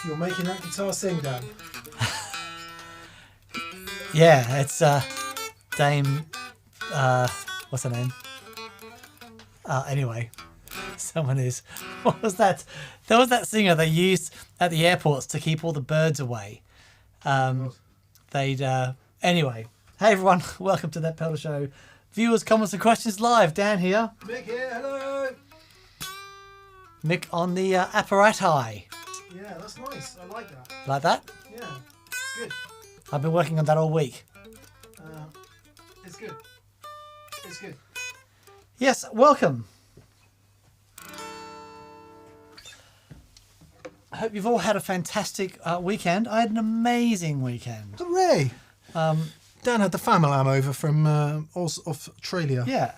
You're making that guitar sing, Dan. Yeah, it's Dame. What's her name? Anyway, someone is. What was that? There was that singer they used at the airports to keep all the birds away. Anyway. Hey everyone, welcome to That Pedal Show. Viewers, comments and questions live. Dan here. Mick here, hello. Mick on the apparati. Yeah, that's nice. I like that. Like that? Yeah, it's good. I've been working on that all week. It's good. It's good. Yes, welcome. I hope you've all had a fantastic weekend. I had an amazing weekend. Hooray! Dan had the family over from Australia. Yeah,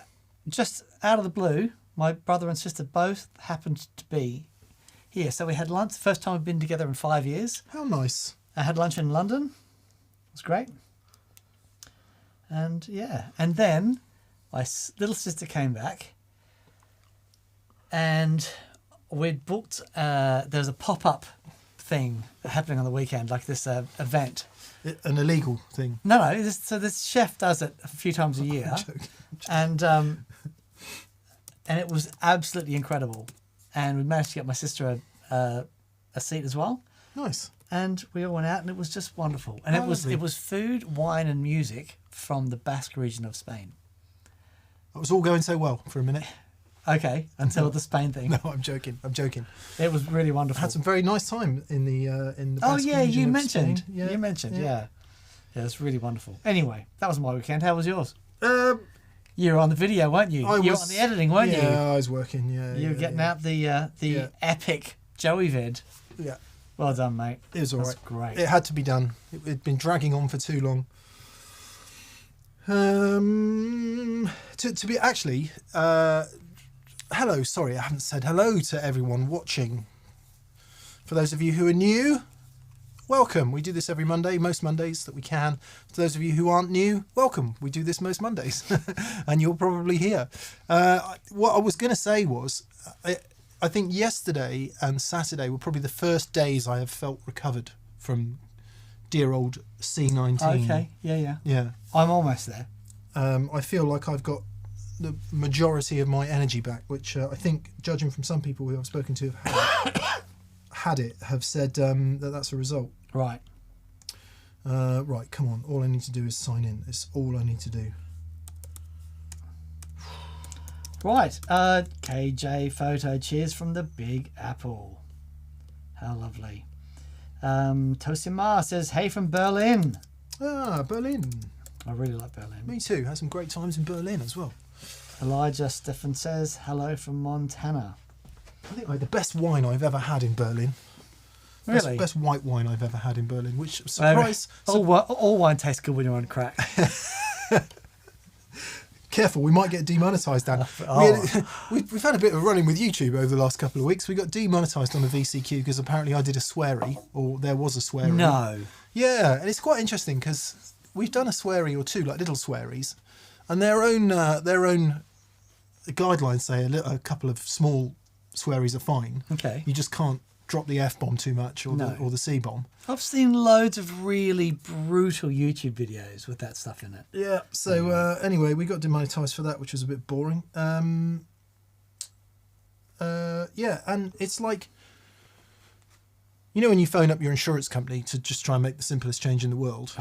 just out of the blue, my brother and sister both happened to be here. So we had lunch. First time we've been together in 5 years. How nice. I had lunch in London. It was great. And yeah, and then my little sister came back and we'd booked, there's a pop-up thing happening on the weekend, like this event. An illegal thing? No, this chef does it a few times a year. And it was absolutely incredible. And we managed to get my sister a seat as well. Nice. And we all went out and it was just wonderful. And it was food, wine and music from the Basque region of Spain. It was all going so well for a minute. Okay, until the Spain thing. No, I'm joking. It was really wonderful. I had some very nice time in the Basque yeah, region you of mentioned. Spain. Yeah. You mentioned, yeah. Yeah, it's really wonderful. Anyway, that was my weekend. How was yours? You were on the video, weren't you? You were on the editing, weren't you? Yeah, I was working, yeah. You were getting out the epic Joey vid. Yeah. Well done, mate. It was all right. That's great. It had to be done. It'd been dragging on for too long. To be actually, hello. Sorry, I haven't said hello to everyone watching. For those of you who are new, welcome. We do this every Monday, most Mondays that we can. To those of you who aren't new, welcome. We do this most Mondays, and you're probably here. What I was going to say was, I think yesterday and Saturday were probably the first days I have felt recovered from dear old C19. Okay, yeah. I'm almost there. I feel like I've got the majority of my energy back, which I think, judging from some people who I've spoken to have said that's a result. Right. Right, come on. All I need to do is sign in. It's all I need to do. Right. KJ photo. Cheers from the Big Apple. How lovely. Tosimar says, hey from Berlin. Ah, Berlin. I really like Berlin. Me too. Had some great times in Berlin as well. Elijah Stephan says, hello from Montana. I think the best wine I've ever had in Berlin. Really? Best white wine I've ever had in Berlin, which surprise. All wine tastes good when you're on crack. Careful, we might get demonetised, Dan. We've had a bit of a run-in with YouTube over the last couple of weeks. We got demonetised on the VCQ because apparently I did a sweary, or there was a sweary. No. Yeah, and it's quite interesting because we've done a sweary or two, like little swearies, and their own guidelines say a couple of small swearies are fine. Okay. You just can't drop the F-bomb too much or the C-bomb. I've seen loads of really brutal YouTube videos with that stuff in it. Yeah, so anyway, we got demonetised for that, which was a bit boring. Yeah, and it's like, you know when you phone up your insurance company to just try and make the simplest change in the world?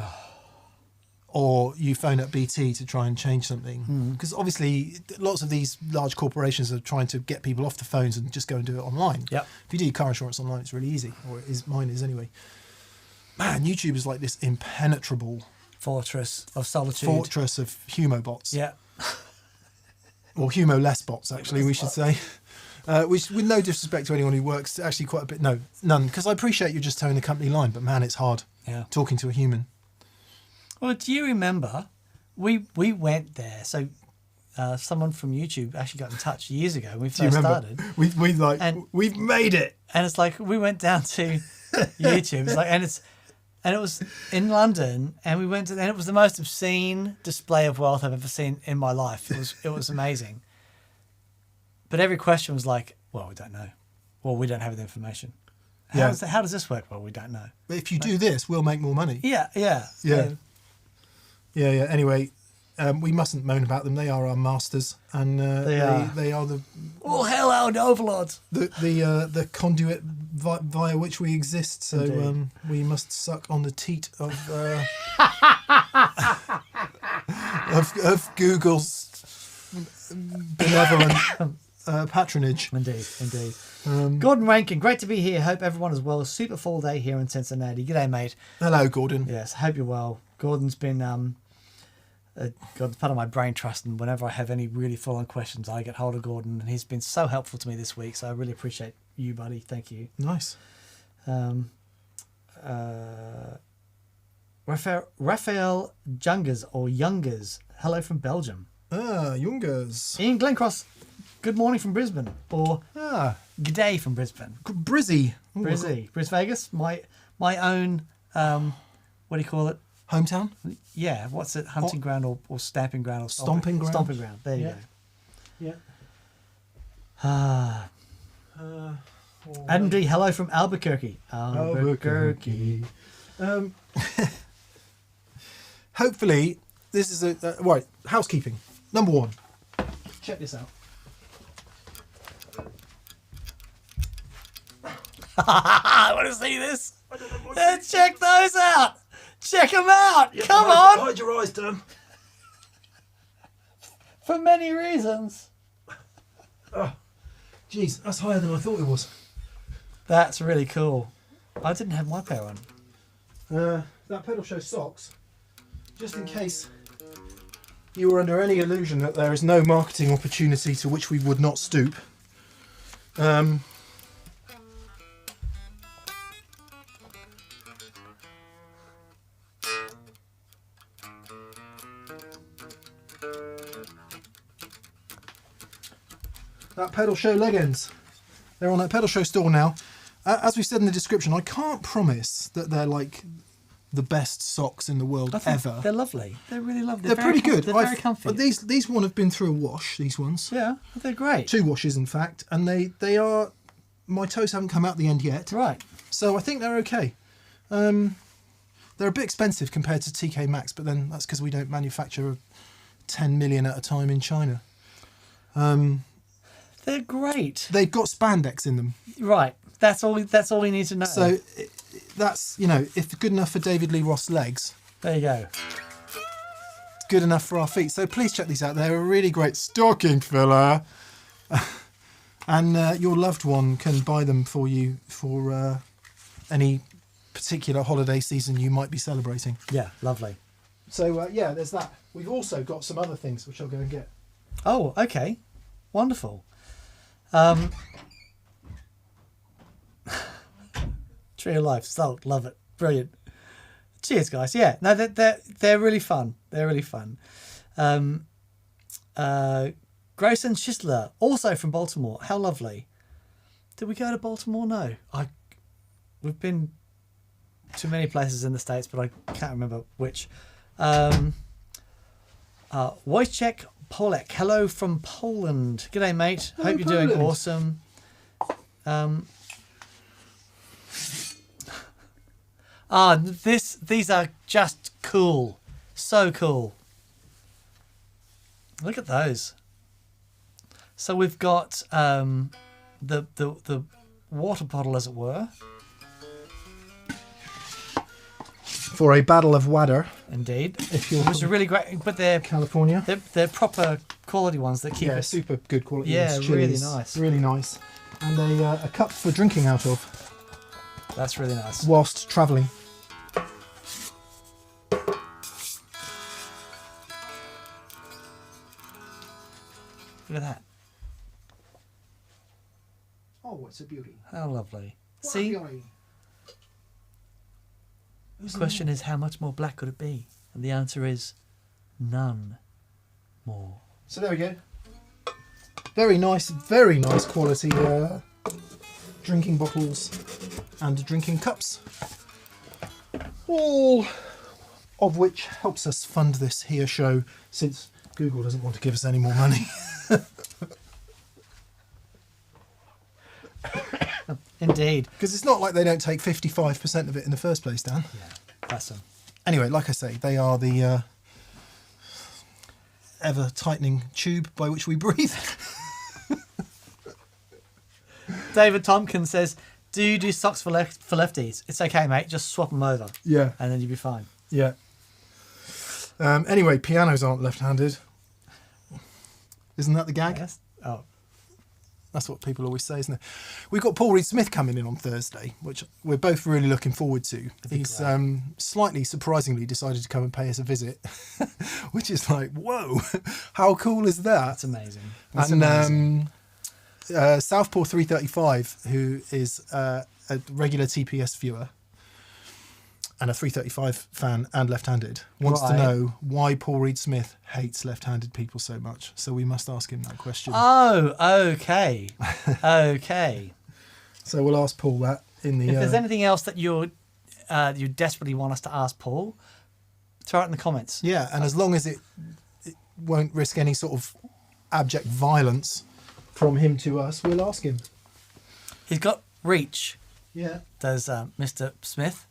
Or you phone up BT to try and change something. Because obviously lots of these large corporations are trying to get people off the phones and just go and do it online. Yep. If you do your car insurance online, it's really easy. Or mine is anyway. Man, YouTube is like this impenetrable fortress of solitude. Fortress of humobots. Yeah. Or humo-less bots, actually, we should say. Which, with no disrespect to anyone who works, actually quite a bit. No, none. Because I appreciate you're just towing the company line, but man, it's hard. Yeah. Talking to a human. Well, do you remember we went there? So someone from YouTube actually got in touch years ago when we first started. We've made it, and it's like we went down to YouTube. It's like and it was in London, and we went to, and it was the most obscene display of wealth I've ever seen in my life. It was amazing. But every question was like, well, we don't know. Well, we don't have the information. Yeah. How does this work? Well, we don't know. But if you do this, we'll make more money. Yeah. Yeah. Anyway, we mustn't moan about them. They are our masters, and they are the All hell our overlords. the conduit via which we exist. So we must suck on the teat of of Google's benevolent patronage. Indeed. Gordon Rankin, great to be here. Hope everyone is well. Super full day here in Cincinnati. G'day, mate. Hello, Gordon. Yes, hope you're well. Gordon's been Gordon's part of my brain trust, and whenever I have any really full-on questions, I get hold of Gordon, and he's been so helpful to me this week. So I really appreciate you, buddy. Thank you. Nice. Raphael Jungers or Youngers. Hello from Belgium. Youngers. Ian Glencross. Good morning from Brisbane, or g'day from Brisbane. Brizzy. Bris Vegas. My own. What do you call it? Hometown? Yeah, what's it? Hunting ground or stamping ground or stomping ground? Stomping ground. There you go. Yeah. Adam D, hello from Albuquerque. Albuquerque. Hopefully, this is right. Housekeeping. Number 1. Check this out. I want to see this. Check those out. Check them out. Come on. Hide your eyes, Tom. For many reasons. Oh, jeez, that's higher than I thought it was. That's really cool. I didn't have my pair on. That pedal show socks, just in case you were under any illusion that there is no marketing opportunity to which we would not stoop. That pedal show leg ends. They're on that pedal show store now. As we said in the description, I can't promise that they're like the best socks in the world ever. They're lovely. They're really lovely. They're pretty good. They're very comfy. But these one have been through a wash. These ones. Yeah, they're great. 2 washes, in fact, and they are. My toes haven't come out the end yet. Right. So I think they're okay. They're a bit expensive compared to TK Maxx, but then that's because we don't manufacture 10 million at a time in China. They're great. They've got spandex in them. Right. That's all we need to know. So that's, if good enough for David Lee Roth's legs, there you go. It's good enough for our feet. So please check these out. They're a really great stocking filler. And your loved one can buy them for you for any particular holiday season you might be celebrating. Yeah, lovely. So, there's that. We've also got some other things which I'll go and get. Oh, okay. Wonderful. Tree of Life, salt, love it. Brilliant. Cheers, guys. Yeah, no, they're really fun. They're really fun. Grayson Schisler, also from Baltimore. How lovely. Did we go to Baltimore? No. We've been to many places in the States, but I can't remember which. Wojciech Polek, hello from Poland. G'day, mate. Hello, Hope you're doing Poland. awesome. These are just cool. So cool. Look at those. So we've got the water bottle, as it were. For a battle of wadder. Indeed. If you're Which are really great, but they're California. They're proper quality ones that keep Yeah, it. super good quality. Yeah, ones. really Chilies. nice. Really nice. And a cup for drinking out of That's really nice. whilst travelling. Look at that. Oh, it's a beauty. How lovely. See? What The question is, how much more black could it be? And the answer is none more. So there we go. Very nice quality drinking bottles and drinking cups. All of which helps us fund this here show, since Google doesn't want to give us any more money. Indeed. Because it's not like they don't take 55% of it in the first place, Dan. Yeah, bless them. Anyway, like I say, they are the ever-tightening tube by which we breathe. David Tompkins says, do you do socks for lefties? It's okay, mate. Just swap them over. Yeah. And then you'll be fine. Yeah. Anyway, pianos aren't left-handed. Isn't that the gag? Yes. Oh. That's what people always say, isn't it? We've got Paul Reed-Smith coming in on Thursday, which we're both really looking forward to. He's slightly surprisingly decided to come and pay us a visit, which is like, whoa, how cool is that? That's amazing. That's and amazing. Southpaw 335, who is a regular TPS viewer and a 335 fan and left-handed, wants to know why Paul Reed-Smith hates left-handed people so much. So we must ask him that question. Oh, okay. Okay. So we'll ask Paul that in the... If there's anything else that you desperately want us to ask Paul, throw it in the comments. Yeah, and as long as it won't risk any sort of abject violence from him to us, we'll ask him. He's got reach. Yeah. Does Mr. Smith?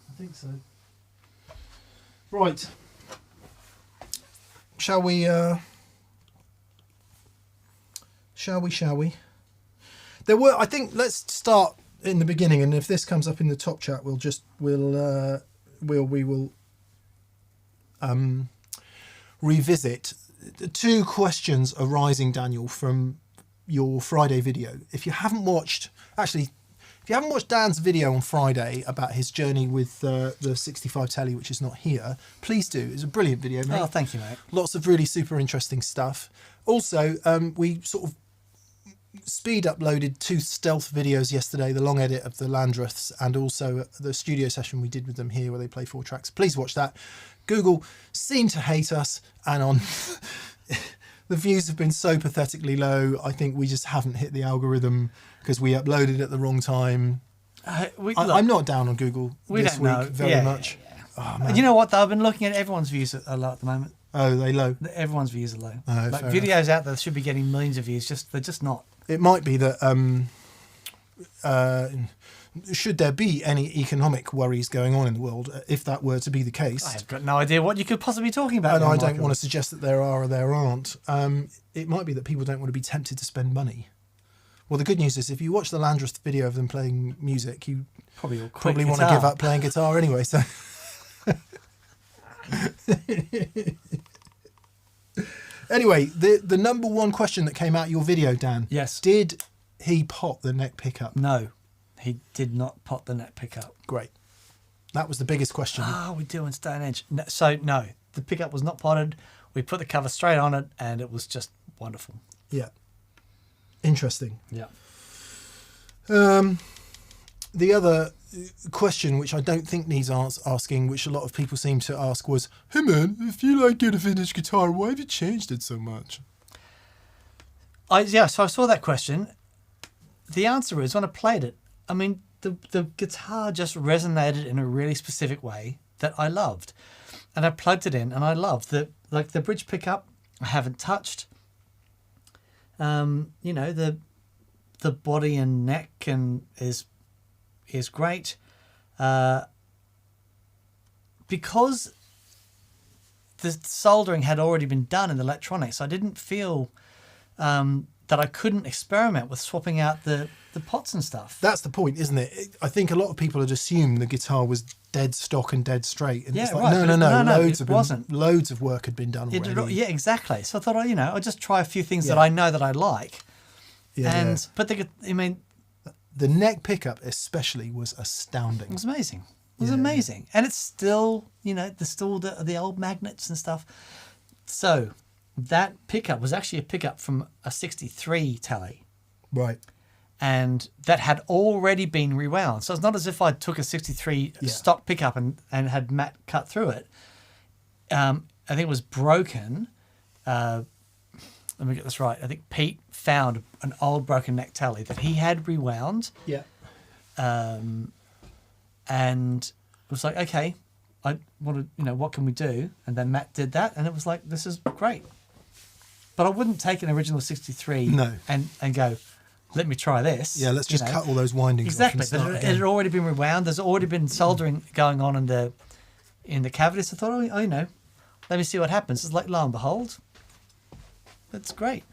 I think so. Right. Shall we? Shall we? There were. I think. Let's start in the beginning, and if this comes up in the top chat, we will revisit two questions arising, Daniel, from your Friday video. If you haven't watched, Dan's video on Friday about his journey with the 65 telly, which is not here, please do. It's a brilliant video, mate. Oh, thank you, mate. Lots of really super interesting stuff. Also, we sort of speed uploaded 2 stealth videos yesterday, the long edit of the Landreths and also the studio session we did with them here where they play 4 tracks. Please watch that. Google seemed to hate us, and on the views have been so pathetically low. I think we just haven't hit the algorithm because we uploaded at the wrong time. I'm not down on Google this week very much. Yeah. Oh, man. And you know what, though? I've been looking at everyone's views a lot at the moment. Oh, they low? Everyone's views are low. Oh, like videos out there should be getting millions of views, they're just not. It might be that should there be any economic worries going on in the world, if that were to be the case. I've got no idea what you could possibly be talking about. And I don't want to suggest that there are or there aren't. It might be that people don't want to be tempted to spend money. Well, the good news is if you watch the Landreth video of them playing music, you probably want to give up playing guitar anyway. So, anyway, the number one question that came out of your video, Dan. Yes. Did he pot the neck pickup? No, he did not pot the neck pickup. Great. That was the biggest question. We do in Stone Edge. No, so no, the pickup was not potted. We put the cover straight on it, and it was just wonderful. Yeah. Interesting. Yeah. The other question, which I don't think needs asking, which a lot of people seem to ask, was, hey man, if you like get a vintage guitar, why have you changed it so much? So I saw that question. The answer is, when I played it, I mean, the guitar just resonated in a really specific way that I loved. And I plugged it in, and I loved the bridge pickup I haven't touched. The body and neck is great. Because the soldering had already been done in the electronics, I didn't feel that I couldn't experiment with swapping out the pots and stuff. That's the point, isn't it? I think a lot of people had assumed the guitar was dead stock and dead straight. And it's like, no. Loads of work had been done already. Yeah, exactly. So I thought, I'll just try a few things that I know that I like. Yeah, But the neck pickup especially was astounding. It was amazing. It was amazing. And it's still, there's still the old magnets and stuff. So that pickup was actually a pickup from a 63 tally. Right. And that had already been rewound. So it's not as if I took a 63 stock pickup and had Matt cut through it. I think it was broken. Let me get this right. I think Pete found an old broken neck tally that he had rewound. Yeah. And it was like, okay, I want to, what can we do? And then Matt did that, and it was like, this is great. But I wouldn't take an original 63 and go, let me try this. Yeah, let's just cut all those windings exactly. off and start But it again. had already been rewound. There's already been soldering going on in the cavity. So I thought, let me see what happens. It's like, lo and behold, it's great.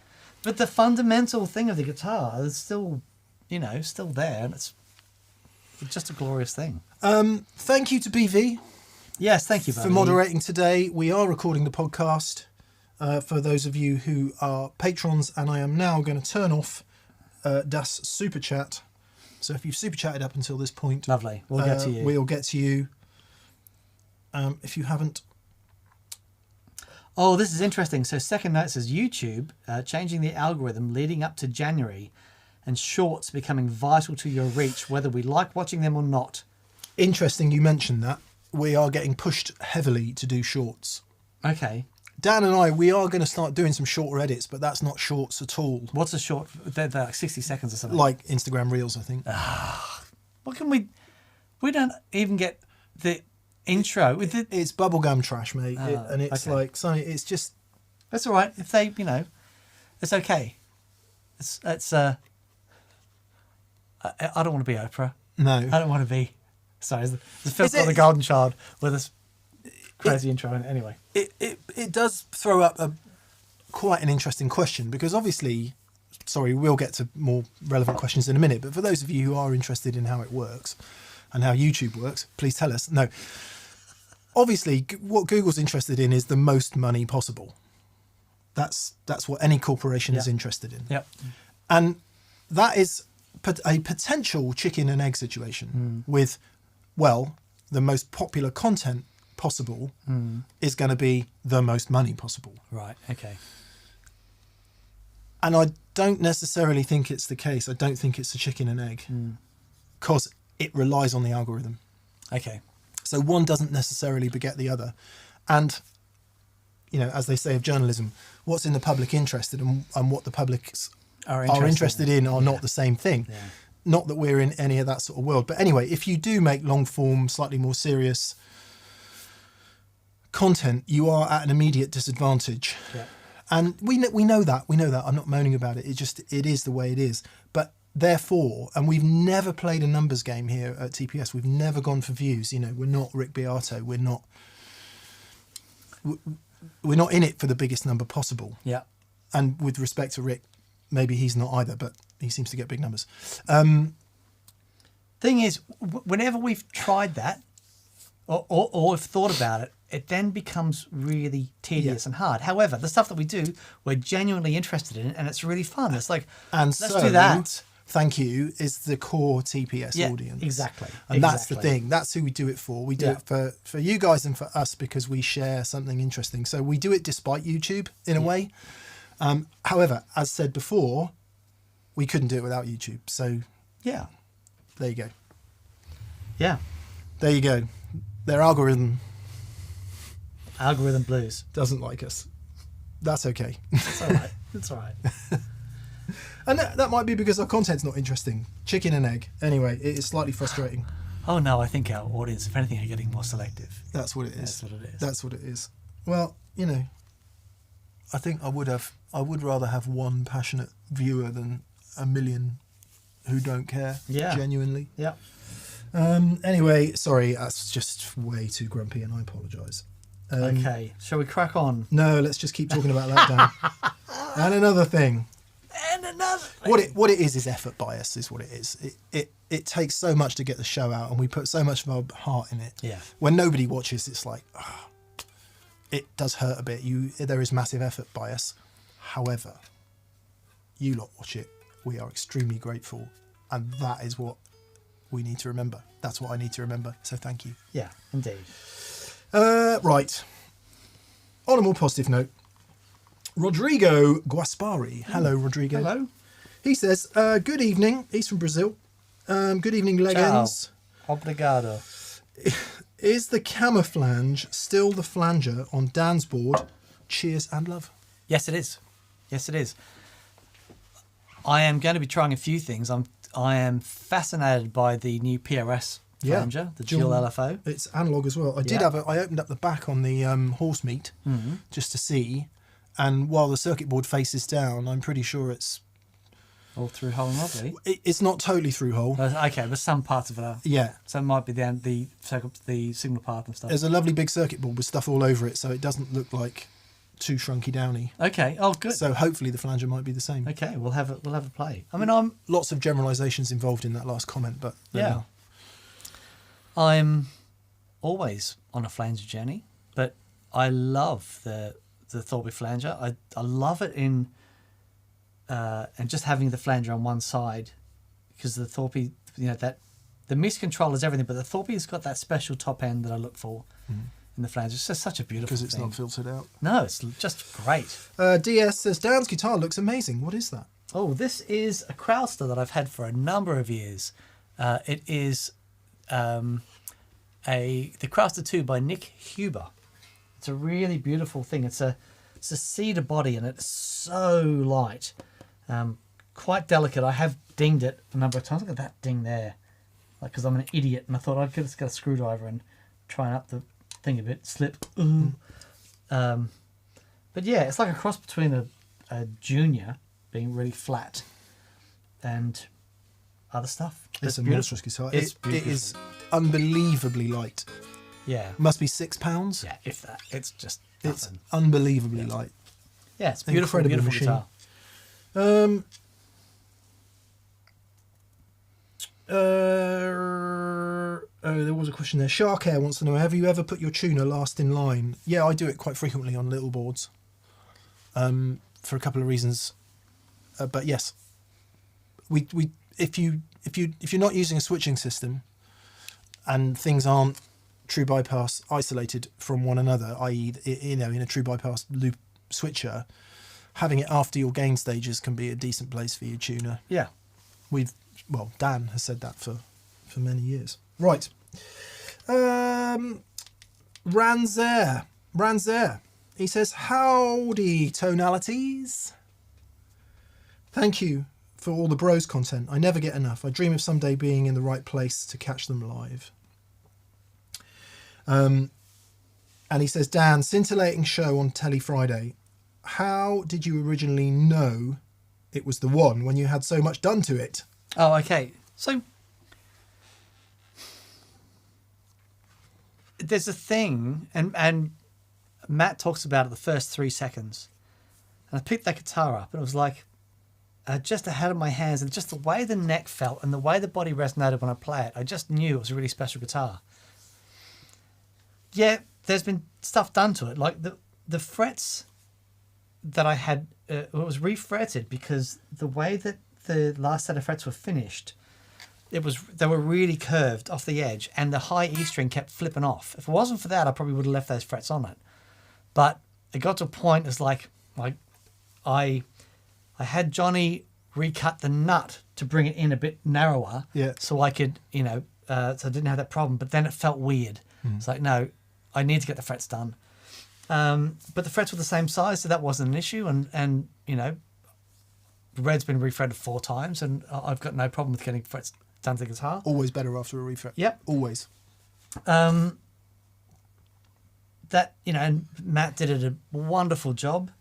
But the fundamental thing of the guitar is still, still there, and it's just a glorious thing. Thank you to BV. Yes, thank you, buddy. For moderating today. We are recording the podcast for those of you who are patrons, and I am now going to turn off Das Super Chat. So if you've super chatted up until this point, Lovely. We'll get to you. We'll get to you. If you haven't. Oh, this is interesting. So second note says YouTube changing the algorithm leading up to January and shorts becoming vital to your reach, whether we like watching them or not. Interesting you mentioned that. We are getting pushed heavily to do shorts. Okay. Dan and I, we are going to start doing some shorter edits, but that's not shorts at all. What's a short? They're like 60 seconds or something. Like Instagram Reels, I think. What can we... We don't even get the intro. It's bubblegum trash, mate. And it's okay. like, something. It's just... That's all right. If they, it's okay. It's I don't want to be Oprah. No. I don't want to be... Sorry, the film called The Golden Child with this crazy intro. And anyway. It does throw up quite an interesting question, because obviously... Sorry, we'll get to more relevant questions in a minute, but for those of you who are interested in how it works and how YouTube works, please tell us. No. Obviously, what Google's interested in is the most money possible. That's what any corporation is interested in. Yep. And that is a potential chicken and egg situation with, well, the most popular content possible is going to be the most money possible. Right, okay. And I don't necessarily think it's the case. I don't think it's a chicken and egg, because it relies on the algorithm. Okay. So one doesn't necessarily beget the other. And, as they say of journalism, what's in the public interest and what the publics are interested in are not the same thing. Yeah. Not that we're in any of that sort of world. But anyway, if you do make long form, slightly more serious content, you are at an immediate disadvantage. Yeah. And we know that. I'm not moaning about it. It is the way it is. But therefore, and we've never played a numbers game here at TPS. We've never gone for views. We're not Rick Beato. We're not in it for the biggest number possible. Yeah. And with respect to Rick, maybe he's not either, but he seems to get big numbers. Thing is, whenever we've tried that or have thought about it, it then becomes really tedious and hard. However, the stuff that we do, we're genuinely interested in, and it's really fun. It's like, let's do that. Thank you, is the core TPS audience. Exactly. And that's the thing. That's who we do it for. We do it for you guys and for us, because we share something interesting. So we do it despite YouTube, in a way. However, as said before, we couldn't do it without YouTube. So yeah, there you go. Yeah. There you go. Their algorithm blues doesn't like us. That's okay. It's all right. It's all right. And that might be because our content's not interesting. Chicken and egg. Anyway, it is slightly frustrating. Oh no, I think our audience, if anything, are getting more selective. That's what it is. That's what it is. Well, I think I would rather have one passionate viewer than a million who don't care. Yeah. Genuinely. Yeah. Anyway, sorry, that's just way too grumpy, and I apologise. Okay, shall we crack on? No, let's just keep talking about that, Dan. And another thing. What it is effort bias, is what it is. It takes so much to get the show out, and we put so much of our heart in it. Yeah. When nobody watches, it's like, it does hurt a bit. There is massive effort bias. However, you lot watch it. We are extremely grateful, and that is what we need to remember. That's what I need to remember. So thank you. Yeah, indeed. Right. On a more positive note, Rodrigo Guaspari. Hello, Rodrigo. Hello. He says, good evening. He's from Brazil. Good evening, Legends. Ciao. Obrigado. Is the camouflage still the flanger on Dan's board? Cheers and love. Yes, it is. Yes, it is. I am going to be trying a few things. I am fascinated by the new PRS flanger, the dual LFO. It's analog as well. I opened up the back on the horse meat just to see, and while the circuit board faces down, I'm pretty sure it's All through Whole and Lovely. It's not totally through hole. Okay, but some parts of it are. Yeah. So it might be the signal path and stuff. There's a lovely big circuit board with stuff all over it, so it doesn't look like too shrunky downy. Okay. Oh, good. So hopefully the flanger might be the same. Okay, we'll have a play. I mean, Lots of generalisations involved in that last comment, but yeah. I'm always on a flanger journey, but I love the Thorpe flanger. I love it in and just having the flanger on one side, because the Thorpe, that the Mist control is everything, but the Thorpe has got that special top end that I look for in the flanger. It's just such a beautiful thing. Because it's not filtered out. No, it's just great. DS says, Dan's guitar looks amazing. What is that? Oh, this is a Crowster that I've had for a number of years. It is the Crowster 2 by Nick Huber. It's a really beautiful thing. It's a cedar body and it's so light. Quite delicate. I have dinged it a number of times. Look at that ding there. Like, because I'm an idiot and I thought I'd just get a screwdriver and try and up the thing a bit. Slip. Ooh. But yeah, it's like a cross between a Junior being really flat and other stuff. It's a monstrous guitar. It is unbelievably light. Yeah. Must be £6. Yeah, if that. It's just nothing. It's unbelievably light. Yeah, it's beautiful, Incredible beautiful machine. guitar. There was a question there. Shark Air wants to know, have you ever put your tuner last in line? Yeah, I do it quite frequently on little boards. For a couple of reasons. But yes. If you're not using a switching system and things aren't true bypass isolated from one another, i.e., in a true bypass loop switcher, having it after your gain stages can be a decent place for your tuner. Yeah. Dan has said that for many years. Right. Ranzer. He says, howdy, tonalities. Thank you for all the bros content. I never get enough. I dream of someday being in the right place to catch them live. And he says, Dan, scintillating show on Telly Friday. How did you originally know it was the one when you had so much done to it? Oh, okay. So there's a thing, and Matt talks about it the first 3 seconds. And I picked that guitar up, and it was like just ahead of my hands, and just the way the neck felt and the way the body resonated when I play it, I just knew it was a really special guitar. Yeah, there's been stuff done to it, like the frets that I had. It was refretted because the way that the last set of frets were finished, they were really curved off the edge, and the high E string kept flipping off. If it wasn't for that, I probably would have left those frets on it. But it got to a point, it's like I had Johnny recut the nut to bring it in a bit narrower, so I could, so I didn't have that problem. But then it felt weird. It's like, no, I need to get the frets done. But the frets were the same size, so that wasn't an issue. And the red's been refretted 4 times, and I've got no problem with getting frets done to the guitar. Always better after a refret. Yep. Always. And Matt did a wonderful job.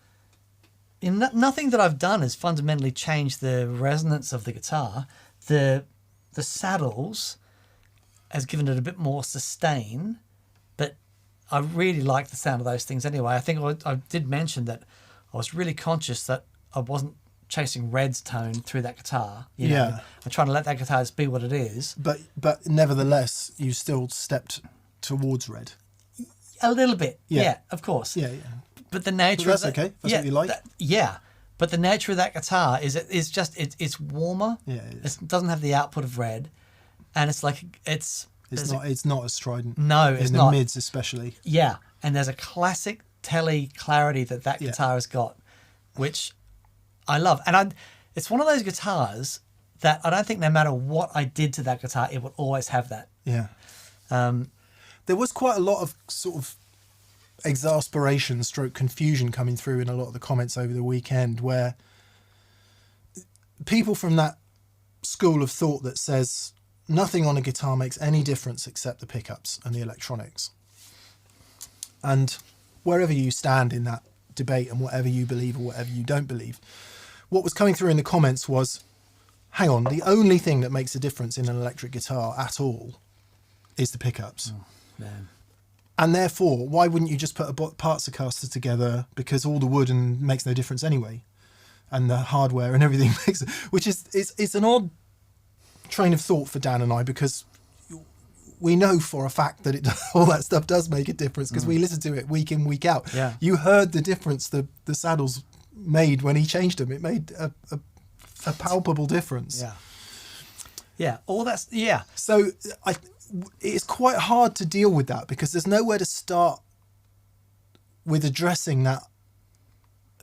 Nothing that I've done has fundamentally changed the resonance of the guitar. The saddles has given it a bit more sustain, but I really like the sound of those things anyway. I think I did mention that I was really conscious that I wasn't chasing red's tone through that guitar. I'm trying to let that guitar just be what it is. But nevertheless, you still stepped towards red. A little bit. Yeah, of course. Yeah. But the nature that's of that, okay. That's what you like. But the nature of that guitar is it's warmer. Yeah, it doesn't have the output of red, and it's like it's not as strident. No, it's in not. The mids especially. Yeah, and there's a classic Telly clarity that guitar has got, which I love. And it's one of those guitars that I don't think no matter what I did to that guitar, it would always have that. Yeah. There was quite a lot of sort of exasperation / confusion coming through in a lot of the comments over the weekend, where people from that school of thought that says nothing on a guitar makes any difference except the pickups and the electronics. And wherever you stand in that debate and whatever you believe or whatever you don't believe, what was coming through in the comments was, hang on, the only thing that makes a difference in an electric guitar at all is the pickups. Oh, man. And therefore, why wouldn't you just put a parts caster together, because all the wood and makes no difference anyway, and the hardware and everything makes it, which is it's an odd train of thought for Dan and I, because we know for a fact that all that stuff does make a difference, because we listen to it week in, week out. Yeah. You heard the difference the saddles made when he changed them. It made a palpable difference. Yeah. Yeah. All that's, yeah. So it's quite hard to deal with that, because there's nowhere to start with addressing that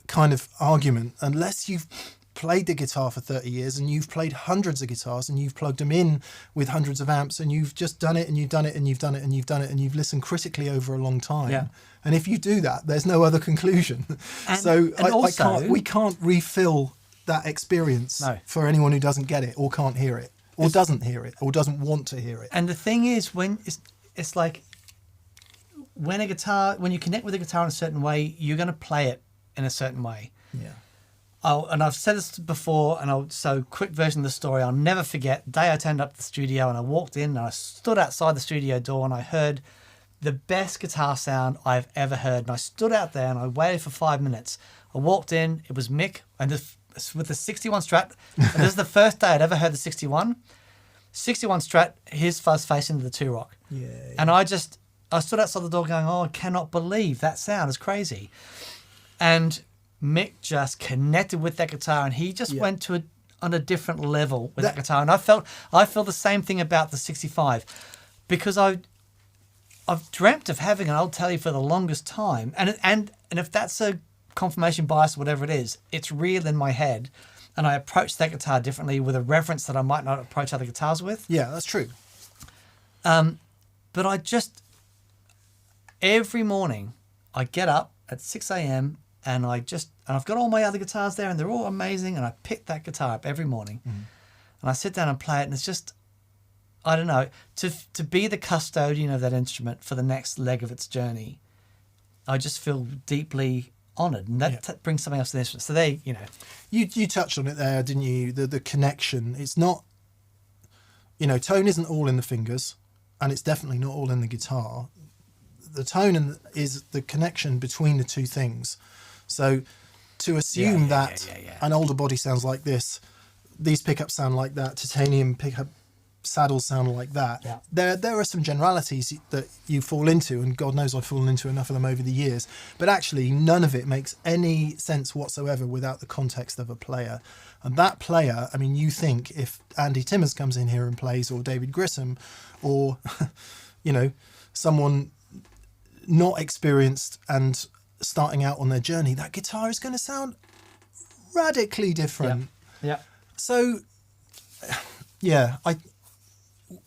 kind of argument unless you've played the guitar for 30 years and you've played hundreds of guitars and you've plugged them in with hundreds of amps and you've just done it and you've done it and you've done it and you've done it and you've listened critically over a long time. Yeah. And if you do that, there's no other conclusion. And we can't refill that experience for anyone who doesn't get it or can't hear it or doesn't hear it or doesn't want to hear it. And the thing is, when it's like when you connect with a guitar in a certain way, you're going to play it in a certain way. Yeah. Oh, and I've said this before, so quick version of the story. I'll never forget the day I turned up to the studio and I walked in and I stood outside the studio door and I heard the best guitar sound I've ever heard. And I stood out there and I waited for 5 minutes. I walked in, it was Mick, and with the 61 Strat. And this is the first day I'd ever heard the 61. 61 Strat, his fuzz face into the 2-rock. Yeah. And I stood outside the door going, oh, I cannot believe that sound is crazy. And Mick just connected with that guitar, and he just went on a different level with that guitar. And I feel the same thing about the 65, because I've dreamt of having an old Telly for the longest time, and if that's a confirmation bias or whatever it is, it's real in my head, and I approach that guitar differently with a reverence that I might not approach other guitars with. Yeah, that's true. But every morning I get up at 6 a.m. and I've got all my other guitars there and they're all amazing, and I pick that guitar up every morning and I sit down and play it, and it's just, I don't know, to be the custodian of that instrument for the next leg of its journey, I just feel deeply honoured, and that brings something else to the instrument. So you touched on it there, didn't you? The connection. It's not, tone isn't all in the fingers, and it's definitely not all in the guitar. The tone is the connection between the two things. So to assume that an older body sounds like this, these pickups sound like that, titanium pickup saddles sound like that. Yeah. There are some generalities that you fall into, and God knows I've fallen into enough of them over the years. But actually, none of it makes any sense whatsoever without the context of a player. And that player, I mean, you think if Andy Timmers comes in here and plays, or David Grissom, or someone not experienced and starting out on their journey, that guitar is going to sound radically different. Yeah. So,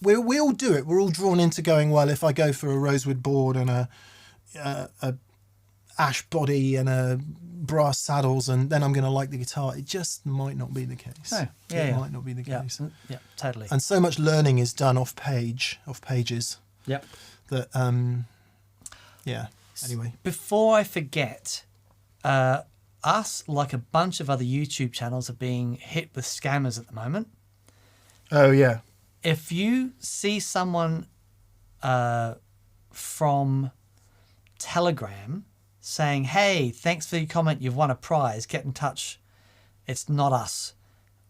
we all do it. We're all drawn into going, well, if I go for a rosewood board and a ash body and a brass saddles, and then I'm going to like the guitar. It just might not be the case. No. It might not be the case. Yeah, totally. And so much learning is done off pages. Yep. That Anyway, before I forget, us, like a bunch of other YouTube channels, are being hit with scammers at the moment. Oh yeah. If you see someone from Telegram saying, "Hey, thanks for your comment, you've won a prize, get in touch," it's not us.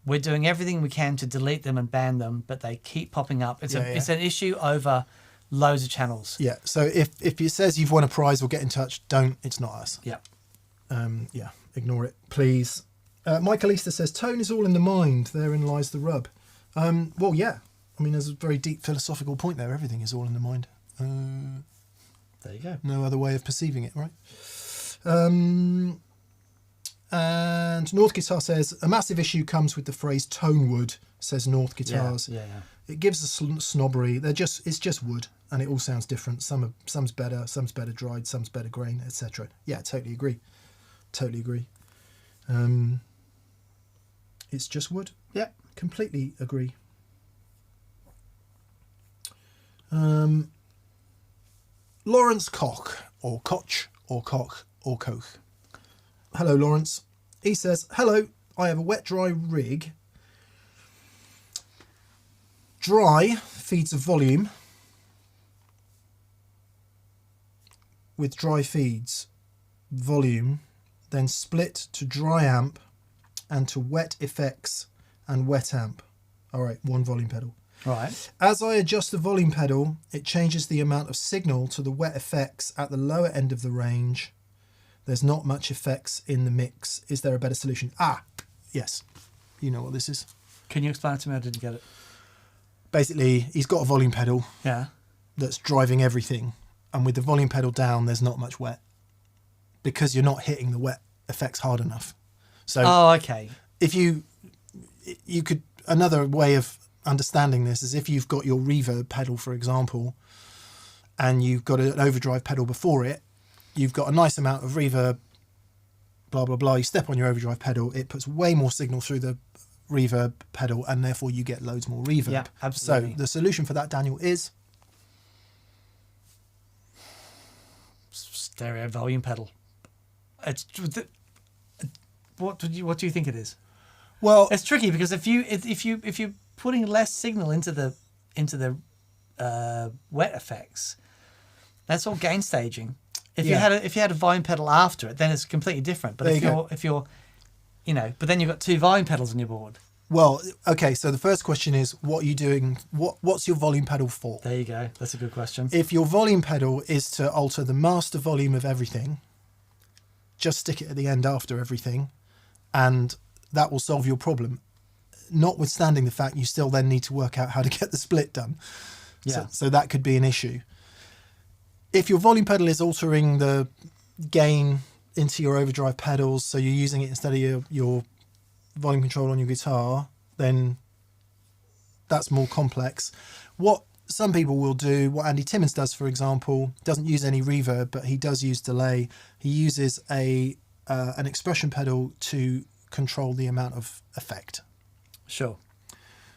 We're doing everything we can to delete them and ban them, but they keep popping up. It's an issue over loads of channels. Yeah. So if it says you've won a prize or get in touch, it's not us. Yeah. Ignore it, please. Michael Easter says tone is all in the mind. Therein lies the rub. Well, yeah. I mean, there's a very deep philosophical point there. Everything is all in the mind. There you go. No other way of perceiving it, right? And North Guitar says a massive issue comes with the phrase tone wood. Says North Guitars. Yeah. It gives a snobbery. It's just wood, and it all sounds different. Some's better dried, some's better grain, etc. Yeah, totally agree. It's just wood. Yeah, completely agree. Lawrence Koch, or Koch, or Koch, or Koch. Hello, Lawrence. He says, hello, I have a wet dry rig Dry feeds of volume. With dry feeds, volume, then split to dry amp and to wet effects and wet amp. All right, one volume pedal. Right. As I adjust the volume pedal, it changes the amount of signal to the wet effects at the lower end of the range. There's not much effects in the mix. Is there a better solution? Yes. You know what this is. Can you explain it to me? I didn't get it. Basically, he's got a volume pedal Yeah. that's driving everything. And with the volume pedal down, there's not much wet. Because you're not hitting the wet effects hard enough. So Oh, okay. if you could, another way of understanding this is if you've got your reverb pedal, for example, and you've got an overdrive pedal before it, you've got a nice amount of reverb, blah, blah, blah. You step on your overdrive pedal, it puts way more signal through the reverb pedal, and therefore you get loads more reverb. Yeah, absolutely. So the solution for that, Daniel, is Stereo volume pedal. It's what do you think it is? well, It's tricky because if you're putting less signal into the wet effects, that's all gain staging. If you had a volume pedal after it, then it's completely different. But There if you you're go. if you're but then you've got two volume pedals on your board. well, okay. So the first question is, what are you doing? What's your volume pedal for? There you go. That's a good question. If your volume pedal is to alter the master volume of everything, just stick it at the end after everything, and that will solve your problem. Notwithstanding the fact you still then need to work out how to get the split done. Yeah. So that could be an issue. If your volume pedal is altering the gain into your overdrive pedals, so you're using it instead of your volume control on your guitar, then that's more complex. What some people will do, what Andy Timmons does, for example, doesn't use any reverb, but he does use delay. He uses an expression pedal to control the amount of effect. Sure.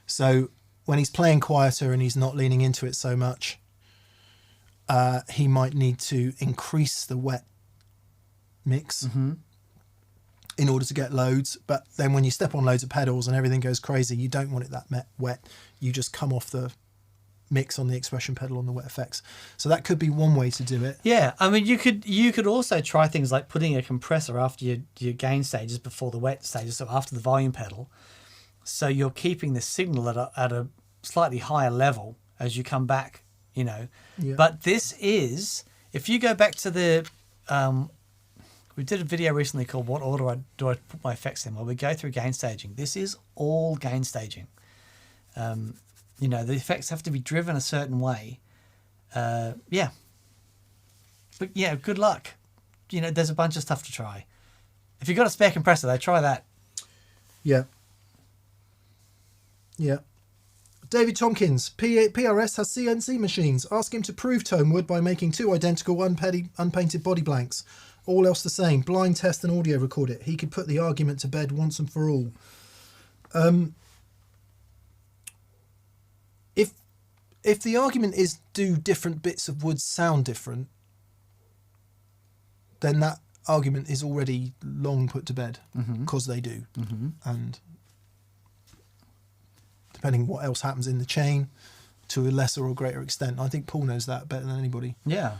So when he's playing quieter and he's not leaning into it so much, he might need to increase the wet mix in order to get loads. But then when you step on loads of pedals and everything goes crazy, you don't want it that wet. You just come off the mix on the expression pedal on the wet effects. So that could be one way to do it. Yeah, I mean, you could also try things like putting a compressor after your gain stages before the wet stages, so after the volume pedal, so you're keeping the signal at a slightly higher level as you come back, Yeah. But this is, if you go back to the, we did a video recently called "What Order Do I Put My Effects In?" where we go through gain staging. This is all gain staging. The effects have to be driven a certain way. But yeah, good luck. There's a bunch of stuff to try. If you've got a spare compressor, though, try that. Yeah. Yeah. David Tompkins, PRS has CNC machines. Ask him to prove Tonewood by making two identical unpainted body blanks. All else the same. Blind test and audio record it. He could put the argument to bed once and for all. If the argument is do different bits of wood sound different, then that argument is already long put to bed, because they do. And depending what else happens in the chain, to a lesser or greater extent. I think Paul knows that better than anybody. Yeah.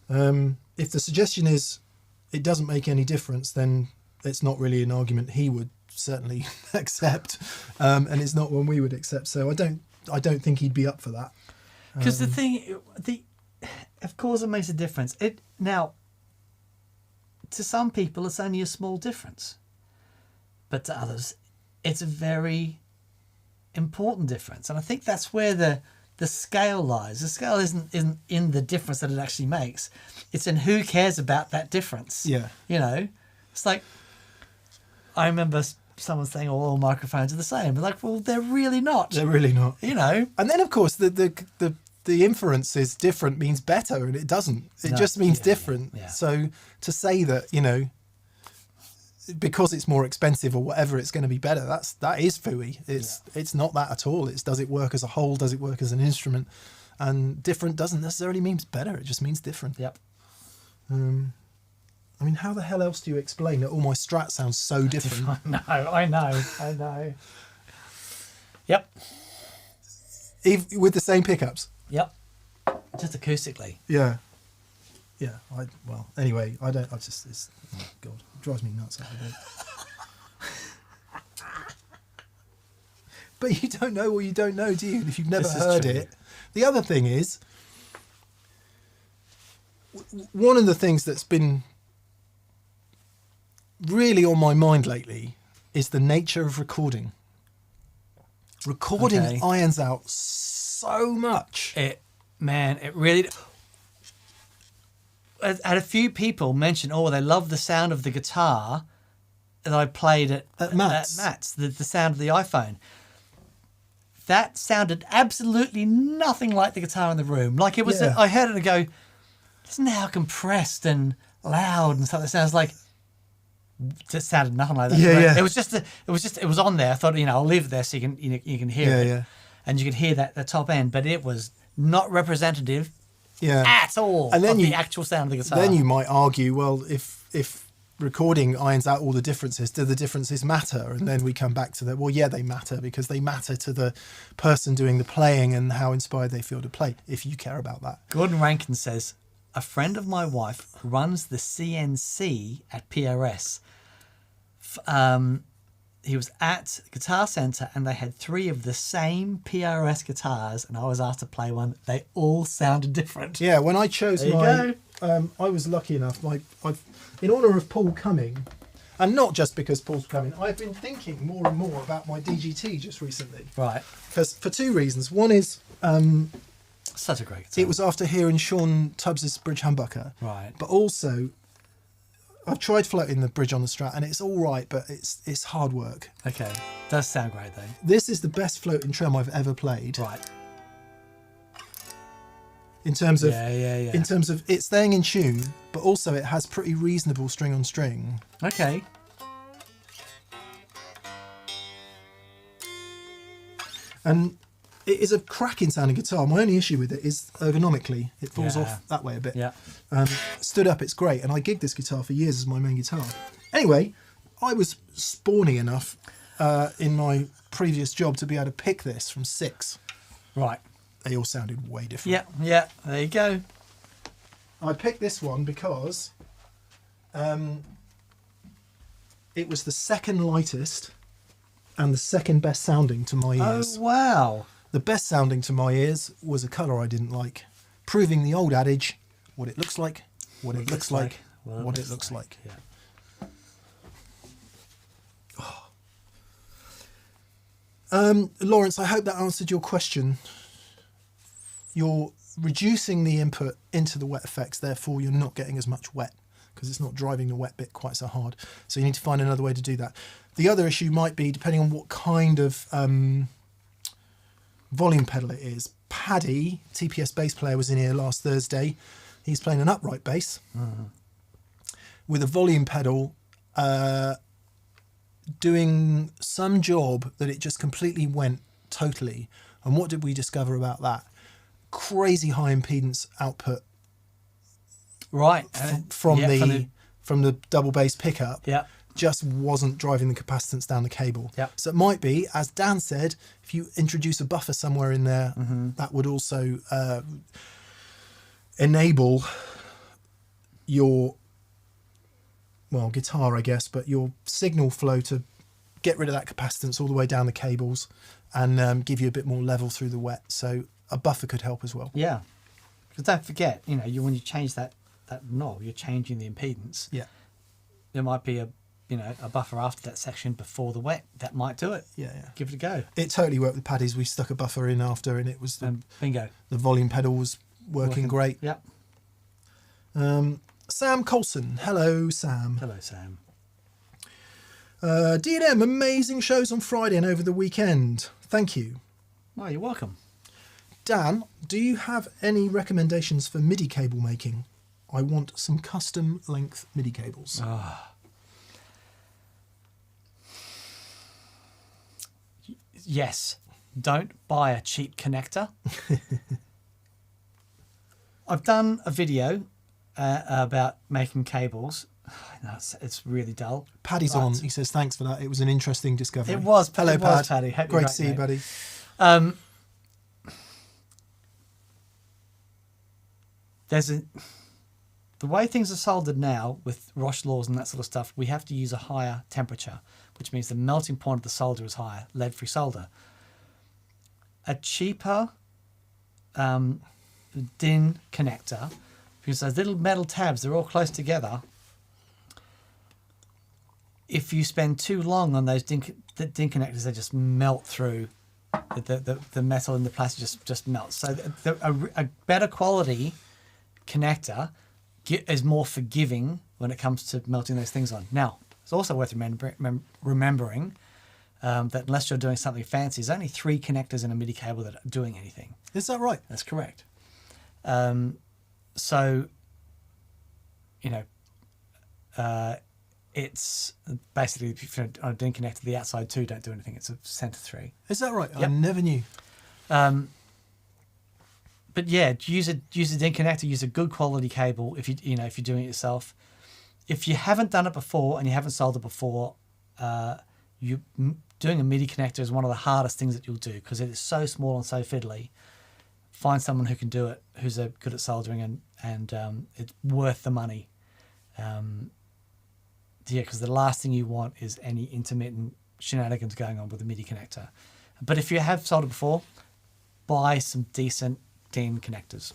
If the suggestion is it doesn't make any difference, then it's not really an argument he would certainly accept, and it's not one we would accept. So I don't think he'd be up for that. Because of course it makes a difference. Now, to some people, it's only a small difference, but to others, it's a very important difference. And I think that's where the scale lies. The scale isn't in the difference that it actually makes. It's in who cares about that difference. Yeah. It's like, I remember someone saying all microphones are the same. But like, well, they're really not. They're really not. And then, of course, the inference is different means better, and it doesn't. It just means different. Yeah. So to say that, because it's more expensive or whatever, it's going to be better, that is phooey. It's not that at all. It's does it work as a whole? Does it work as an instrument? And different doesn't necessarily mean better. It just means different. Yep. I mean, how the hell else do you explain that all my Strat sounds so different? I know. Yep. With the same pickups. Yep. Just acoustically. Yeah. Yeah. Anyway, I don't. It's oh God, it drives me nuts. But you don't know what you don't know, do you? If you've never heard it. The other thing is, one of the things that's been really on my mind lately is the nature of recording. Recording irons out so much. It really. I had a few people mention, they love the sound of the guitar that I played at Matt's, the sound of the iPhone. That sounded absolutely nothing like the guitar in the room. Like it was, I heard it and go, isn't that how compressed and loud and stuff? It sounds like. It sounded nothing like that. Yeah. It was on there. I thought, I'll leave it there so you can hear it. Yeah. And you can hear the top end, but it was not representative at all of the actual sound of the guitar. Then you might argue, well, if recording irons out all the differences, do the differences matter? And then we come back to that. Well, yeah, they matter because they matter to the person doing the playing and how inspired they feel to play, if you care about that. Gordon Rankin says, a friend of my wife runs the CNC at PRS. He was at Guitar Center and they had 3 of the same PRS guitars, and I was asked to play one. They all sounded different. Yeah, when I chose I was lucky enough. In honour of Paul coming, and not just because Paul's coming, I've been thinking more and more about my DGT just recently. Right. Because for 2 reasons. One is such a great guitar. It was after hearing Sean Tubbs's Bridge Humbucker. Right. But also, I've tried floating the bridge on the Strat, and it's all right, but it's hard work. Okay. Does sound great though. This is the best floating trem I've ever played. Right. In terms of in terms of it staying in tune, but also it has pretty reasonable string on string. Okay. And it is a cracking sounding guitar. My only issue with it is ergonomically. It falls off that way a bit. Yeah. Stood up, it's great. And I gigged this guitar for years as my main guitar. Anyway, I was spawny enough in my previous job to be able to pick this from 6. Right. They all sounded way different. Yeah. There you go. I picked this one because it was the second lightest and the second best sounding to my ears. Oh, wow. The best sounding to my ears was a colour I didn't like, proving the old adage, what it looks like, what it looks like, what it looks like. Yeah. Oh. Lawrence, I hope that answered your question. You're reducing the input into the wet effects, therefore you're not getting as much wet because it's not driving the wet bit quite so hard. So you need to find another way to do that. The other issue might be, depending on what kind of volume pedal it is. Paddy, TPS bass player, was in here last Thursday. He's playing an upright bass with a volume pedal doing some job that it just completely went totally. And what did we discover about that? Crazy high impedance output, right? From the double bass pickup. Yeah. Just wasn't driving the capacitance down the cable. Yep. So it might be, as Dan said, if you introduce a buffer somewhere in there, that would also enable your, guitar, I guess, but your signal flow to get rid of that capacitance all the way down the cables and give you a bit more level through the wet. So a buffer could help as well. Yeah. Because don't forget, when you change that knob, you're changing the impedance. Yeah. There might be a buffer after that section before the wet. That might do it. Yeah. Give it a go. It totally worked with Paddy's. We stuck a buffer in after, and it was bingo. The volume pedal was working great. Yep. Sam Colson. Hello, Sam. Hello, Sam. D&M, amazing shows on Friday and over the weekend. Thank you. Oh, you're welcome. Dan, do you have any recommendations for MIDI cable making? I want some custom length MIDI cables. Yes. Don't buy a cheap connector. I've done a video about making cables. No, it's really dull. Paddy's on. He says, thanks for that. It was an interesting discovery. It was. Hello, it was, Pad. Paddy. Great to see you, buddy. the way things are soldered now with Roche laws and that sort of stuff, we have to use a higher temperature, which means the melting point of the solder is higher, lead-free solder. A cheaper DIN connector, because those little metal tabs, they're all close together. If you spend too long on those DIN connectors, they just melt through. The metal and the plastic just melts. So a better quality connector is more forgiving when it comes to melting those things on. Now, it's also worth remembering that unless you're doing something fancy, there's only 3 connectors in a MIDI cable that are doing anything. Is that right? That's correct. So, it's basically, if you're on a DIN connector, the outside 2 don't do anything. It's a center 3. Is that right? Yep. I never knew. But yeah, use a DIN connector. Use a good quality cable if if you're doing it yourself. If you haven't done it before and you haven't soldered before, doing a MIDI connector is one of the hardest things that you'll do because it is so small and so fiddly. Find someone who can do it, who's good at soldering, and it's worth the money. Because the last thing you want is any intermittent shenanigans going on with a MIDI connector. But if you have soldered before, buy some decent DIN connectors.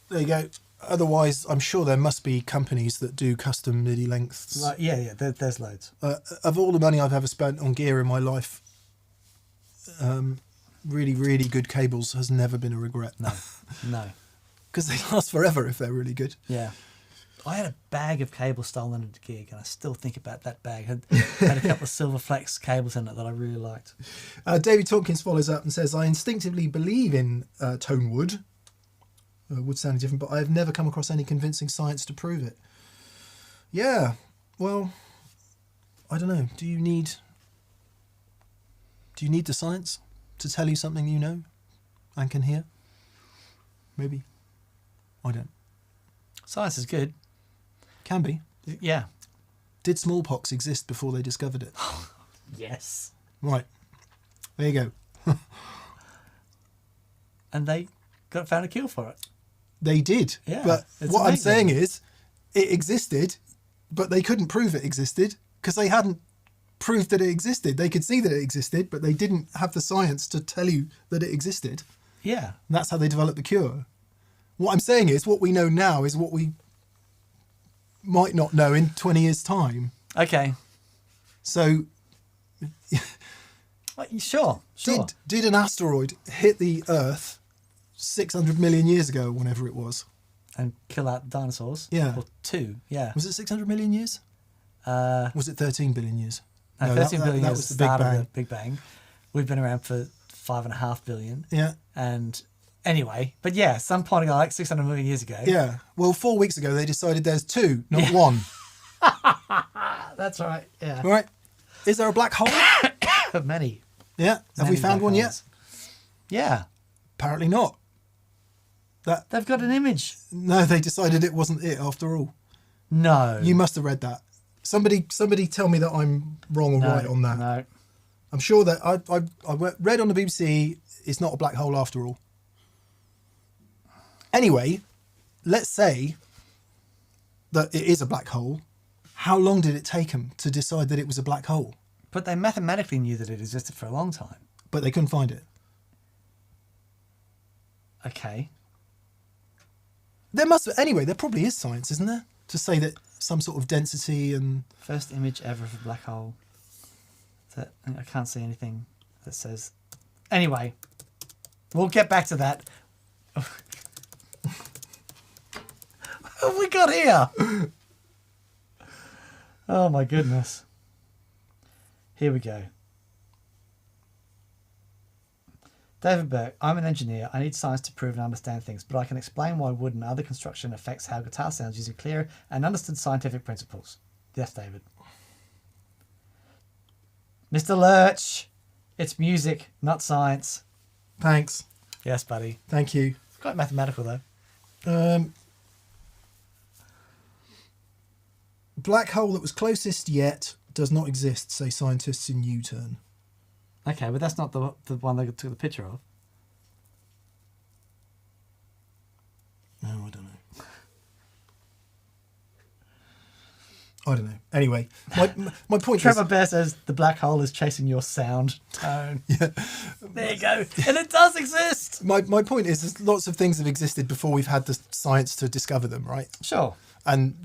There you go. Otherwise, I'm sure there must be companies that do custom MIDI lengths. There's loads. Of all the money I've ever spent on gear in my life, really, really good cables has never been a regret. No. Because they last forever if they're really good. Yeah. I had a bag of cables stolen at a gig, and I still think about that bag. Had a couple of Silver Flex cables in it that I really liked. David Tompkins follows up and says, I instinctively believe in tone wood. Wood sounding different, but I have never come across any convincing science to prove it. Yeah, well, I don't know. Do you need the science to tell you something you know and can hear? Maybe. I don't. Science is good. Can be. Yeah. Did smallpox exist before they discovered it? Yes. Right. There you go. And they found a cure for it. They did. Yeah. But what amazing. I'm saying is, it existed, but they couldn't prove it existed because they hadn't proved that it existed. They could see that it existed, but they didn't have the science to tell you that it existed. Yeah. And that's how they developed the cure. What I'm saying is, what we know now is what we might not know in 20 years' time. Okay. So, Sure. did an asteroid hit the Earth 600 million years ago, whenever it was? And kill out dinosaurs? Yeah. Or 2, yeah. Was it 600 million years? Was it 13 billion years? No, 13 billion that years was the start Big of Bang. the Big Bang. We've been around for 5.5 billion. Yeah. And anyway, but yeah, some point ago, like 600 million years ago. Yeah. Well, 4 weeks ago, they decided there's 2, not 1. That's right, yeah. Right. Is there a black hole? Many. Yeah. Have we Many found black one holes. yet? Yeah. Apparently not. They've got an image. No, they decided it wasn't it after all. No. You must have read that. Somebody tell me that I'm wrong or right on that. No. I'm sure that I read on the BBC it's not a black hole after all. Anyway, let's say that it is a black hole. How long did it take them to decide that it was a black hole? But they mathematically knew that it existed for a long time. But they couldn't find it. Okay. There probably is science, isn't there? To say that some sort of density and... First image ever of a black hole. I can't see anything that says... Anyway, we'll get back to that. What have we got here? Oh my goodness. Here we go. David Burke, I'm an engineer. I need science to prove and understand things, but I can explain why wood and other construction affects how guitar sounds using clear and understood scientific principles. Yes, David. Mr. Lurch, it's music, not science. Thanks. Yes, buddy. Thank you. Quite mathematical, though. Black hole that was closest yet does not exist, say scientists in U-turn. Okay, but that's not the one they took the picture of. No, I don't know. I don't know. Anyway, my point Trevor is... Bear says the black hole is chasing your sound tone. Yeah. There you go. And it does exist. My point is there's lots of things have existed before we've had the science to discover them, right? Sure. And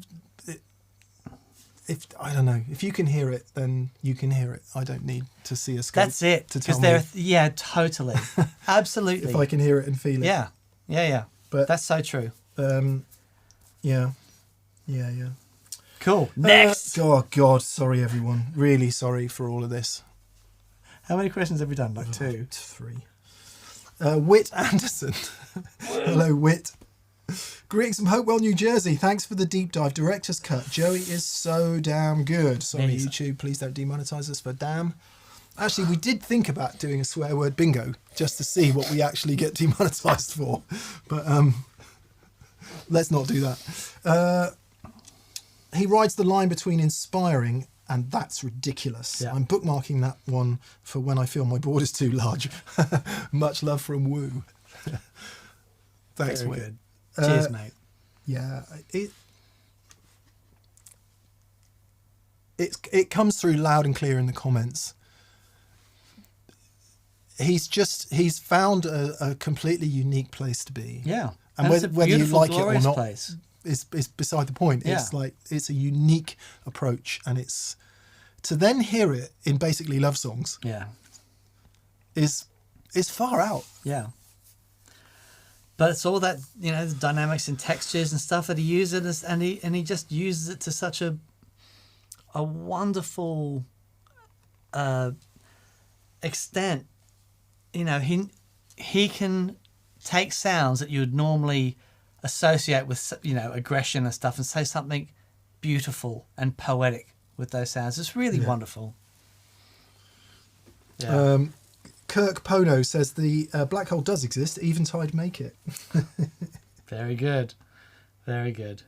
if I don't know, if you can hear it, then you can hear it. I don't need to see a scope. That's it. To tell Because me yeah, totally. Absolutely. if I can hear it and feel it. Yeah. Yeah. But that's so true. Yeah. Cool. Next. Oh God, sorry everyone. Really sorry for all of this. How many questions have we done? Like 2? 3. Whit Anderson. Hello, Whit. Greetings from Hopewell, New Jersey. Thanks for the deep dive director's cut. Joey is so damn good. Sorry, YouTube, please don't demonetize us for damn. Actually, we did think about doing a swear word bingo just to see what we actually get demonetized for. But let's not do that. He rides the line between inspiring and that's ridiculous. Yeah. I'm bookmarking that one for when I feel my board is too large. Much love from Woo. Thanks, Very Whit. good. Cheers, mate. Yeah, it comes through loud and clear in the comments. He's found a completely unique place to be. Yeah, and it's a whether you beautiful, like it or glorious not place. is beside the point. Yeah. It's like it's a unique approach, and it's to then hear it in basically love songs. Yeah, is far out. Yeah. But it's all that, you know, the dynamics and textures and stuff that he uses, and he just uses it to such a wonderful extent. You know, he can take sounds that you would normally associate with, you know, aggression and stuff, and say something beautiful and poetic with those sounds. It's really wonderful. Yeah. Kirk Pono says the black hole does exist. Eventide make it. Very good. Very good.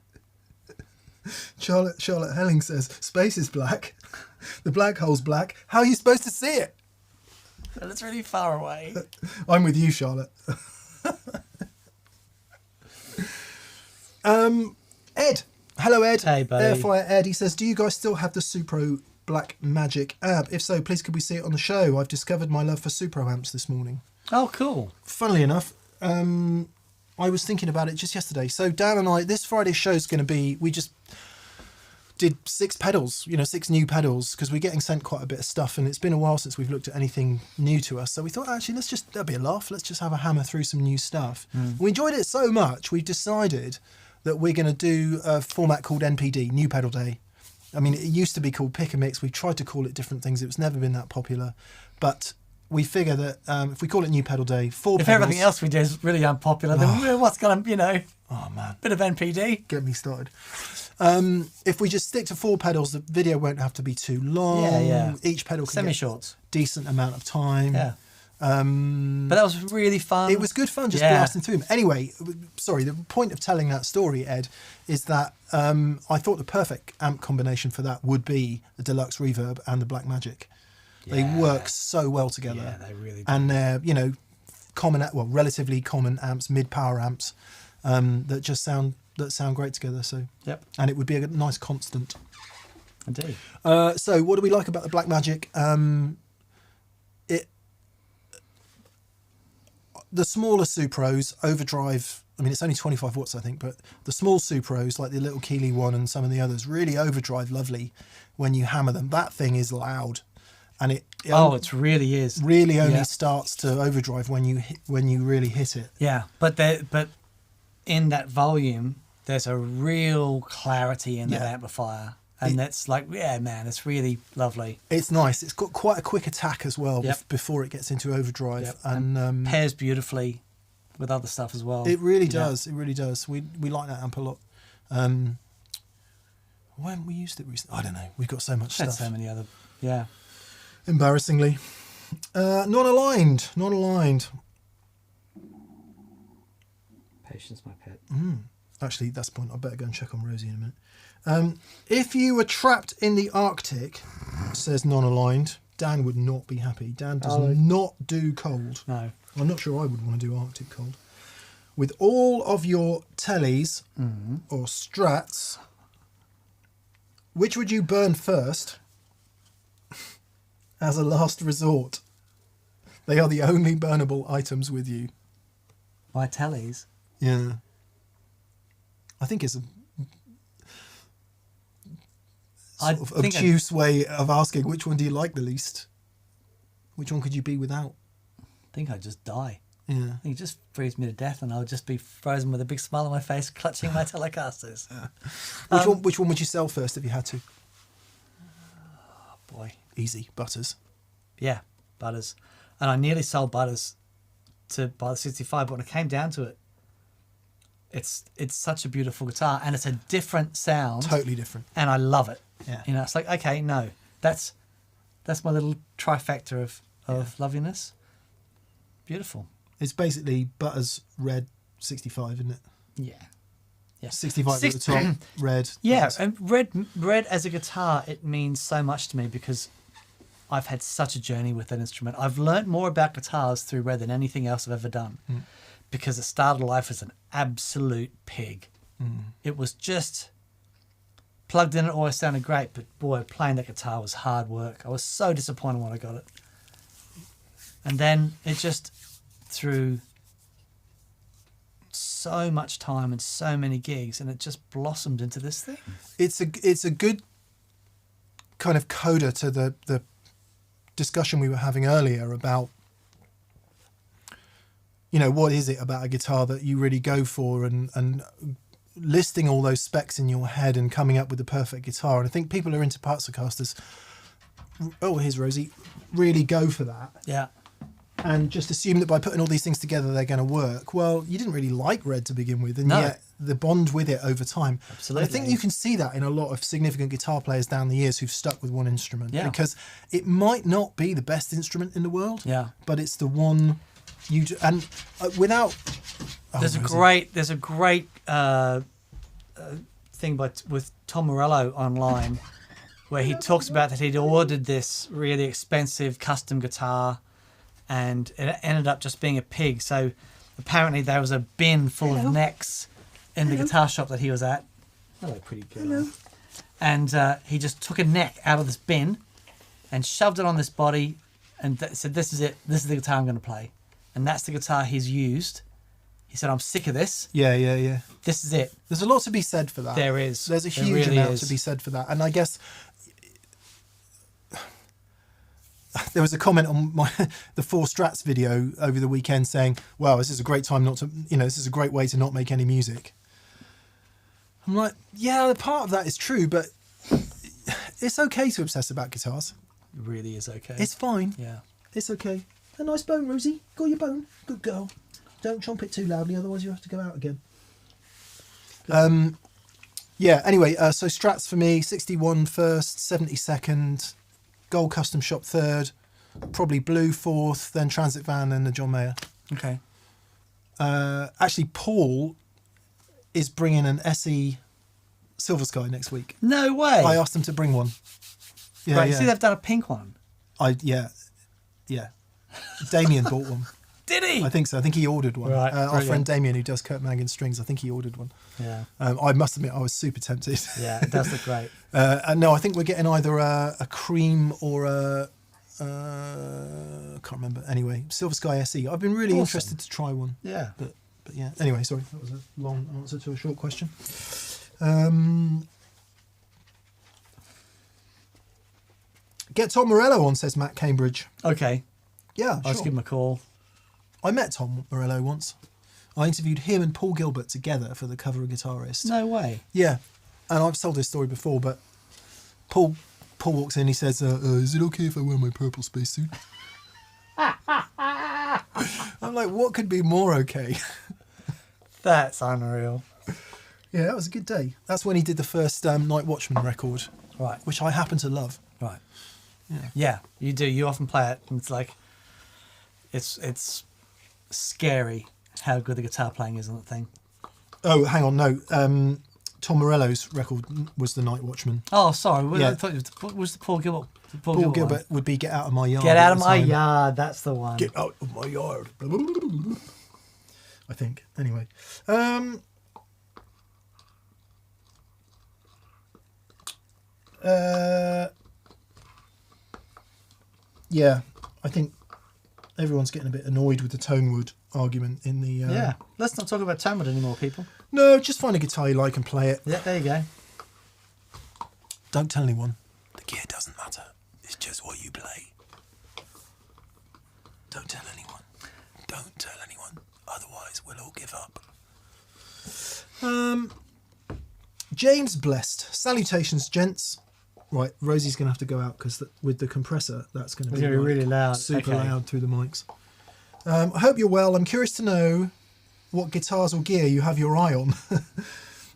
Charlotte Helling says space is black. The black hole's black. How are you supposed to see it? Well, it's really far away. I'm with you, Charlotte. Ed. Hello, Ed. Hey, buddy. Airfire Ed. He says, do you guys still have the Supro Black Magic amp? If so, please could we see it on the show? I've discovered my love for Supro amps this morning. Oh, cool. Funnily enough, I was thinking about it just yesterday. So Dan and I, this Friday's show is going to be, we just did 6 pedals, 6 new pedals, because we're getting sent quite a bit of stuff, and it's been a while since we've looked at anything new to us. So we thought, actually, that'll be a laugh. Let's just have a hammer through some new stuff. We enjoyed it so much, we've decided that we're going to do a format called NPD, New Pedal Day. I mean, it used to be called Pick a Mix. We tried to call it different things. It's never been that popular. But we figure that if we call it New Pedal Day, 4 pedals... If everything else we do is really unpopular, then what's going to, Oh, man. bit of NPD. Get me started. If we just stick to 4 pedals, the video won't have to be too long. Yeah. Each pedal can Semi-shorts. get a decent amount of time. Yeah. But that was really fun. It was good fun just blasting through them. Anyway, sorry, the point of telling that story, Ed, is that I thought the perfect amp combination for that would be the Deluxe Reverb and the Black Magic. They work so well together. Yeah, they really do. And they're, relatively common amps, mid-power amps, that just sound great together. So Yep. And it would be a nice constant. Indeed. So what do we like about the Black Magic? The smaller Supros, overdrive, I mean, it's only 25 watts, I think, but the small Supros, like the little Keeley one and some of the others, really overdrive lovely when you hammer them. That thing is loud. And it really is. Really only starts to overdrive when you really hit it. Yeah, but in that volume, there's a real clarity in that amplifier. And that's like, it's really lovely. It's nice. It's got quite a quick attack as well before it gets into overdrive. Yep. And pairs beautifully with other stuff as well. It really does. It really does. We like that amp a lot. When we used it recently, I don't know. We've got so much stuff. So many other, Embarrassingly. Non-aligned. Patience, my pet. Actually, that's the point. I better go and check on Rosie in a minute. If you were trapped in the Arctic, says non-aligned, Dan would not be happy. Dan does not do cold. No. I'm not sure I would want to do Arctic cold. With all of your tellies or strats, Which would you burn first as a last resort? They are the only burnable items with you. My tellies. Yeah. I think it's a sort of obtuse way of asking which one do you like the least? Which one could you be without? I think I'd just die. Yeah. I think just freeze me to death and I'll just be frozen with a big smile on my face, clutching my Telecasters. Which one would you sell first if you had to? Oh, boy. Easy. Butters. Yeah, Butters. And I nearly sold Butters to buy the 65, but when it came down to it, it's such a beautiful guitar and it's a different sound. Totally different. And I love it. Yeah. You know, it's like, okay, no, that's my little trifecta of loveliness. Beautiful. It's basically Butters red 65, isn't it? Yeah. Yeah. 65 at the top, red. Yeah, Butters. and red as a guitar, it means so much to me because I've had such a journey with that instrument. I've learnt more about guitars through red than anything else I've ever done. Because it started life as an absolute pig. It was just plugged in, it always sounded great, but boy, playing that guitar was hard work. I was so disappointed when I got it. And then it just, through so much time and so many gigs, and it just blossomed into this thing. It's a good kind of coda to the discussion we were having earlier about, you know, what is it about a guitar that you really go for, and listing all those specs in your head and coming up with the perfect guitar. And I think people who are into Partsicasters, oh, here's Rosie, really go for that. Yeah. And just assume that by putting all these things together, they're going to work. Well, you didn't really like red to begin with, and yet the bond with it over time. Absolutely. And I think you can see that in a lot of significant guitar players down the years who've stuck with one instrument. Yeah. Because it might not be the best instrument in the world. Yeah. But it's the one you do, and without. Oh, There's a great thing with Tom Morello online where he talks about that he'd ordered this really expensive custom guitar and it ended up just being a pig. So apparently there was a bin full of necks in the guitar shop that he was at. Hello, pretty girl. Hello. And he just took a neck out of this bin and shoved it on this body and said, this is it. This is the guitar I'm going to play. And that's the guitar he's used. He said, I'm sick of this. Yeah. This is it. There's a lot to be said for that. There is. There's a huge amount to be said for that. And I guess there was a comment on the 4 Strats video over the weekend saying, wow, this is a great time not to, this is a great way to not make any music. I'm like, yeah, part of that is true, but it's okay to obsess about guitars. It really is okay. It's fine. Yeah. It's okay. A nice bone, Rosie. Got your bone. Good girl. Don't chomp it too loudly, otherwise you have to go out again. Yeah, anyway, so Strats for me, 61 first, 70 second, Gold Custom Shop third, probably Blue fourth, then Transit Van, then the John Mayer. Okay. Actually, Paul is bringing an SE Silver Sky next week. No way. I asked him to bring one. Yeah, right, yeah. see, they've done a pink one. Yeah. Damien bought one. Did he? I think so. I think he ordered one. Right, our friend Damien, who does Kurt Mangan strings, I think he ordered one. Yeah. I must admit, I was super tempted. Yeah, it does look great. No, I think we're getting either a cream or a I can't remember. Anyway, Silver Sky SE. I've been really interested to try one. Yeah. But yeah. Anyway, sorry, that was a long answer to a short question. Get Tom Morello on, says Matt Cambridge. Okay. Yeah, I'll just give him a call. I met Tom Morello once. I interviewed him and Paul Gilbert together for the Cover a Guitarist. No way. Yeah, and I've told this story before, but Paul walks in, he says, is it okay if I wear my purple spacesuit? I'm like, what could be more okay? That's unreal. Yeah, that was a good day. That's when he did the first Night Watchman record, Right. which I happen to love. Right. Yeah. Yeah, you do. You often play it, and it's like, it's scary how good the guitar playing is on that thing. Oh, hang on, no. Tom Morello's record was the Night Watchman. Oh, sorry. Yeah. I thought it was the Paul Gilbert. Paul Gilbert would be Get Out of My Yard. Get out of at the my time. yard. That's the one. Get out of my yard. I think. Anyway. Yeah, I think everyone's getting a bit annoyed with the Tonewood argument in the... Yeah, let's not talk about Tonewood anymore, people. No, just find a guitar you like and play it. Yeah, there you go. Don't tell anyone. The gear doesn't matter. It's just what you play. Don't tell anyone. Don't tell anyone. Otherwise, we'll all give up. James Blessed. Salutations, gents. Right, Rosie's going to have to go out because with the compressor, that's going to be really loud. Super Okay. loud through the mics. I hope you're well. I'm curious to know what guitars or gear you have your eye on.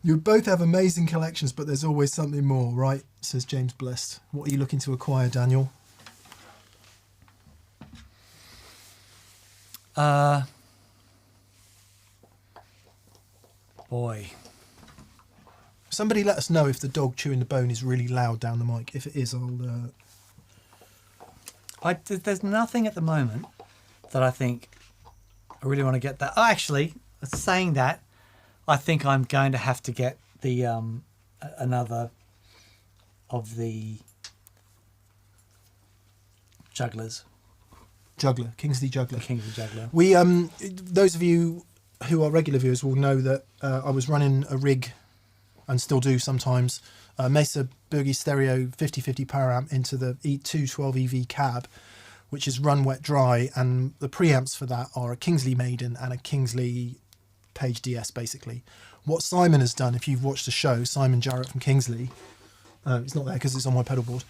You both have amazing collections, but there's always something more, right? Says James Blessed. What are you looking to acquire, Daniel? Boy. Somebody let us know if the dog chewing the bone is really loud down the mic. If it is, There's nothing at the moment that I think I really want to get that. Oh, actually, saying that, I think I'm going to have to get the another of the jugglers. Juggler, Kingsley Juggler. The Kingsley Juggler. We, those of you who are regular viewers will know that I was running a rig, and still do sometimes, Mesa Boogie Stereo 50/50 power amp into the E212 EV cab, which is run wet dry, and the preamps for that are a Kingsley Maiden and a Kingsley Page DS, basically. What Simon has done, if you've watched the show, Simon Jarrett from Kingsley, it's not there because it's on my pedal board,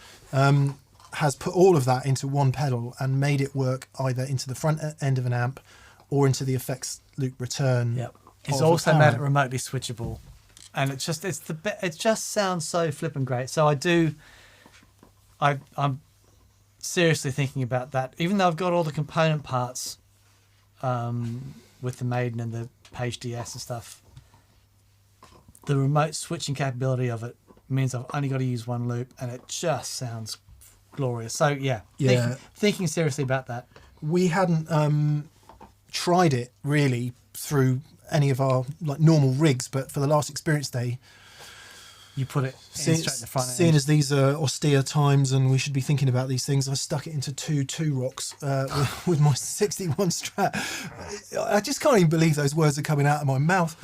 has put all of that into one pedal and made it work either into the front end of an amp or into the effects loop return. Yep. It's of a also power made amp. it remotely switchable, and it just sounds so flippin' great. So I'm seriously thinking about that. Even though I've got all the component parts with the Maiden and the Page DS and stuff, the remote switching capability of it means I've only got to use one loop, and it just sounds glorious. So yeah. Thinking seriously about that. We hadn't tried it really through any of our like normal rigs, but for the last experience day, You put it in straight in the front end. seeing as these are austere times and we should be thinking about these things, I stuck it into two rocks with my 61 Strat. I just can't even believe those words are coming out of my mouth.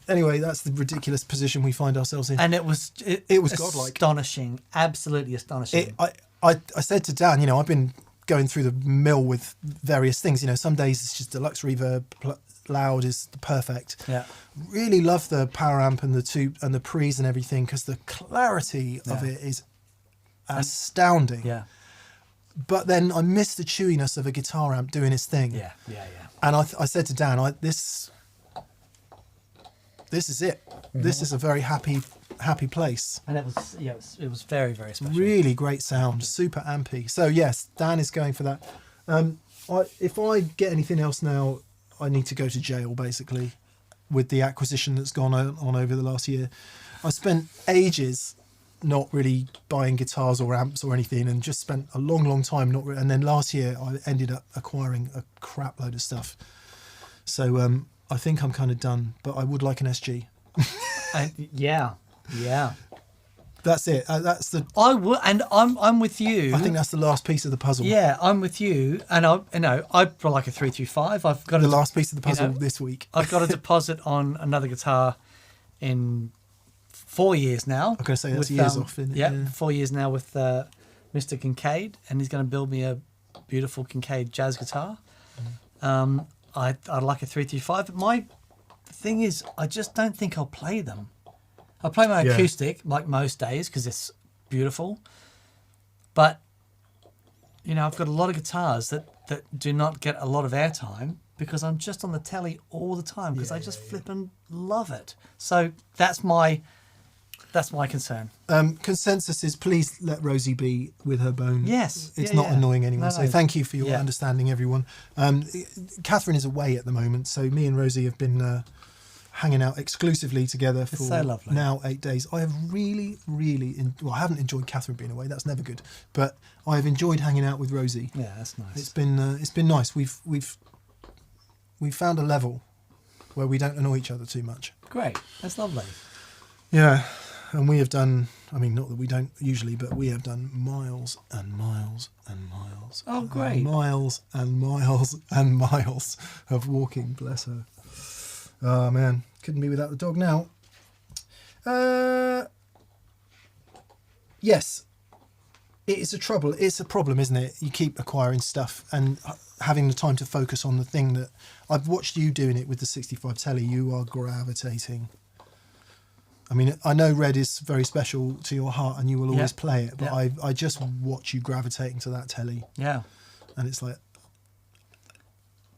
Anyway, that's the ridiculous position we find ourselves in. And it was godlike. Astonishing, absolutely astonishing. I said to Dan, I've been going through the mill with various things. Some days it's just deluxe reverb, loud is perfect. Yeah. Really love the power amp and the tube and the pre's and everything because the clarity of it is astounding. Yeah. But then I miss the chewiness of a guitar amp doing its thing. Yeah. And I said to Dan, this is it. Mm-hmm. This is a very happy place. And it was very, very special. Really great sound, super ampy. So yes, Dan is going for that. If I get anything else now, I need to go to jail basically with the acquisition that's gone on over the last year. I spent ages not really buying guitars or amps or anything, and just spent a long time not. And then last year I ended up acquiring a crap load of stuff. So I think I'm kind of done, but I would like an SG. Yeah. That's it. That's the. I would, and I'm with you. I think that's the last piece of the puzzle. Yeah, I'm with you, and I'd like a 335. I've got the last piece of the puzzle this week. I've got a deposit on another guitar in 4 years now. I'm going to say that's years off, isn't it? Yeah, 4 years now with Mr. Kincaid, and he's going to build me a beautiful Kincaid jazz guitar. I'd like a 335. But my thing is, I just don't think I'll play them. I play my acoustic like most days because it's beautiful. But, I've got a lot of guitars that do not get a lot of airtime because I'm just on the telly all the time because I just flippin' love it. So that's my concern. Consensus is please let Rosie be with her bone. Yes. It's not annoying anyone. No. So thank you for your understanding, everyone. Catherine is away at the moment, so me and Rosie have been hanging out exclusively together for so now 8 days. I have really, I haven't enjoyed Catherine being away. That's never good. But I have enjoyed hanging out with Rosie. Yeah, that's nice. It's been nice. We've found a level where we don't annoy each other too much. Great. That's lovely. Yeah. And we have done, I mean, not that we don't usually, but we have done miles and miles and miles. Oh, great. Miles and miles and miles of walking, bless her. Oh, man. Couldn't be without the dog now. Yes. It's a trouble. It's a problem, isn't it? You keep acquiring stuff and having the time to focus on the thing that... I've watched you doing it with the 65 telly. You are gravitating. I mean, I know Red is very special to your heart and you will always play it, but I just watch you gravitating to that telly. Yeah. And it's like,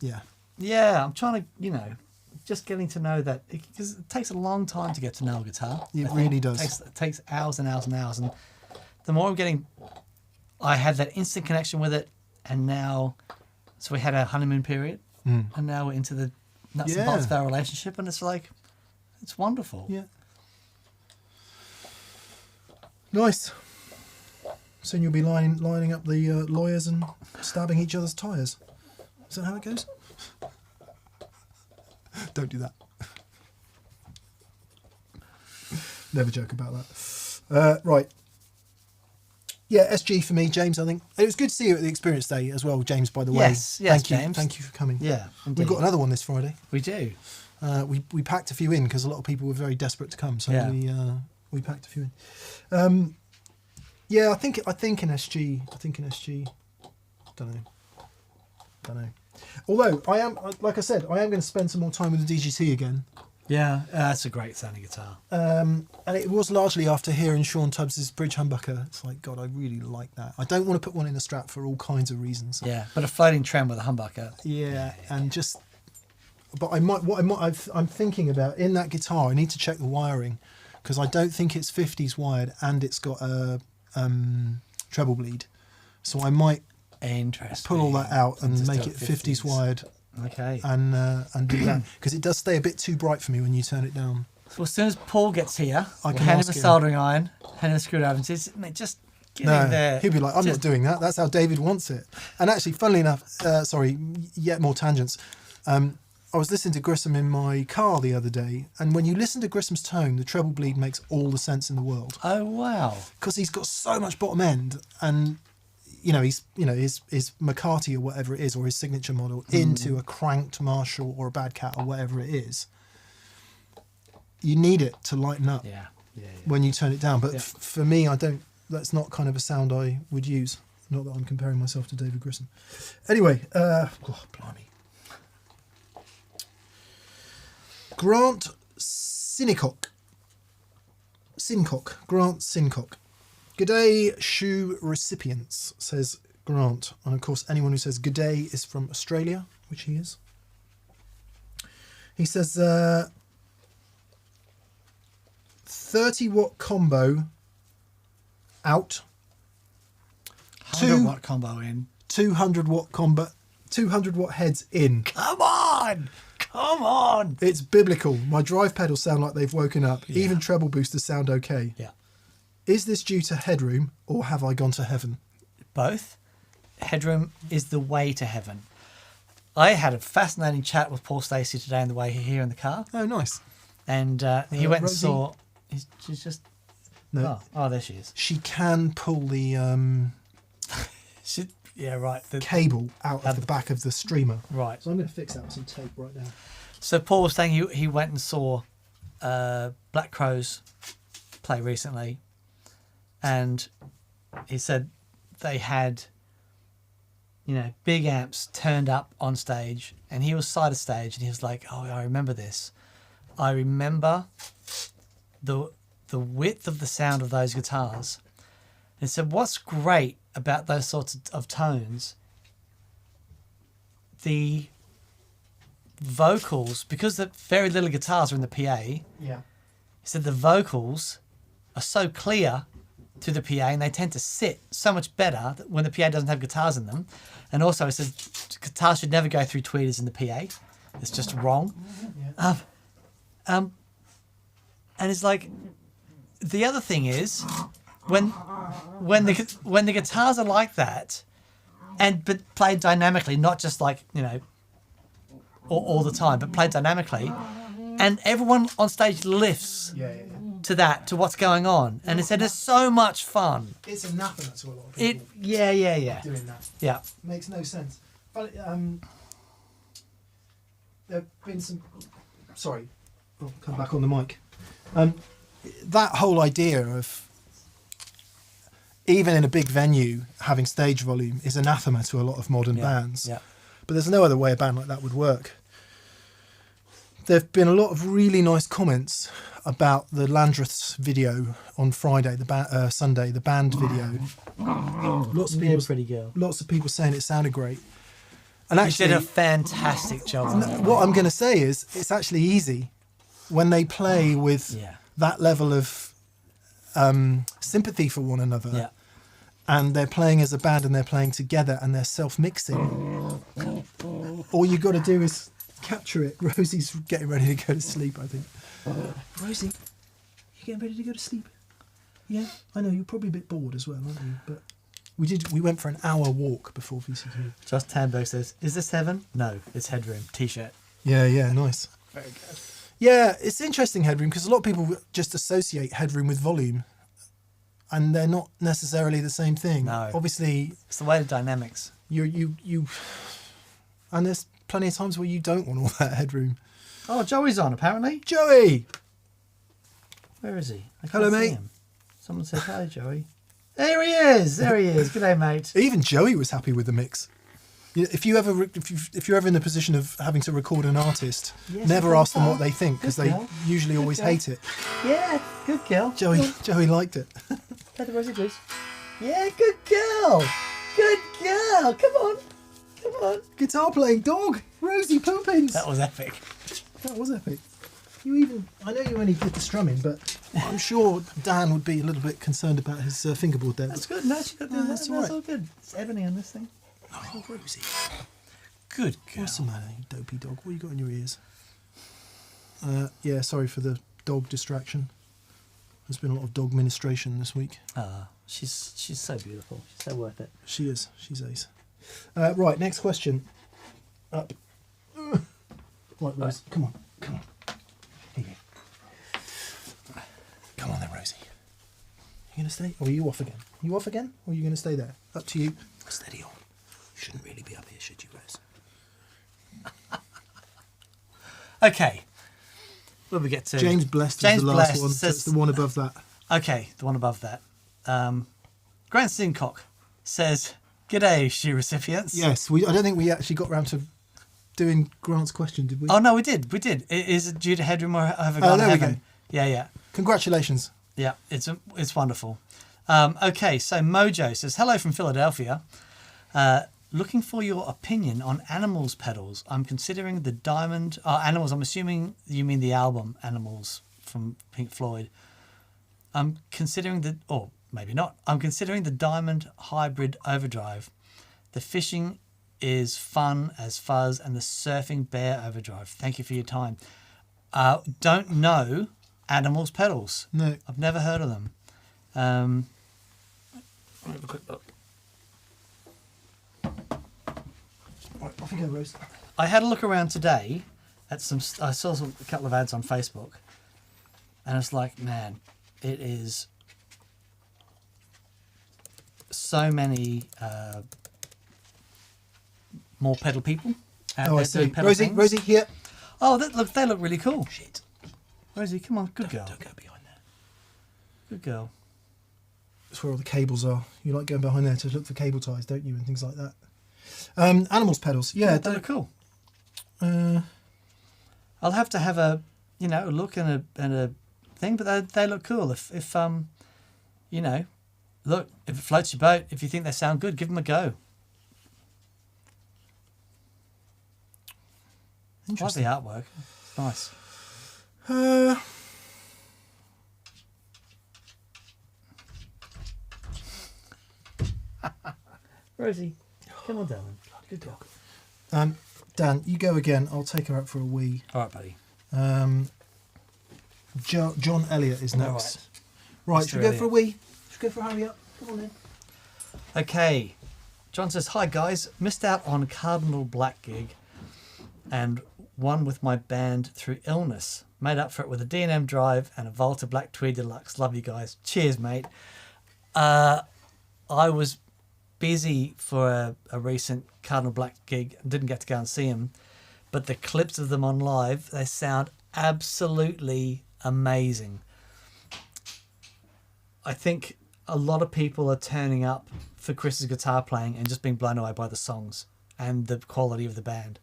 yeah. Yeah, I'm trying to, just getting to know that, because it takes a long time to get to know a guitar. It really does. It takes hours and hours and hours. And the more I'm getting, I had that instant connection with it, and now, so we had a honeymoon period, and now we're into the nuts and bolts of our relationship, and it's like, it's wonderful. Yeah. Nice. Soon you'll be lining up the lawyers and stabbing each other's tyres. Is that how it goes? Don't do that. Never joke about that. Right. Yeah, SG for me, James, I think. It was good to see you at the Experience Day as well, James, by the way. Yes, Thank you. James. Thank you for coming. Yeah, indeed. We've got another one this Friday. We do. We packed a few in because a lot of people were very desperate to come, so we packed a few in. Yeah, I think in SG. Don't know. Although I am, like I said, I am going to spend some more time with the DGT again. Yeah, that's a great sounding guitar. And it was largely after hearing Sean Tubbs's Bridge Humbucker. It's like, God, I really like that. I don't want to put one in the Strat for all kinds of reasons. Yeah, but a floating trem with a humbucker. Yeah, and just. But I'm thinking about in that guitar. I need to check the wiring because I don't think it's 50s wired, and it's got a treble bleed. So I might pull all that out and make it 50s wired. Okay. And do that because it does stay a bit too bright for me when you turn it down. Well, as soon as Paul gets here, I can hand ask him a him. soldering iron, hand him a screwdriver, and says, "Mate, just get in there." He'll be like, "I'm not doing that. That's how David wants it." And actually, funnily enough, yet more tangents. I was listening to Grissom in my car the other day, and when you listen to Grissom's tone, the treble bleed makes all the sense in the world. Oh wow! Because he's got so much bottom end, and his McCarty or whatever it is, or his signature model into a cranked Marshall or a Bad Cat or whatever it is. You need it to lighten up when you turn it down. But for me, that's not kind of a sound I would use. Not that I'm comparing myself to David Grissom. Anyway, blimey. Grant Sincock. Grant Sincock. G'day, shoe recipients, says Grant. And of course, anyone who says g'day is from Australia, which he is. He says 30-watt combo out. 100-watt combo in. 200-watt combo. 200-watt heads in. Come on! It's biblical. My drive pedals sound like they've woken up. Yeah. Even treble boosters sound okay. Yeah. Is this due to Headroom or have I gone to heaven? Both. Headroom is the way to heaven. I had a fascinating chat with Paul Stacey today on the way here in the car. Oh, nice. And he went Rosie? and saw... She's just... No. Oh, there she is. She can pull the the cable out of the back of the streamer. Right. So I'm going to fix that with some tape right now. So Paul was saying he went and saw Black Crowes play recently, and he said they had, big amps turned up on stage, and he was side of stage, and he was like, "Oh, I remember this. I remember the width of the sound of those guitars." And so what's great about those sorts of tones, the vocals, because the very little guitars are in the PA, he said the vocals are so clear to the PA and they tend to sit so much better when the PA doesn't have guitars in them. And also he said guitars should never go through tweeters in the PA. It's just wrong. And it's like, the other thing is when the guitars are like that, but played dynamically, not just like all the time, but played dynamically, and everyone on stage lifts to that, to what's going on. And it said it's so much fun. It's anathema to a lot of people. Yeah. Doing that. Yeah. Makes no sense. But there have been some. Sorry, I'll come back on the mic. That whole idea of even in a big venue having stage volume is anathema to a lot of modern bands. Yeah. But there's no other way a band like that would work. There have been a lot of really nice comments about the Landreth's video on Friday, Sunday, the band video. Lots of people, pretty girl. lots of people saying it sounded great. And You actually, did a fantastic job on that. what I'm going to say is it's actually easy when they play with that level of sympathy for one another. Yeah. And they're playing as a band and they're playing together and they're self-mixing. All you got to do is capture it. Rosie's getting ready to go to sleep, I think. Rosie, you getting ready to go to sleep? Yeah, I know, you're probably a bit bored as well, aren't you? But we went for an hour walk before VCQ. Just Tambo says, is this heaven? No, it's Headroom. T-shirt. Yeah, nice. Very good. Yeah, it's interesting, Headroom, because a lot of people just associate Headroom with volume. And they're not necessarily the same thing. No. Obviously, It's the way the dynamics. you and there's plenty of times where you don't want all that headroom. Oh, Joey's on, apparently. Joey! Where is he? I can't Hello, see mate. him. Someone said, hi, Joey. There he is. G'day, mate. Even Joey was happy with the mix. If you're ever in the position of having to record an artist, Yes, never good ask them girl. what they think, because Good they girl. usually Good always girl. hate it. Yeah, good girl. Joey liked it. Play the Rosie Blues. Yeah, good girl. Good girl. Come on. Guitar playing dog, Rosie Poopins. That was epic. That was epic. I know you only did the strumming, but I'm sure Dan would be a little bit concerned about his fingerboard there. That's good. No, she got that's that's all right. all good. It's ebony on this thing. Oh, Rosie. Good girl. What's the matter, you dopey dog? What you got in your ears? Yeah, sorry for the dog distraction. There's been a lot of dog ministration this week. She's so beautiful. She's so worth it. She is. She's ace. Right, next question. Up. Right, Rose. Come on. Here you go. Come on then, Rosie. You going to stay? Or are you off again? You off again? Or are you going to stay there? Up to you. Steady on. You shouldn't really be up here, should you, Rose? Okay. What did we get to? James Blessed James is the last Blessed one. So says- it's the one above that. Okay, the one above that. Grant Sincock says, "G'day, shoe recipients." Yes, I don't think we actually got round to doing Grant's question, did we? Oh no, we did. Is it due to Headroom or have I gone there we heaven? go. Yeah. Congratulations. Yeah, it's wonderful. Okay, so Mojo says, hello from Philadelphia. Looking for your opinion on Animals pedals. I'm considering the Diamond... Animals, I'm assuming you mean the album Animals from Pink Floyd. I'm considering the... Or maybe not. I'm considering the Diamond Hybrid Overdrive. The fishing is fun as fuzz and the surfing bear overdrive. Thank you for your time. Don't know Animals pedals. No. I've never heard of them. I'll have a quick look. Right, off you go, Rose. I had a look around today at I saw a couple of ads on Facebook, and it's like, man, it is so many more pedal people out Oh, I there see. doing pedal Rosie, things. Rosie, here. Oh, they look really cool. Shit. Rosie, come on, good girl. Don't go behind there. Good girl. That's where all the cables are. You like going behind there to look for cable ties, don't you, and things like that. Animals pedals. Yeah, They look cool. Uh, I'll have to have a look and a thing, but they look cool. If look, if it floats your boat, if you think they sound good, give them a go. I like the artwork. Nice. Rosie, come on, darling. Good dog. Dan, you go again. I'll take her out for a wee. All right, buddy. John Elliott is next. Right, Mr. should we go Elliott. for a wee? Should we go for a hurry up? Come on then. Okay. John says, hi guys, missed out on Cardinal Black gig and one with my band through illness. Made up for it with a D&M drive and a Volta Black Tweed Deluxe. Love you guys. Cheers, mate. I was busy for a recent Cardinal Black gig. Didn't get to go and see them. But the clips of them on live, they sound absolutely amazing. I think a lot of people are turning up for Chris's guitar playing and just being blown away by the songs and the quality of the band.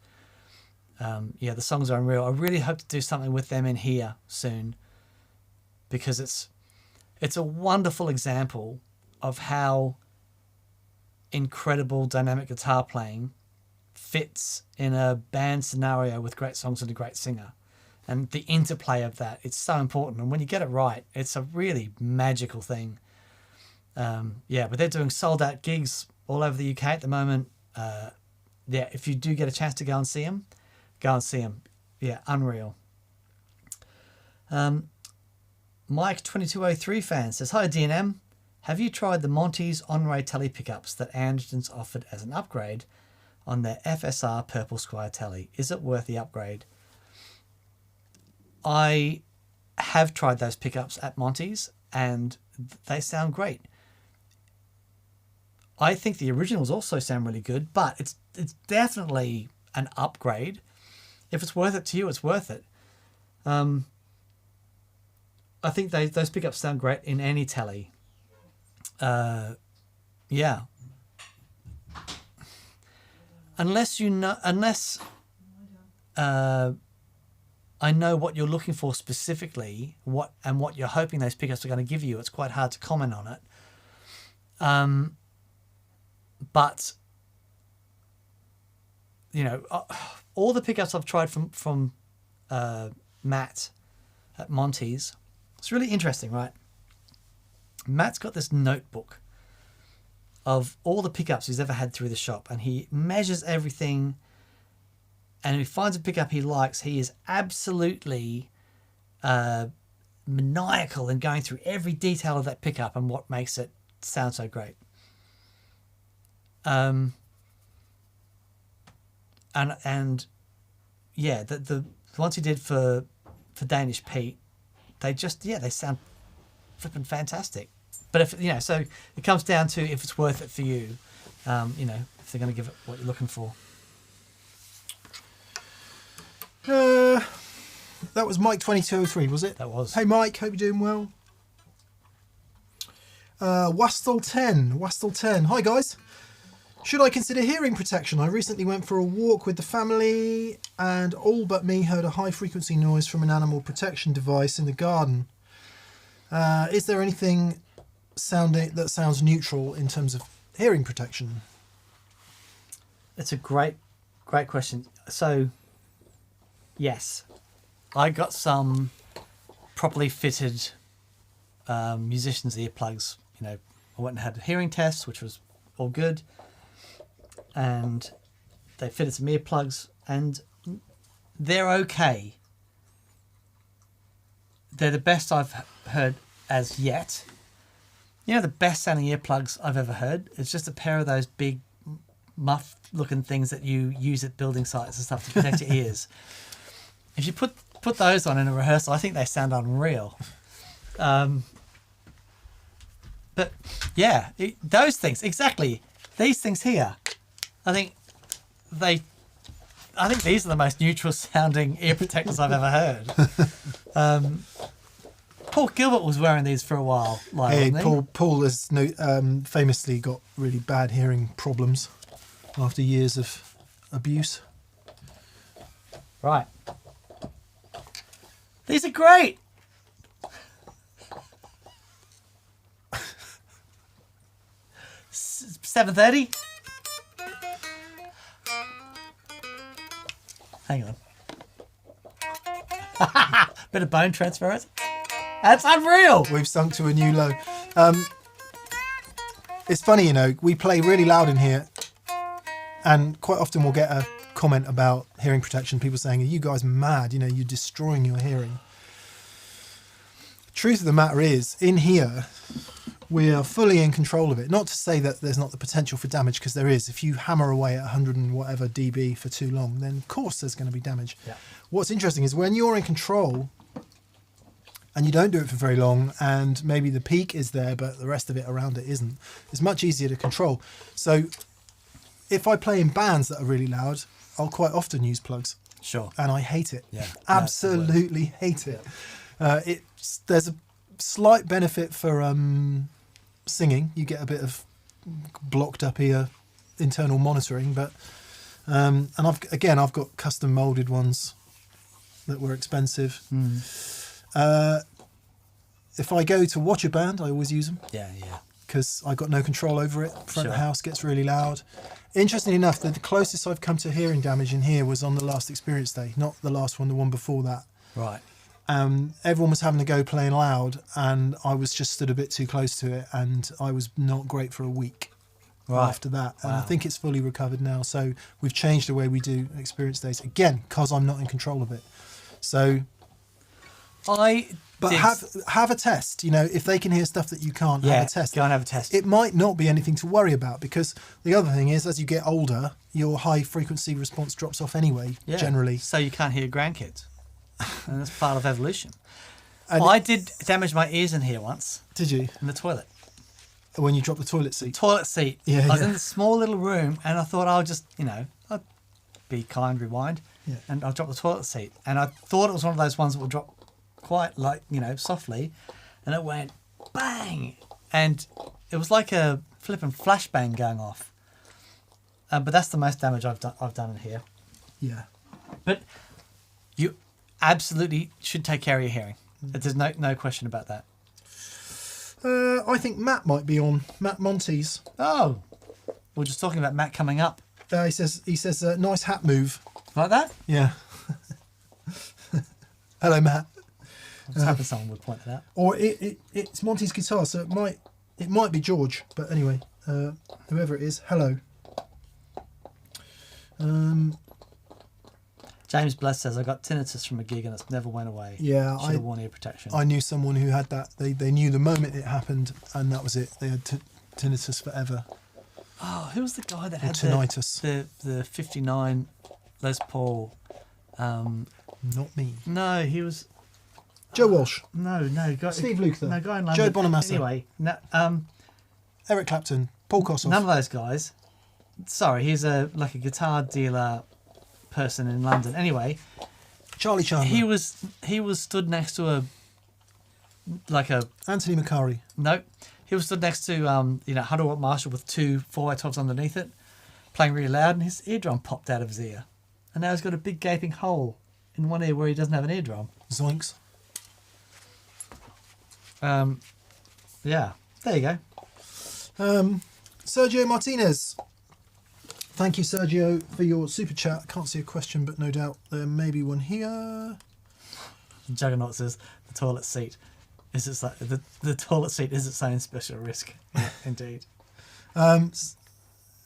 The songs are unreal. I really hope to do something with them in here soon, because it's a wonderful example of how incredible dynamic guitar playing fits in a band scenario with great songs and a great singer. And the interplay of that, it's so important. And when you get it right, it's a really magical thing. But they're doing sold out gigs all over the UK at the moment. If you do get a chance to go and see them, go and see them. Yeah, unreal. Mike2203 fan says, hi D&M, have you tried the Monty's on-ray tele pickups that Anderton's offered as an upgrade on their FSR Purple Squire tele? Is it worth the upgrade? I have tried those pickups at Monty's and they sound great. I think the originals also sound really good, but it's definitely an upgrade. If it's worth it to you, it's worth it. I think those pickups sound great in any telly. Unless I know what you're looking for specifically, what you're hoping those pickups are going to give you, it's quite hard to comment on it. But all the pickups I've tried from Matt at Monty's, it's really interesting, right? Matt's got this notebook of all the pickups he's ever had through the shop, and he measures everything, and if he finds a pickup he likes, he is absolutely maniacal in going through every detail of that pickup and what makes it sound so great. The ones he did for Danish Pete, they sound flipping fantastic. But so it comes down to if it's worth it for you, if they're going to give it what you're looking for. That was Mike 2203, was it? That was. Hey Mike, hope you're doing well. Wastel 10. Hi guys. Should I consider hearing protection? I recently went for a walk with the family and all but me heard a high frequency noise from an animal protection device in the garden. Is there anything that sounds neutral in terms of hearing protection? It's a great question. So, yes, I got some properly fitted musicians' earplugs. I went and had hearing tests, which was all good. And they fitted some earplugs and they're okay. They're the best I've heard as yet. The best sounding earplugs I've ever heard. It's just a pair of those big muff looking things that you use at building sites and stuff to protect your ears. If you put those on in a rehearsal, I think they sound unreal. But yeah, those things, exactly. These things here, I think these are the most neutral sounding ear protectors I've ever heard. Paul Gilbert was wearing these for a while. Paul has famously got really bad hearing problems after years of abuse. Right. These are great. $7.30. Hang on. Bit of bone transference. That's unreal. We've sunk to a new low. It's funny, we play really loud in here, and quite often we'll get a comment about hearing protection. People saying, "Are you guys mad? You're destroying your hearing." Truth of the matter is, in here, we are fully in control of it. Not to say that there's not the potential for damage, because there is. If you hammer away at 100 and whatever dB for too long, then of course there's going to be damage. Yeah. What's interesting is when you're in control and you don't do it for very long, and maybe the peak is there but the rest of it around it isn't, it's much easier to control. So if I play in bands that are really loud, I'll quite often use plugs. Sure. And I hate it. Yeah. Absolutely hate it. There's a slight benefit for singing. You get a bit of blocked up ear internal monitoring, but and I've got custom molded ones that were expensive. If I go to watch a band, I always use them. Yeah. Because I got no control over it. Front of Sure. the house gets really loud. Interestingly enough, the closest I've come to hearing damage in here was on the last experience day, not the last one, the one before that. Right. Everyone was having a go playing loud, and I was just stood a bit too close to it, and I was not great for a week after that. And I think it's fully recovered now. So we've changed the way we do experience days again, because I'm not in control of it. So, have a test. You know, if they can hear stuff that you can't, have a test. Go and have a test. It might not be anything to worry about, because the other thing is, as you get older, your high frequency response drops off anyway. Generally, so you can't hear grandkids, and that's part of evolution. And I did damage my ears in here once. Did you? In the toilet. When you dropped the toilet seat. Toilet seat. Yeah, I was in this small little room, and I thought I'll just, I'd be kind, rewind, and I'll drop the toilet seat. And I thought it was one of those ones that will drop quite softly, and it went bang, and it was like a flipping flashbang going off. But that's the most damage I've done in here. Yeah. But you absolutely should take care of your hearing. There's no question about that. I think Matt might be on. Matt Montes. Oh, we're just talking about Matt coming up. He says nice hat move. Like that? Yeah. Hello, Matt. I was hoping someone would point that out. Or it's Monty's guitar, so it might be George. But anyway, whoever it is, hello. James Bless says, I got tinnitus from a gig and it's never went away. Yeah, should have worn ear protection. I knew someone who had that. They knew the moment it happened, and that was it. They had tinnitus forever. Oh, who was the guy that had tinnitus? The 59 Les Paul? Not me. No, he was... Joe Walsh. No, guy, Steve Lukather. No, guy in London. Joe Bonamassa. Anyway, no, Eric Clapton. Paul Kossoff. none of those guys. Sorry, he's a guitar dealer person in London. Anyway, Charlie Chandler. he was stood next to a Anthony Macari. no, he was stood next to 100-watt Marshall with two 4x12s underneath it, playing really loud, and his eardrum popped out of his ear, and now he's got a big gaping hole in one ear where he doesn't have an eardrum. Zoinks. Yeah, there you go. Sergio Martinez. Thank you, Sergio, for your super chat. I can't see a question, but no doubt there may be one here. Juggernaut says the toilet seat is the toilet seat is its own special risk. Yeah, indeed.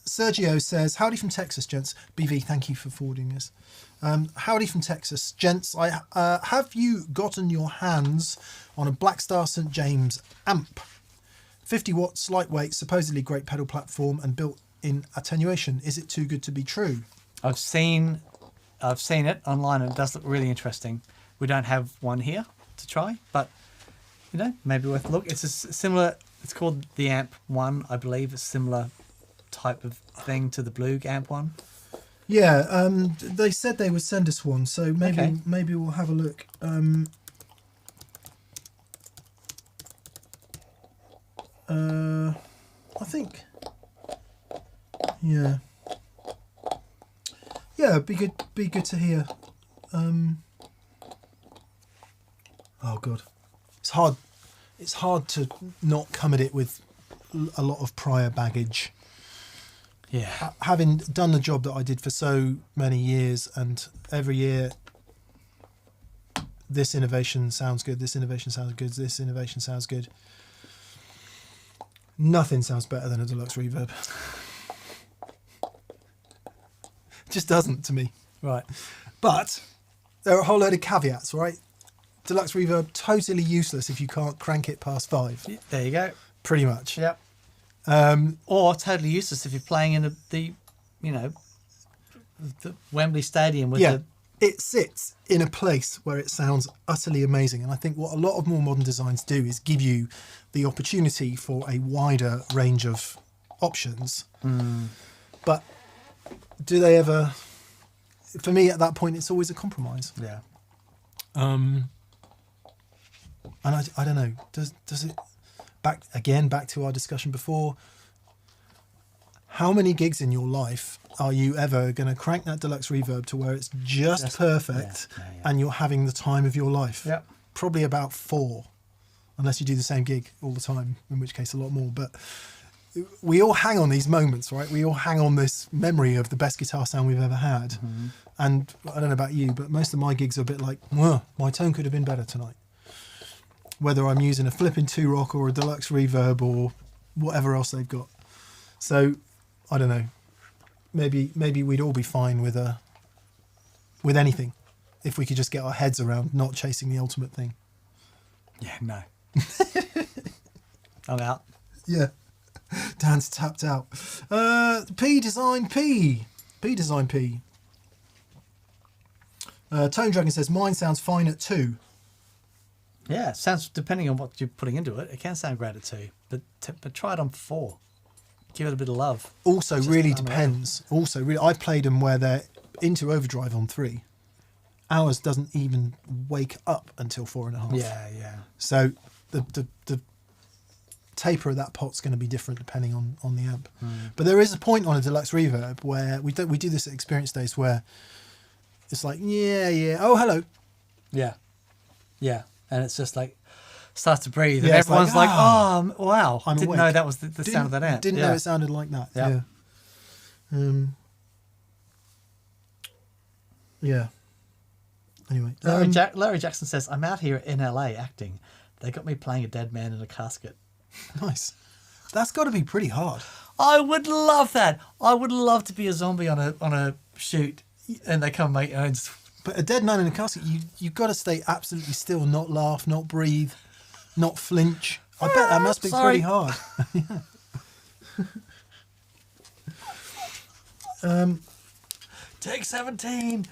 Sergio says, howdy from Texas, gents. BV, thank you for forwarding this. Howdy from Texas, gents. Have you gotten your hands on a Blackstar St. James amp? 50 watts, lightweight, supposedly great pedal platform and built-in attenuation. Is it too good to be true? I've seen it online and it does look really interesting. We don't have one here to try, but maybe worth a look. It's similar. It's called the Amp One, I believe. It's similar type of thing to the Blue Amp One. Yeah, they said they would send us one, so maybe we'll have a look. I think, yeah, it'd be good to hear. Oh God, it's hard to not come at it with a lot of prior baggage. Yeah. Having done the job that I did for so many years, and every year, this innovation sounds good, this innovation sounds good, this innovation sounds good. Nothing sounds better than a deluxe reverb. It just doesn't to me. Right. But there are a whole load of caveats, right? Deluxe reverb, totally useless if you can't crank it past 5. There you go. pretty much. Yep. Or totally useless if you're playing in the Wembley Stadium with the... It sits in a place where it sounds utterly amazing. And I think what a lot of more modern designs do is give you the opportunity for a wider range of options. But do they ever... For me, at that point, it's always a compromise. Yeah. And I don't know. Does it... Back to our discussion before... How many gigs in your life are you ever going to crank that deluxe reverb to where it's just perfect and you're having the time of your life? Yep. Probably about 4, unless you do the same gig all the time, in which case a lot more. But we all hang on these moments, right? We all hang on this memory of the best guitar sound we've ever had. Mm-hmm. And I don't know about you, but most of my gigs are a bit like, my tone could have been better tonight. Whether I'm using a flipping 2-rock or a deluxe reverb or whatever else they've got. So... I don't know. Maybe we'd all be fine with anything if we could just get our heads around not chasing the ultimate thing. Yeah, no. I'm out. Yeah. Dan's tapped out. P Design P. Tone Dragon says mine sounds fine at 2. Yeah, sounds depending on what you're putting into it. It can sound great at 2, but try it on 4. Give it a bit of love. Also, really depends. Also, really, I've played them where they're into overdrive on 3. Ours doesn't even wake up until 4.5. Yeah. So the taper of that pot's going to be different depending on the amp. But there is a point on a deluxe reverb where we do this at experience days where it's like oh hello, yeah, and it's just like. Starts to breathe, and yeah, everyone's like, "Oh, wow! I didn't know that was the sound of that amp. Didn't know it sounded like that." Yeah. Anyway, Larry Jackson says, "I'm out here in LA acting. They got me playing a dead man in a casket." Nice. That's got to be pretty hard. I would love that. I would love to be a zombie on a shoot, and they come make own. But a dead man in a casket, you've got to stay absolutely still, not laugh, not breathe. Not flinch. I bet that must be pretty hard. Take 17.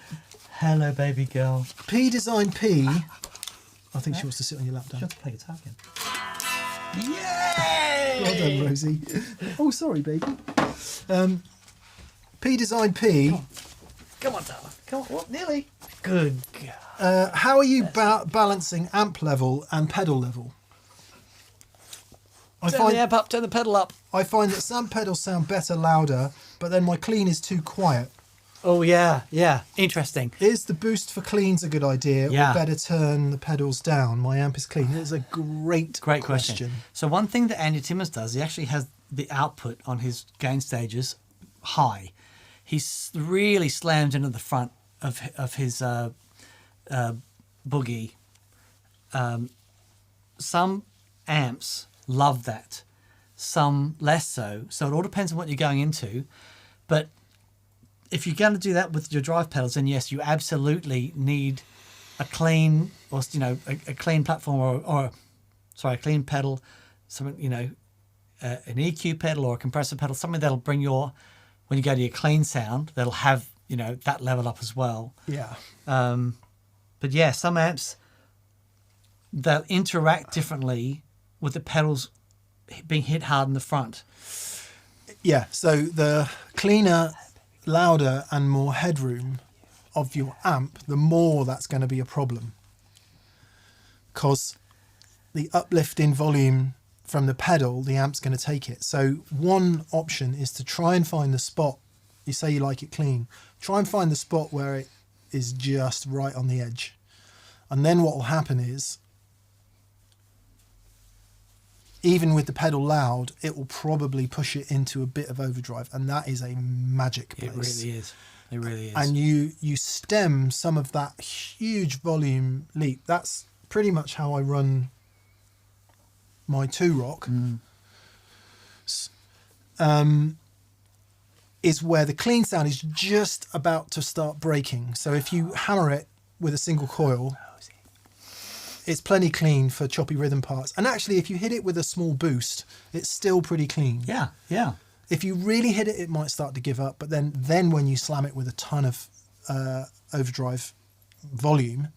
Hello, baby girl. P Design P. I think she wants to sit on your lap, Dan. She wants to play guitar again. Yay! Well done, Rosie. Oh, sorry, baby. P Design P. Come on, Tyler. Come on. What? Nearly. Good God. How are you balancing amp level and pedal level? Turn the amp up, turn the pedal up. I find that some pedals sound better louder, but then my clean is too quiet. Oh, yeah. Interesting. Is the boost for cleans a good idea, or better turn the pedals down? My amp is clean. It is a great question. So one thing that Andy Timmons does, he actually has the output on his gain stages high. He's really slammed into the front of his boogie. Some amps love that, some less so. So it all depends on what you're going into. But if you're going to do that with your drive pedals, then yes, you absolutely need a clean, or a clean platform, or a clean pedal, something an EQ pedal or a compressor pedal, something that'll bring when you go to your clean sound, that'll have that level up as well. Yeah. But yeah, some amps, they'll interact differently with the pedals being hit hard in the front. Yeah, so the cleaner, louder and more headroom of your amp, the more that's going to be a problem. Because the uplift in volume from the pedal, the amp's going to take it. So one option is to try and find the spot. You say you like it clean. Try and find the spot where it is just right on the edge. And then what will happen is, even with the pedal loud, it will probably push it into a bit of overdrive, and that is a magic place. It really is. And you stem some of that huge volume leap. That's pretty much how I run my 2-rock. Is where the clean sound is just about to start breaking. So if you hammer it with a single coil, It's plenty clean for choppy rhythm parts. And actually, if you hit it with a small boost, it's still pretty clean. Yeah, yeah. If you really hit it, it might start to give up. But then when you slam it with a ton of overdrive volume,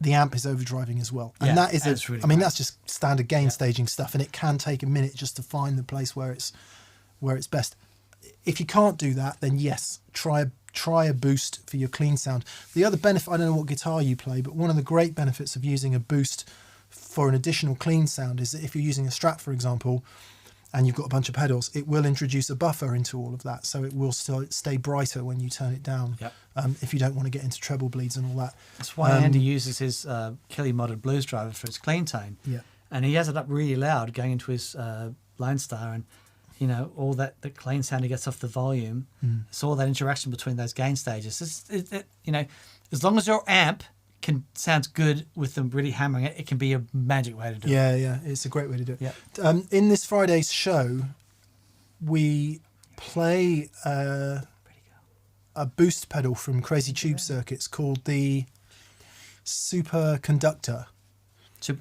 the amp is overdriving as well. And that is, that's just standard gain staging stuff. And it can take a minute just to find the place where it's best. If you can't do that, then yes, try a boost for your clean sound. The other benefit, I don't know what guitar you play, but one of the great benefits of using a boost for an additional clean sound is that if you're using a Strat, for example, and you've got a bunch of pedals, it will introduce a buffer into all of that, so it will still stay brighter when you turn it down. Yep. If you don't want to get into treble bleeds and all that. That's why Andy uses his Kelly modded blues driver for his clean tone. Yeah. And he has it up really loud going into his Lone Star, and all the clean sound he gets off the volume. It's all that interaction between those gain stages. As long as your amp sounds good with them really hammering it, it can be a magic way to do it. Yeah, it's a great way to do it. Yeah. In this Friday's show, we play a boost pedal from Crazy Tube Circuits called the Superconductor.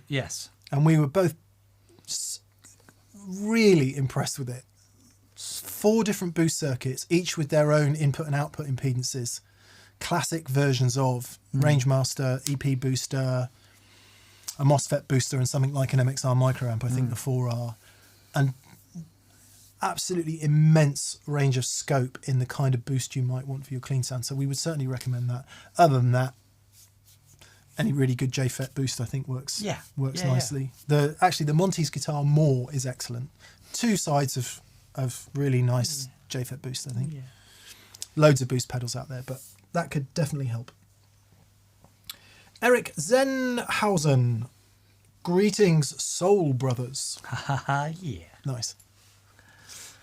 Yes. And we were both really impressed with it. 4 different boost circuits, each with their own input and output impedances. Classic versions of Rangemaster, EP booster, a MOSFET booster, and something like an MXR microamp, I think the 4 are. And absolutely immense range of scope in the kind of boost you might want for your clean sound. So we would certainly recommend that. Other than that, any really good JFET boost I think works nicely. The Monty's Guitar More is excellent. 2 sides of really nice JFET boost, I think. Yeah. Loads of boost pedals out there, but that could definitely help. Eric Zenhausen. Greetings, Soul Brothers. Yeah. Nice.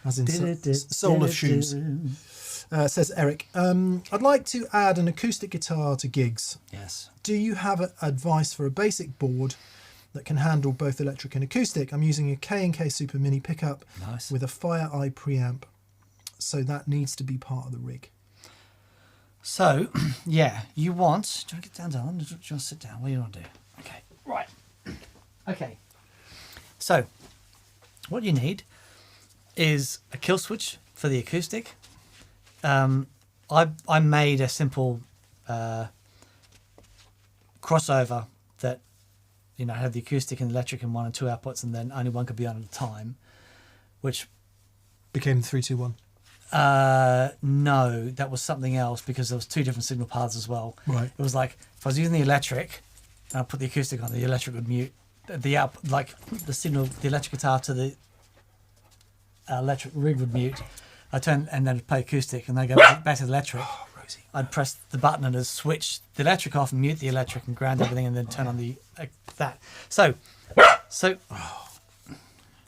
As in Soul of Shoes. Says Eric. I'd like to add an acoustic guitar to gigs. Yes. Do you have advice for a basic board that can handle both electric and acoustic? I'm using a K&K Super Mini pickup with a FireEye preamp, so that needs to be part of the rig. So, yeah, you want... Do you want to get down, darling? Do you want to sit down? What do you want to do? Okay, right. Okay. So, what you need is a kill switch for the acoustic. I made a simple crossover that had the acoustic and electric in 1 and 2 outputs, and then only one could be on at a time, which became 3-2-1. No, that was something else, because there was 2 different signal paths as well. Right. It was like if I was using the electric and I put the acoustic on, the electric would mute the out, like the signal, the electric guitar to the electric rig would mute. I turn and then play acoustic, and then go back to the electric. Oh, Rosie. I'd press the button and it'd switch the electric off and mute the electric and ground everything, and then turn on the that. So.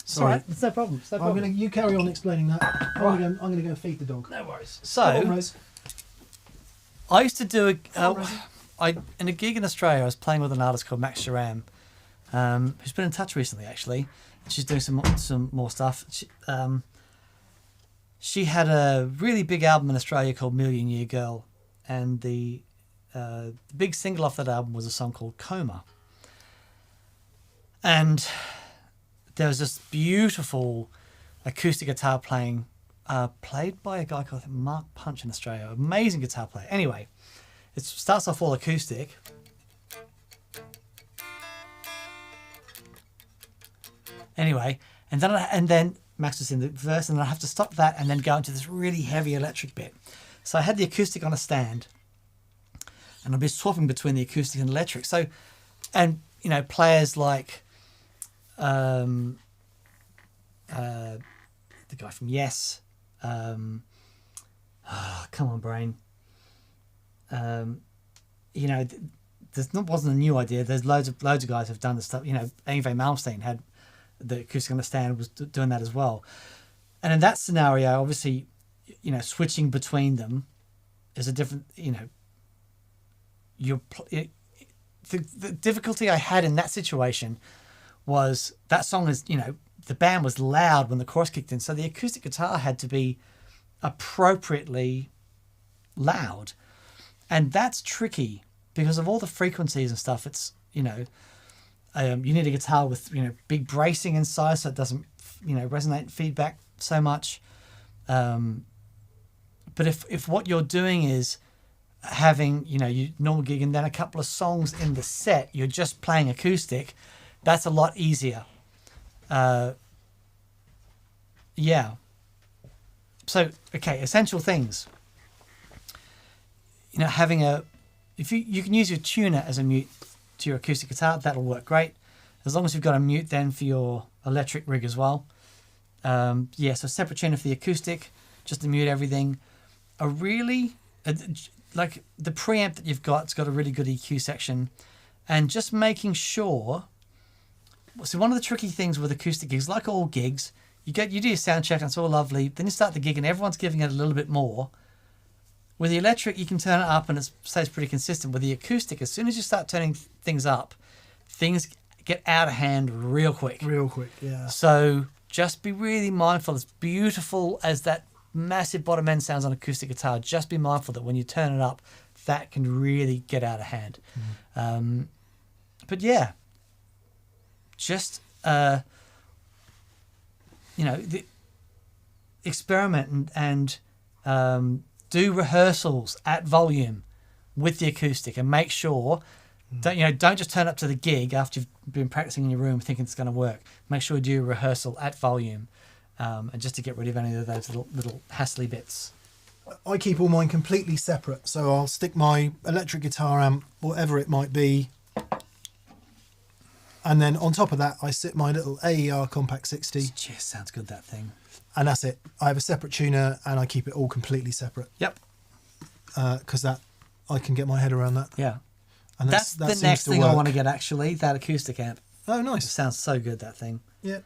Sorry, it's no problem. It's no problem. You carry on explaining that. I'm going to go feed the dog. No worries. So, I used to do in a gig in Australia. I was playing with an artist called Max Sharam, who's been in touch recently, actually. She's doing some more stuff. She had a really big album in Australia called Million Year Girl, and the big single off that album was a song called Coma. And there was this beautiful acoustic guitar playing, played by a guy called Mark Punch in Australia. Amazing guitar player. Anyway, it starts off all acoustic. Anyway, and then Max was in the verse, and then I have to stop that and then go into this really heavy electric bit. So I had the acoustic on a stand, and I'd be swapping between the acoustic and electric. So, and players like the guy from Yes, come on, brain. Wasn't a new idea. There's loads of guys who've done this stuff. Yngwie Malmsteen had the acoustic on the stand, was doing that as well. And in that scenario, obviously, switching between them is a different. The difficulty I had in that situation was that song is, the band was loud when the chorus kicked in, so the acoustic guitar had to be appropriately loud. And that's tricky because of all the frequencies and stuff. It's, you need a guitar with, big bracing inside so it doesn't, resonate feedback so much. But if what you're doing is having, your normal gig and then a couple of songs in the set, you're just playing acoustic, that's a lot easier. Yeah. So, okay, essential things. Having if you can use your tuner as a mute to your acoustic guitar, that'll work great. As long as you've got a mute then for your electric rig as well. So separate tuner for the acoustic, just to mute everything. Like the preamp that you've got, it's got a really good EQ section, and just making sure. So one of the tricky things with acoustic gigs, like all gigs, you do your sound check and it's all lovely. Then you start the gig and everyone's giving it a little bit more. With the electric, you can turn it up and it stays pretty consistent. With the acoustic, as soon as you start turning things up, things get out of hand real quick. Real quick, yeah. So just be really mindful. As beautiful as that massive bottom end sounds on acoustic guitar, just be mindful that when you turn it up, that can really get out of hand. But yeah, just experiment and do rehearsals at volume with the acoustic, and make sure don't just turn up to the gig after you've been practicing in your room thinking it's going to work. Make sure you do a rehearsal at volume, and just to get rid of any of those little hassly bits. I keep all mine completely separate, so I'll stick my electric guitar amp, whatever it might be, and then on top of that I sit my little AER Compact 60. Jeez, sounds good, that thing. And that's it. I have a separate tuner and I keep it all completely separate. Yep. Because I can get my head around that. Yeah. And that's the next thing I want to get, actually, that acoustic amp. Oh, nice. It sounds so good, that thing. Yeah.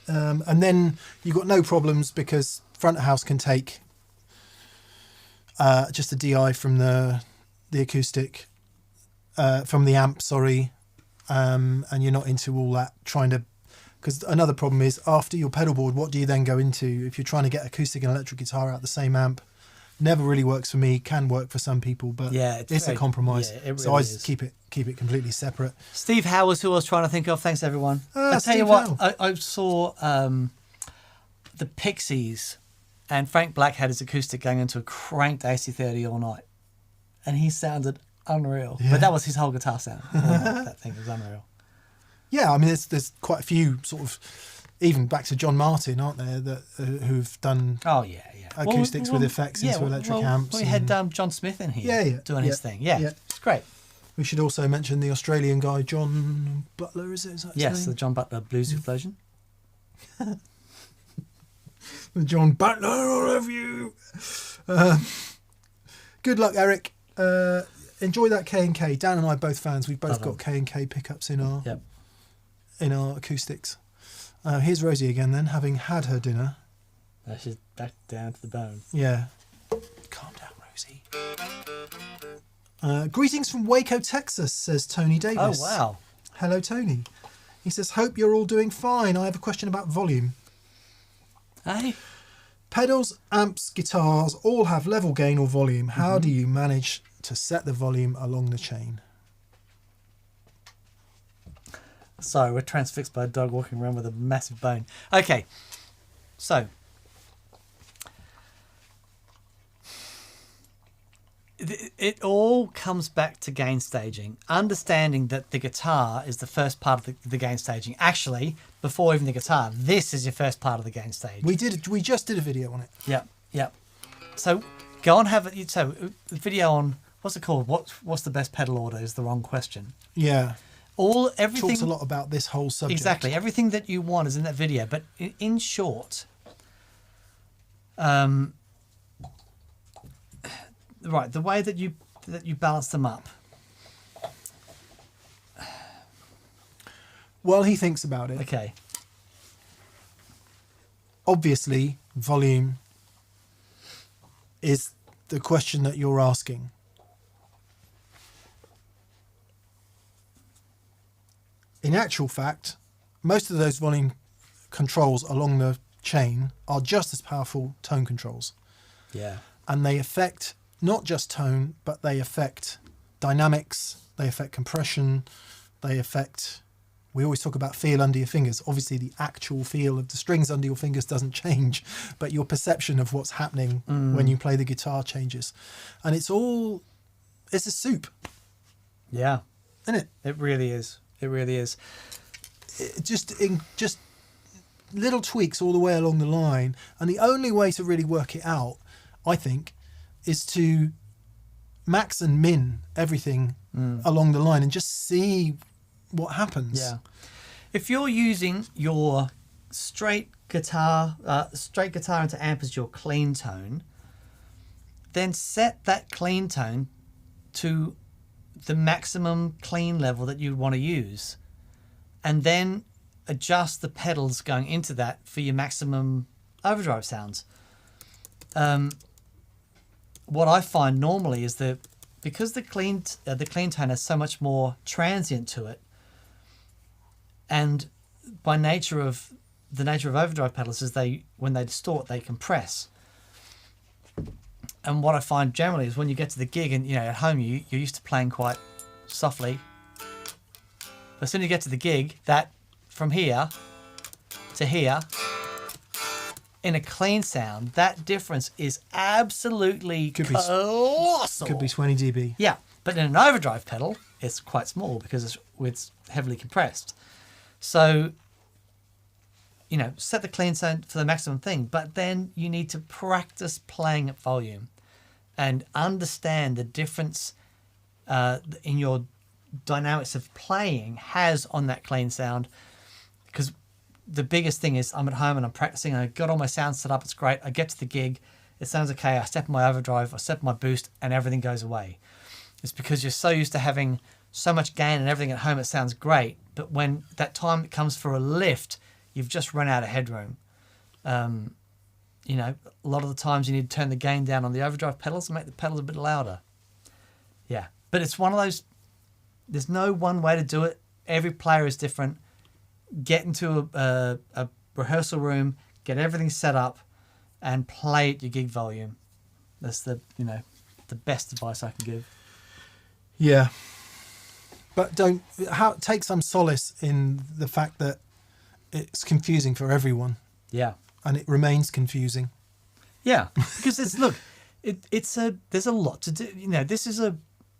And then you've got no problems because front of house can take just a DI from the acoustic, from the amp, sorry. And you're not into all that trying to. Because another problem is after your pedal board, what do you then go into? If you're trying to get acoustic and electric guitar out the same amp, never really works for me. Can work for some people, but yeah, it's a compromise. Yeah, it really so I is. keep it completely separate. Steve Howe was who I was trying to think of. Thanks, everyone. I tell Steve you what, Howe. I saw the Pixies, and Frank Black had his acoustic going into a cranked AC30 all night, and he sounded unreal. Yeah. But that was his whole guitar sound. That thing was unreal. Yeah, I mean, there's quite a few sort of, even back to John Martin, aren't there, that who've done acoustics with effects into electric amps. We had John Smith in here doing his thing. Yeah, it's great. We should also mention the Australian guy, John Butler, is that his name? The John Butler Blues Explosion. The John Butler, all of you. Good luck, Eric. Enjoy that K&K. Dan and I are both fans. We've both got K&K pickups in our acoustics. Here's Rosie again then, having had her dinner. She's back down to the bone. Yeah. Calm down, Rosie. Greetings from Waco, Texas, says Tony Davis. Oh, wow. Hello, Tony. He says, hope you're all doing fine. I have a question about volume. Hey? Pedals, amps, guitars all have level gain or volume. How do you manage to set the volume along the chain? Sorry, we're transfixed by a dog walking around with a massive bone. Okay, so it all comes back to gain staging. Understanding that the guitar is the first part of the gain staging. Actually, before even the guitar, this is your first part of the gain stage. We just did a video on it. Yep. So go and have it. So the video on, what's it called? What's the best pedal order is the wrong question. Yeah. Everything talks a lot about this whole subject. Exactly. Everything that you want is in that video. But in short, right, the way that you balance them up. While he thinks about it. Okay. Obviously, volume is the question that you're asking. In actual fact, most of those volume controls along the chain are just as powerful tone controls. Yeah. And they affect not just tone, but they affect dynamics, they affect compression, they affect... We always talk about feel under your fingers. Obviously, the actual feel of the strings under your fingers doesn't change, but your perception of what's happening when you play the guitar changes. And it's a soup. Yeah. Isn't it? It really is. It really is. Just little tweaks all the way along the line. And the only way to really work it out, I think, is to max and min everything along the line and just see what happens. Yeah. If you're using your straight guitar into amp as your clean tone, then set that clean tone to the maximum clean level that you'd want to use, and then adjust the pedals going into that for your maximum overdrive sounds. What I find normally is that because the clean tone has so much more transient to it, and by the nature of overdrive pedals is when they distort, they compress. And what I find generally is when you get to the gig and at home you're used to playing quite softly. But as soon as you get to the gig, that from here to here in a clean sound, that difference is absolutely colossal. Could be 20 dB. Yeah, but in an overdrive pedal, it's quite small because it's heavily compressed. So, set the clean sound for the maximum thing, but then you need to practice playing at volume and understand the difference in your dynamics of playing has on that clean sound. Because the biggest thing is I'm at home and I'm practicing and I've got all my sounds set up, it's great. I get to the gig, it sounds okay, I step in my overdrive, I step in my boost, and everything goes away. It's because you're so used to having so much gain and everything at home, it sounds great. But when that time comes for a lift, you've just run out of headroom. A lot of the times you need to turn the gain down on the overdrive pedals and make the pedals a bit louder. Yeah, but it's one of those, there's no one way to do it. Every player is different. Get into a rehearsal room, get everything set up, and play at your gig volume. That's the best advice I can give. Yeah. But take some solace in the fact that it's confusing for everyone. Yeah. And it remains confusing. Yeah, because there's a lot to do.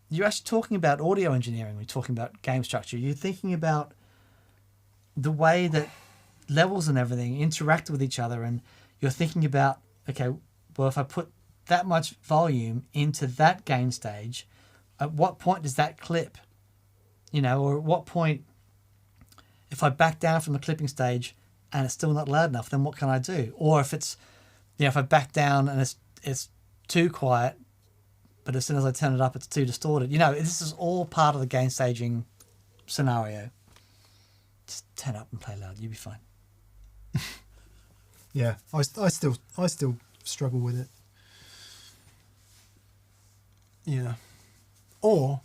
You're actually talking about audio engineering. We're talking about game structure. You're thinking about the way that levels and everything interact with each other, and you're thinking about, okay, well, if I put that much volume into that gain stage, at what point does that clip? Or at what point, if I back down from the clipping stage and it's still not loud enough, then what can I do? Or if it's, if I back down and it's too quiet, but as soon as I turn it up, it's too distorted. This is all part of the gain staging scenario. Just turn up and play loud. You'll be fine. Yeah, I still struggle with it. Yeah. Or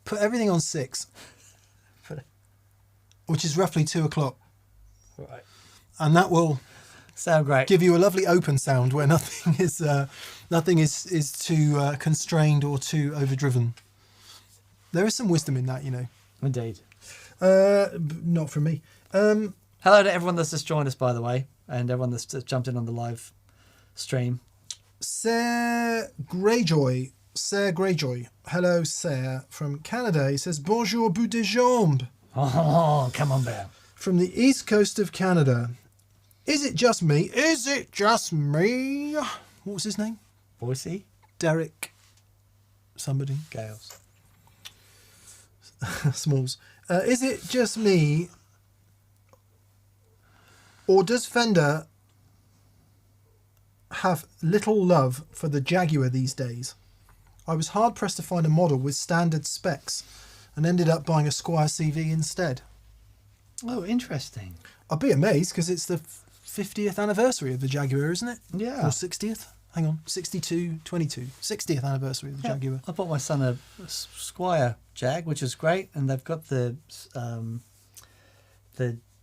put everything on 6, which is roughly 2 o'clock. Right. And that will sound great. Give you a lovely open sound where nothing is too constrained or too overdriven. There is some wisdom in that, Indeed. Not from me. Hello to everyone that's just joined us, by the way, and everyone that's just jumped in on the live stream. Sarah Greyjoy. Hello, Sarah from Canada. He says, Bonjour, bout de jambe. Oh, come on, Bear. From the east coast of Canada. Is it just me? What was his name? Boise? Derek. Somebody. Gales. Smalls. Is it just me? Or does Fender have little love for the Jaguar these days? I was hard pressed to find a model with standard specs and ended up buying a Squier CV instead. Oh, interesting. I'd be amazed because it's the 50th anniversary of the Jaguar, isn't it? Yeah. Or 60th? Hang on. 60th anniversary of the Jaguar. I bought my son a Squier Jag, which is great, and they've got the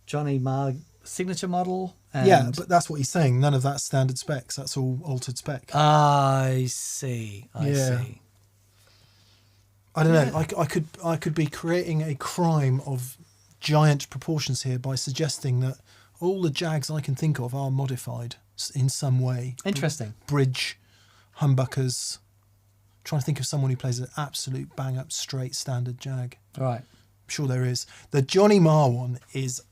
Johnny Marr signature model. And yeah, but that's what he's saying. None of that's standard specs. That's all altered spec. I see. I see. I don't know. I could be creating a crime of giant proportions here by suggesting that all the Jags I can think of are modified in some way. Interesting. Bridge, humbuckers. Trying to think of someone who plays an absolute bang up straight standard Jag. Right. I'm sure there is. The Johnny Marr one is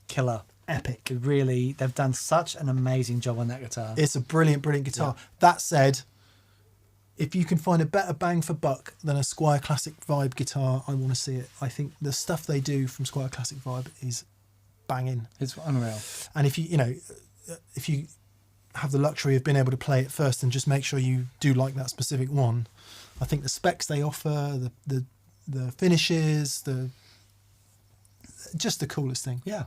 Killer. epic. Really, they've done such an amazing job on that guitar. It's a brilliant guitar. Yeah. That said, if you can find a better bang for buck than a Squier Classic Vibe guitar, I want to see it. I think the stuff they do from Squier Classic Vibe is banging. It's unreal. And if you have the luxury of being able to play it first and just make sure you do like that specific one, I think the specs they offer, the finishes, just the coolest thing. Yeah.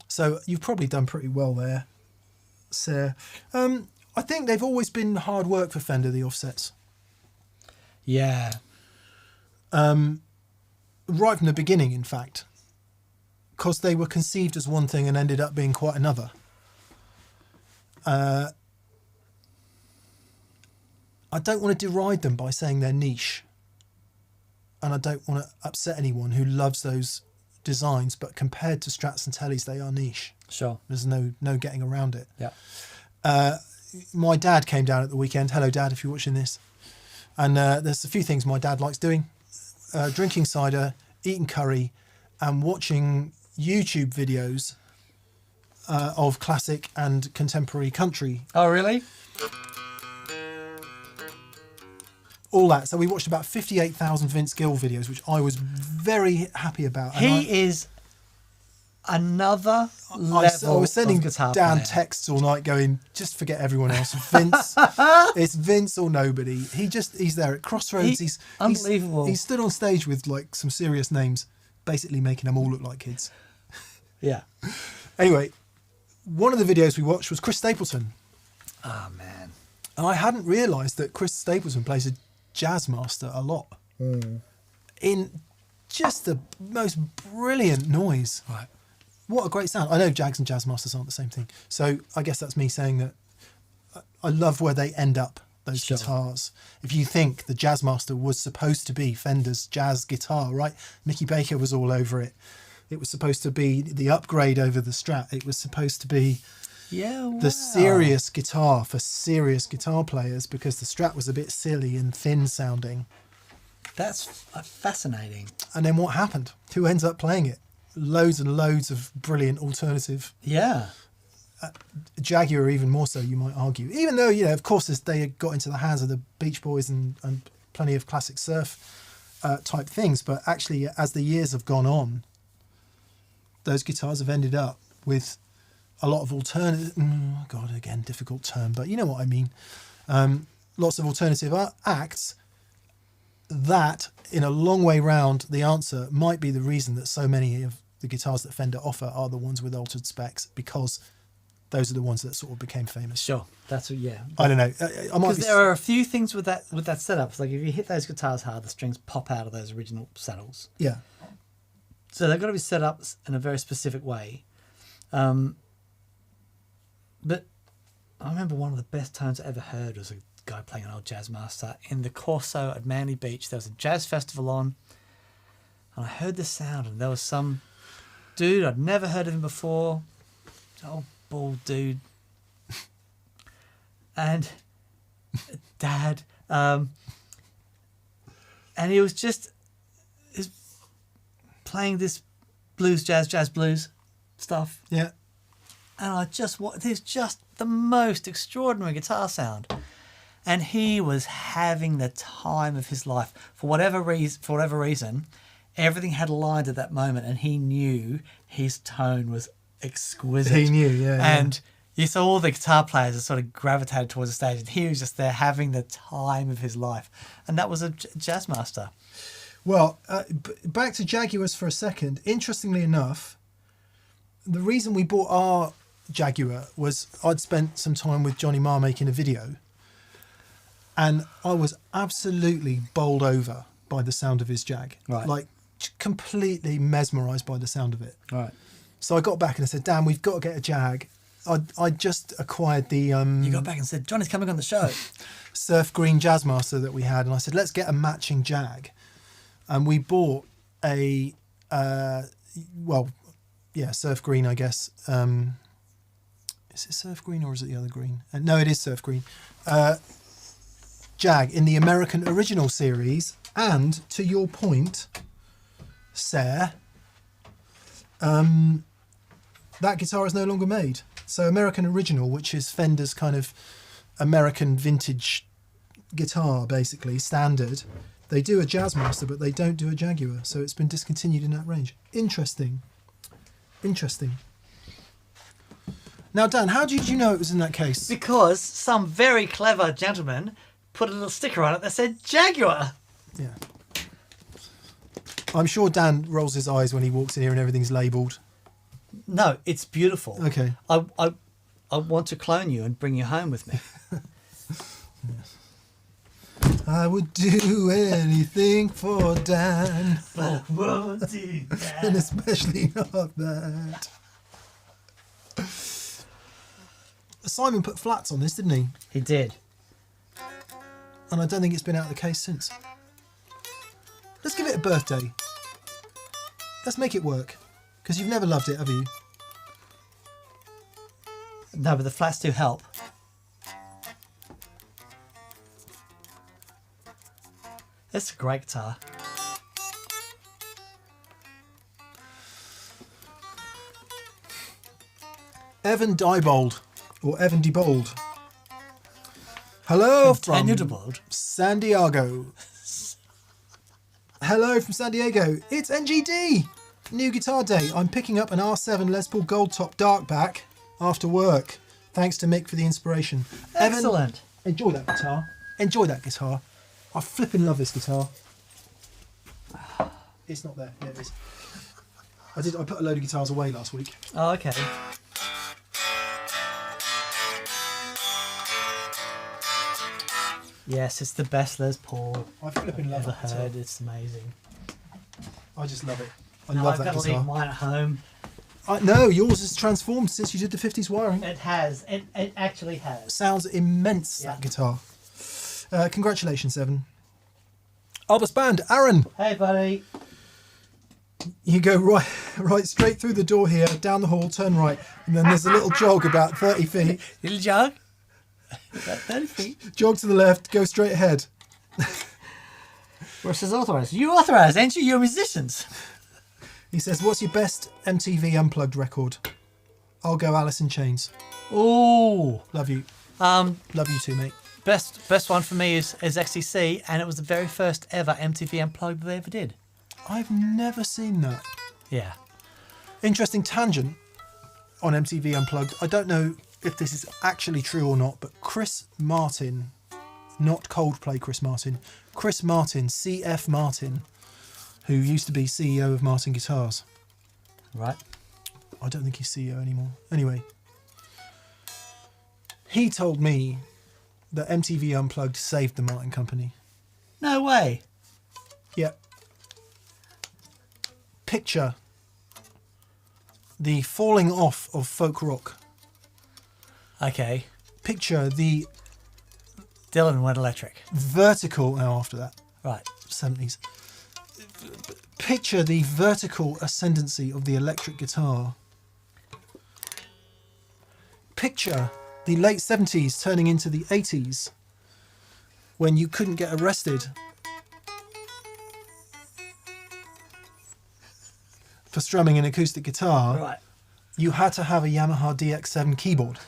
So you've probably done pretty well there, Sarah. I think they've always been hard work for Fender, the offsets. Yeah. Right from the beginning, in fact, because they were conceived as one thing and ended up being quite another. I don't want to deride them by saying they're niche. And I don't want to upset anyone who loves those designs, but compared to Strats and Tellys, they are niche. Sure. There's no getting around it. Yeah. My dad came down at the weekend. Hello, Dad, if you're watching this. And there's a few things my dad likes doing. Drinking cider, eating curry, and watching YouTube videos of classic and contemporary country. Oh, really? All that. So we watched about 58,000 Vince Gill videos, which I was very happy about. And He is another I level was sending of guitar down player. texts all night going, just forget everyone else. Vince, it's Vince or nobody. He's there at Crossroads. He's unbelievable. He's stood on stage with like some serious names, basically making them all look like kids. Yeah. Anyway, one of the videos we watched was Chris Stapleton. Oh, man. And I hadn't realised that Chris Stapleton plays a Jazzmaster a lot. In just the most brilliant noise. Right. What a great sound. I know Jags and Jazzmasters aren't the same thing. So I guess that's me saying that I love where they end up, those Sure. guitars. If you think the Jazzmaster was supposed to be Fender's jazz guitar, right? Mickey Baker was all over it. It was supposed to be the upgrade over the Strat. It was supposed to be the serious guitar for serious guitar players because the Strat was a bit silly and thin sounding. That's fascinating. And then what happened? Who ends up playing it? Loads and loads of brilliant alternative. Yeah. Jaguar even more so, you might argue. Even though, of course, as they got into the hands of the Beach Boys and plenty of classic surf type things. But actually, as the years have gone on, those guitars have ended up with a lot of alternative... God, again, difficult term, but you know what I mean. Lots of alternative acts. That, in a long way round, the answer might be the reason that so many of the guitars that Fender offer are the ones with altered specs, because those are the ones that sort of became famous. Sure. That's what, yeah. I don't know. I might Because there are a few things with that setup. It's like if you hit those guitars hard, the strings pop out of those original saddles. Yeah. So they've got to be set up in a very specific way. But I remember one of the best tones I ever heard was a guy playing an old Jazzmaster in the Corso at Manly Beach. There was a jazz festival on, and I heard the sound, and there was some dude I'd never heard of him before, old bald dude, and Dad, and he was playing this jazz blues stuff. Yeah. And there's just the most extraordinary guitar sound. And he was having the time of his life. For whatever reason, everything had aligned at that moment, and he knew his tone was exquisite. He knew, yeah. And you saw all the guitar players that sort of gravitated towards the stage, and he was just there having the time of his life. And that was a Jazzmaster. Well, back to Jaguars for a second. Interestingly enough, the reason we bought our Jaguar was I'd spent some time with Johnny Marr making a video, and I was absolutely bowled over by the sound of his Jag. Right. Like, completely mesmerised by the sound of it. Right. So I got back and I said, Dan, we've got to get a Jag. I just acquired the... You got back and said, Johnny's coming on the show. Surf Green Jazzmaster that we had, and I said, let's get a matching Jag. and we bought a surf green, I guess. Is it surf green or is it the other green? No, it is surf green. Jag in the American Original series, and to your point, Sarah, that guitar is no longer made. So American Original, which is Fender's kind of American vintage guitar, basically standard, they do a Jazzmaster, but they don't do a Jaguar. So it's been discontinued in that range. Interesting. Now, Dan, how did you know it was in that case? Because some very clever gentleman put a little sticker on it that said Jaguar. Yeah. I'm sure Dan rolls his eyes when he walks in here and everything's labelled. No, it's beautiful. Okay. I want to clone you and bring you home with me. I would do anything for Dan. But won't do that. And especially not that. Simon put flats on this, didn't he? He did. And I don't think it's been out of the case since. Let's give it a birthday. Let's make it work. Because you've never loved it, have you? No, but the flats do help. It's a great guitar. Evan Diebold, or Evan Diebold. Hello from Diebold. San Diego. Hello from San Diego. It's NGD. New guitar day. I'm picking up an R7 Les Paul Gold Top Darkback after work. Thanks to Mick for the inspiration. Excellent. Evan, enjoy that guitar. Enjoy that guitar. I flipping love this guitar. It's not there. Yeah, it is. I put a load of guitars away last week. Oh, okay. Yes, it's the best Les Paul I flipping love ever that guitar. heard. It's amazing. I just love it. I Now love I've that got to guitar. leave mine at home. No, yours has transformed since you did the 50s wiring. It has. It actually has. Sounds immense, Yeah. that guitar. Congratulations, Evan. Albus Band, Aaron. Hey, buddy. You go right straight through the door here, down the hall, turn right, and then there's a little jog about 30 feet. Little jog. About 30 feet. Jog to the left, go straight ahead. Where it says authorised. You authorised, ain't you? You're musicians. He says, what's your best MTV Unplugged record? I'll go Alice in Chains. Ooh. Love you. Love you too, mate. Best one for me is XTC, and it was the very first ever MTV Unplugged they ever did. I've never seen that. Yeah. Interesting tangent on MTV Unplugged. I don't know if this is actually true or not, but Chris Martin, not Coldplay Chris Martin, CF Martin, who used to be CEO of Martin Guitars. Right. I don't think he's CEO anymore. Anyway, he told me that MTV Unplugged saved the Martin Company. No way. Yeah. Picture the falling off of folk rock. Okay. Picture the Dylan went electric. vertical, after that, Right. 70s. Picture the vertical ascendancy of the electric guitar. Picture the late 70s turning into the 80s when you couldn't get arrested for strumming an acoustic guitar. Right. You had to have a Yamaha DX7 keyboard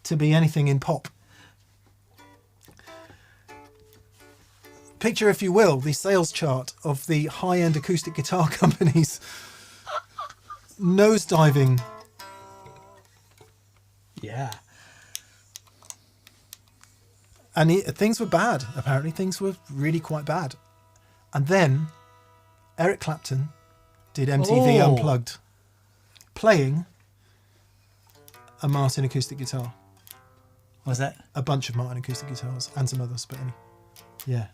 to be anything in pop. Picture, if you will, the sales chart of the high-end acoustic guitar companies nosediving. Yeah. And things were bad, apparently. Things were really quite bad. And then Eric Clapton did MTV Oh. Unplugged, playing a Martin acoustic guitar. Was that? A bunch of Martin acoustic guitars and some others, but anyway. Yeah.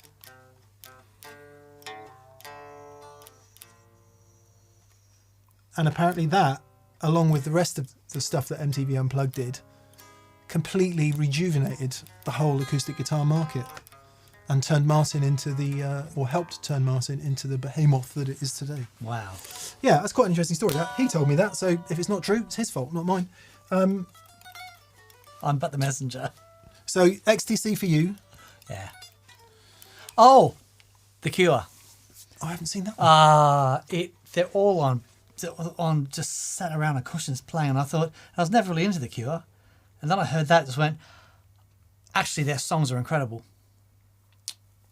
And apparently that, along with the rest of the stuff that MTV Unplugged did, completely rejuvenated the whole acoustic guitar market. and turned Martin into or helped turn Martin into the behemoth that it is today. Wow. Yeah, that's quite an interesting story. He told me that, so if it's not true, it's his fault, not mine. I'm but the messenger. So XTC for you. Yeah. Oh, The Cure. I haven't seen that one. They're all on just sat around on cushions playing, and I thought I was never really into The Cure, and then I heard that, just went, actually their songs are incredible,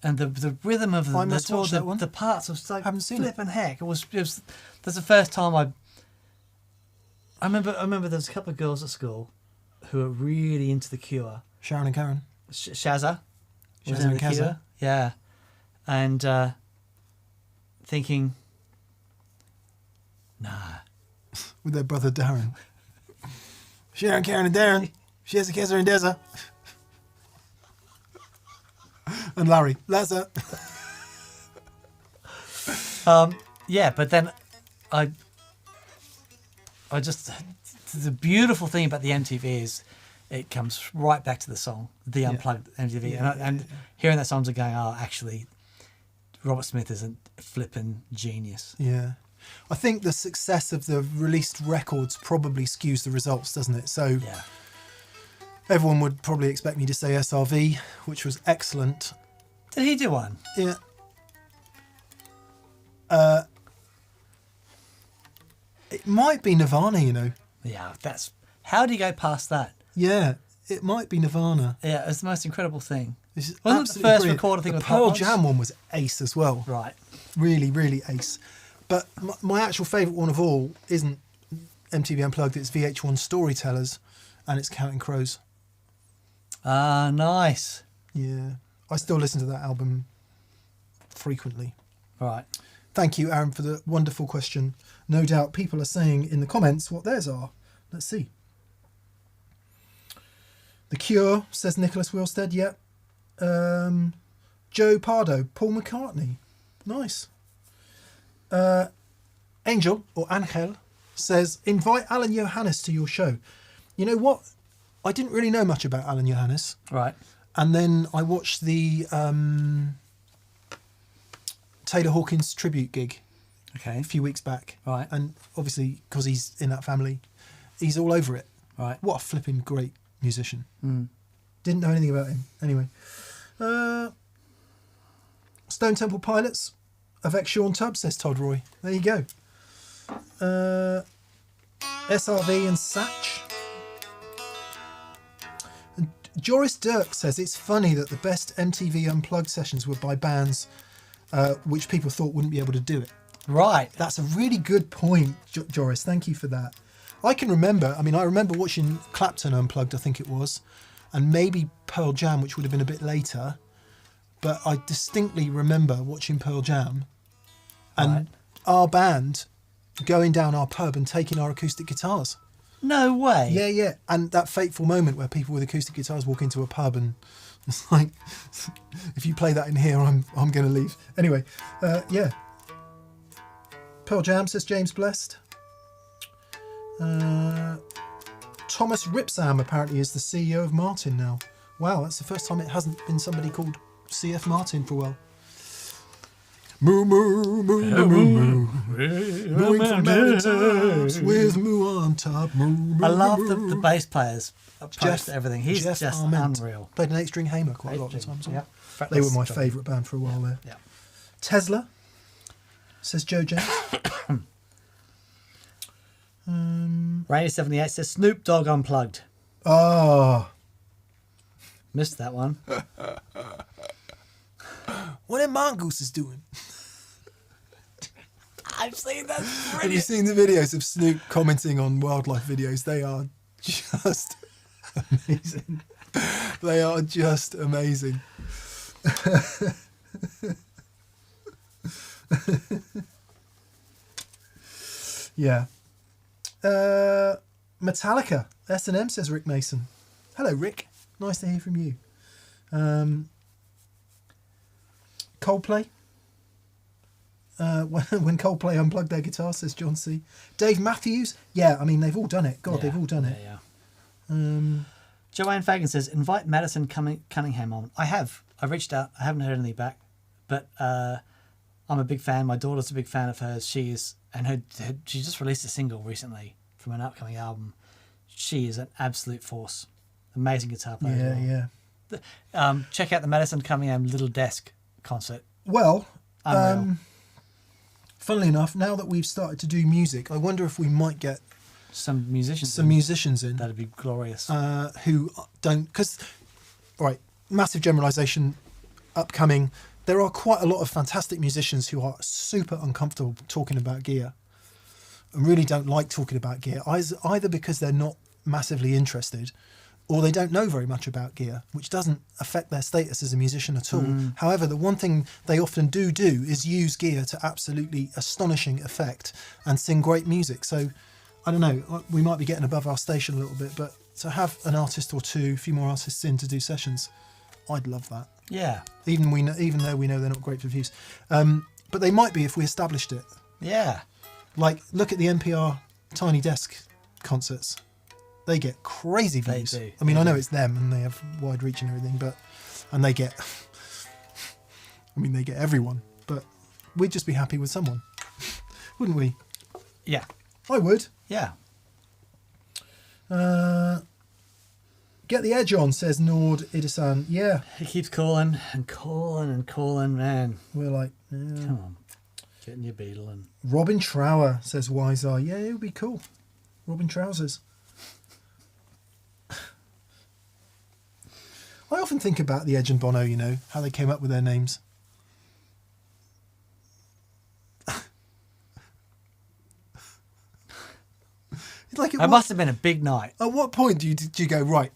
and the rhythm of I must watch that one. The parts was like Haven't seen it. flipping heck. It was that's the first time I remember there was a couple of girls at school who were really into The Cure. Sharon and Karen. Shazza was Shazza in and The Kazza. Cure. Yeah, and thinking, nah. With their brother Darren. Sharon, Karen and Darren. Shazza, Kazza and Dezza. And Larry. Lazza. Yeah, but then I just, the beautiful thing about the MTV is it comes right back to the song, the Unplugged MTV, and hearing that songs and going, oh, actually, Robert Smith is a flipping genius. Yeah. I think the success of the released records probably skews the results, doesn't it? So Yeah. everyone would probably expect me to say SRV, which was excellent. Did he do one? Yeah. It might be Nirvana, you know. Yeah, that's, how do you go past that? Yeah, it might be Nirvana. Yeah, it's the most incredible thing. This is Wasn't it the absolutely first brilliant. recorded thing The with Pearl Hot Ones? Jam one was ace as well. Right. Really, really ace. But my actual favourite one of all isn't MTV Unplugged, it's VH1 Storytellers, and it's Counting Crows. Ah, nice. Yeah. I still listen to that album frequently. Right. Thank you, Aaron, for the wonderful question. No doubt people are saying in the comments what theirs are. Let's see. The Cure, says Nicholas Wilstead. Yep. Joe Pardo, Paul McCartney. Nice. Angel, or Angel, says, invite Alan Johannes to your show. You know what? I didn't really know much about Alan Johannes. Right. And then I watched the Taylor Hawkins tribute gig Okay. a few weeks back. Right. And obviously, because he's in that family, he's all over it. Right. What a flipping great musician. Mm. Didn't know anything about him. Anyway. Stone Temple Pilots, avec Sean Tubbs, says Todd Roy. There you go. SRV and Satch. And Joris Dirk says, it's funny that the best MTV Unplugged sessions were by bands which people thought wouldn't be able to do it. Right. That's a really good point, Joris. Thank you for that. I can remember, I remember watching Clapton Unplugged, I think it was, and maybe Pearl Jam, which would have been a bit later. But I distinctly remember watching Pearl Jam and Right. our band going down our pub and taking our acoustic guitars. No way. Yeah, yeah. And that fateful moment where people with acoustic guitars walk into a pub and it's like, if you play that in here, I'm going to leave. Anyway, yeah. Pearl Jam, says James Blessed. Thomas Ripsam apparently is the CEO of Martin now. Wow, that's the first time it hasn't been somebody called CF Martin for a while. Moo, moo, moo, moo, moo, moo. Mooing from mountaintops with moo on top. Moo, moo, I love moo. the bass players approach Jeff- to everything. He's Jeff just Arment. unreal. Played an 8-string Hamer quite a lot of the time. So Yep. they were my Fretless. favourite band for a while there. Yeah. Tesla, says Joe James. Rainy78 says Snoop Dogg Unplugged. Oh, Missed that one. what are mongooses doing? I've seen that. Have you seen the videos of Snoop commenting on wildlife videos? They are just amazing. They are just amazing. Yeah. Metallica, S&M, says Rick Mason. Hello, Rick. Nice to hear from you. Coldplay. When Coldplay unplugged their guitar, says John C. Dave Matthews. Yeah, I mean, they've all done it. God, they've all done it. Yeah. Joanne Fagan says, invite Madison Cunningham on. I have. I reached out. I haven't heard anything back, but I'm a big fan. My daughter's a big fan of hers. She is, and she just released a single recently from an upcoming album. She is an absolute force. Amazing guitar player. Yeah, as well. Check out the Madison Cunningham Little Desk concert. Well, Unreal. funnily enough, now that we've started to do music, I wonder if we might get Some musicians. musicians in That'd be glorious. who don't, because, right, massive generalisation upcoming. There are quite a lot of fantastic musicians who are super uncomfortable talking about gear and really don't like talking about gear, either because they're not massively interested or they don't know very much about gear, which doesn't affect their status as a musician at all. However, the one thing they often do is use gear to absolutely astonishing effect and sing great music. So, I don't know, we might be getting above our station a little bit, but to have an artist or two, a few more artists in to do sessions, I'd love that. Yeah. Even though we know they're not great for views. But they might be if we established it. Yeah. Like, look at the NPR Tiny Desk concerts. They get crazy views. They do. I mean, I know it's them and they have wide reach and everything, and they get, they get everyone. But we'd just be happy with someone, wouldn't we? Yeah. I would. Yeah. Get the edge on, says Nord Idasan. Yeah, He keeps calling and calling and calling, man. we're like, yeah. Come on. Getting your beetle and... Robin Trower, says Wiser. Yeah, it would be cool. Robin Trousers. I often think about the Edge and Bono, how they came up with their names. It's like It must have been a big night. At what point do you go, right,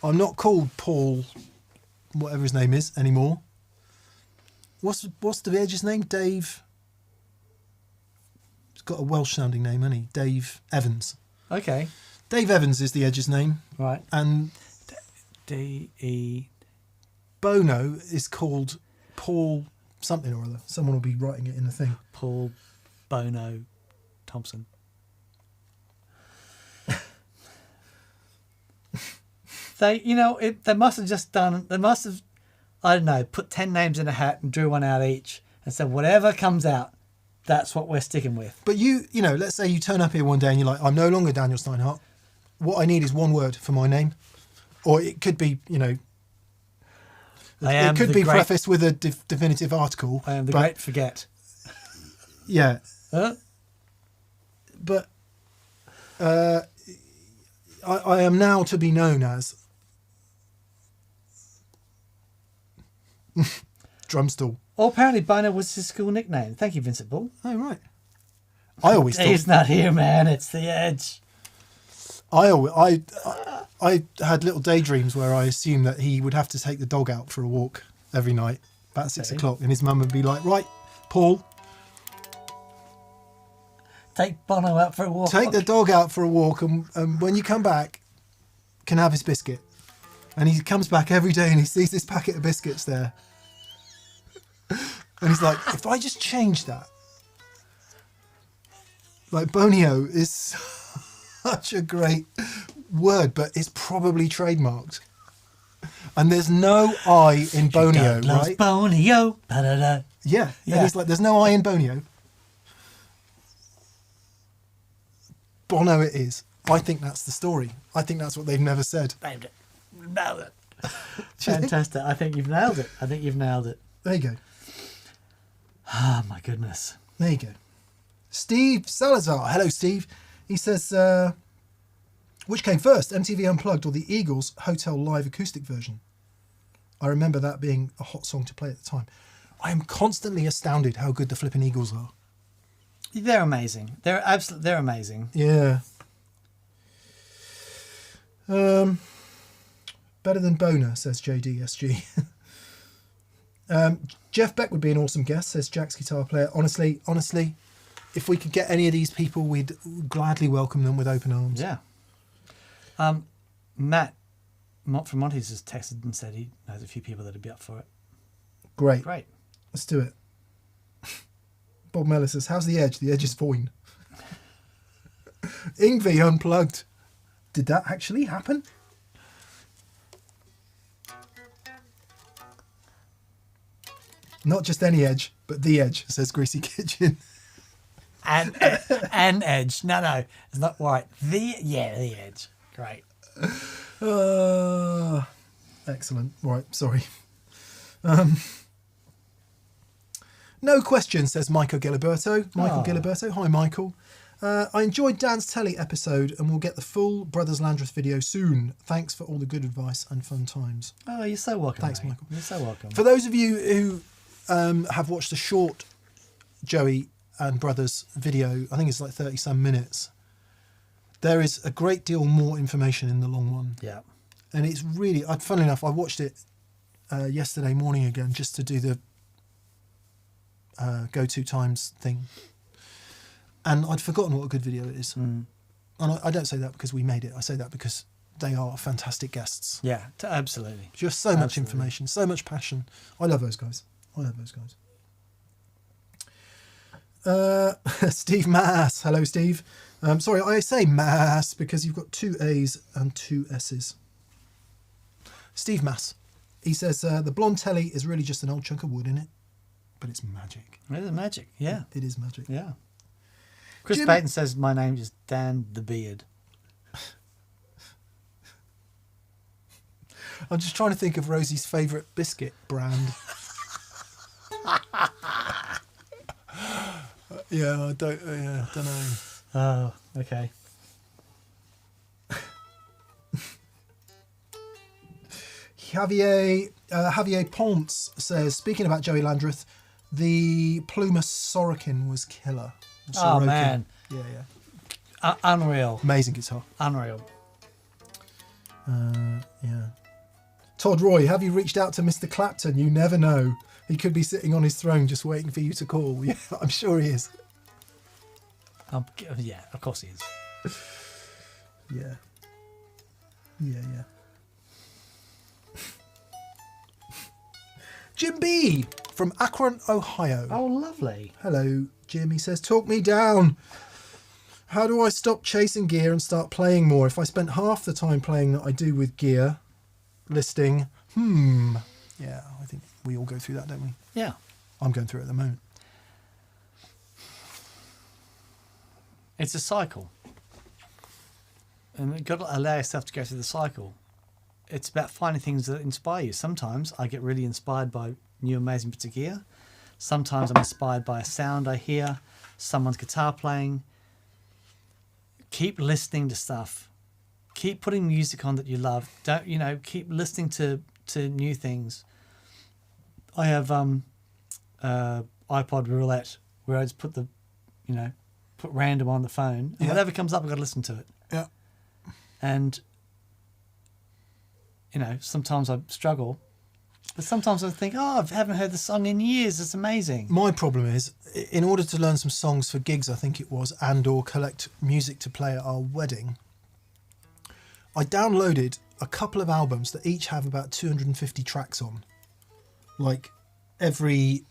I'm not called Paul, whatever his name is, anymore. What's the Edge's name? Dave. He's got a Welsh sounding name, hasn't he? Dave Evans. Okay. Dave Evans is the Edge's name. Right. And D-E... Bono is called Paul something or other. Someone will be writing it in the thing. Paul Bono Thompson. They must have just done... They must have, I don't know, put 10 names in a hat and drew one out each and said, whatever comes out, that's what we're sticking with. But let's say you turn up here one day and you're like, I'm no longer Daniel Steinhardt. What I need is one word for my name. Or it could be, it could be prefaced with a definitive article. I am the great forget. Yeah. Huh? But I am now to be known as Drumstool. Well, apparently Bono was his school nickname. Thank you, Vincent Ball. Oh, right. I always thought... He's not here, man. It's the Edge. I had little daydreams where I assumed that he would have to take the dog out for a walk every night about 6 o'clock, and his mum would be like, right, Paul, take Bono out for a walk. take the dog out for a walk, and when you come back, can have his biscuit. And he comes back every day and he sees this packet of biscuits there. And he's like, if I just change that, like Bonio is such a great word, but it's probably trademarked. And there's no I in Bonio, right? Bonio. Da-da-da. Yeah. Yeah. And he's like, there's no I in Bonio. Bono it is. I think that's the story. I think that's what they've never said. Nailed it. Nailed it. Fantastic. I think you've nailed it. There you go. Oh, my goodness. There you go. Steve Salazar. Hello, Steve. He says, which came first, MTV Unplugged or the Eagles Hotel Live acoustic version? I remember that being a hot song to play at the time. I am constantly astounded how good the flipping Eagles are. They're amazing. They're amazing. Yeah. Better than Boner, says JDSG. Jeff Beck would be an awesome guest, says Jack's guitar player. Honestly, if we could get any of these people, we'd gladly welcome them with open arms. Yeah. Matt from Monty's has texted and said he knows a few people that'd be up for it. Great. Let's do it. Bob Mellis says, how's the Edge? The Edge is fine. Ingvi Unplugged. Did that actually happen? Not just any edge, but the edge, says Greasy Kitchen. And an edge. No, it's not right. The edge. Great. Excellent. Right, sorry. No question, says Michael Giliberto. Giliberto. Hi, Michael. I enjoyed Dan's telly episode and we'll get the full Brothers Landreth video soon. Thanks for all the good advice and fun times. Oh, you're so welcome. Thanks, mate. Michael. You're so welcome. For those of you who have watched the short Joey and Brothers video, I think it's like 30 some minutes, there is a great deal more information in the long one. Yeah. And it's really, funnily enough, I watched it yesterday morning again just to do the go-to times thing. And I'd forgotten what a good video it is. And I don't say that because we made it. I say that because they are fantastic guests. Yeah, absolutely. Just so much information, so much passion. I love those guys. Steve Mass. Hello, Steve. Sorry, I say Mass because you've got 2 A's and 2 S's. Steve Mass. He says, the blonde telly is really just an old chunk of wood in it, but it's magic. It is magic, yeah. It is magic. Yeah. Chris Payton says, my name is Dan the Beard. I'm just trying to think of Rosie's favourite biscuit brand. I don't know. Oh, okay. Javier Ponce says, speaking about Joey Landreth, the Pluma Sorokin was killer. Oh, man. Yeah. Unreal. Amazing guitar. Unreal. Yeah. Todd Roy, have you reached out to Mr. Clapton? You never know. He could be sitting on his throne just waiting for you to call. Yeah, I'm sure he is. Yeah, of course he is. Yeah. Jim B from Akron, Ohio. Oh, lovely. Hello, Jim. He says, talk me down. How do I stop chasing gear and start playing more? If I spent half the time playing that I do with gear listing, yeah, I think we all go through that, don't we? Yeah. I'm going through it at the moment. It's a cycle. And you've got to allow yourself to go through the cycle. It's about finding things that inspire you. Sometimes I get really inspired by new amazing bits of gear. Sometimes I'm inspired by a sound I hear, someone's guitar playing. Keep listening to stuff. Keep putting music on that you love. Don't, keep listening to new things. I have iPod roulette where I just put put random on the phone and whatever comes up I've got to listen to it. Yeah. And sometimes I struggle, but sometimes I think, I haven't heard the song in years. It's amazing. My problem is, in order to learn some songs for gigs, I think it was, and or collect music to play at our wedding, I downloaded a couple of albums that each have about 250 tracks on. Like every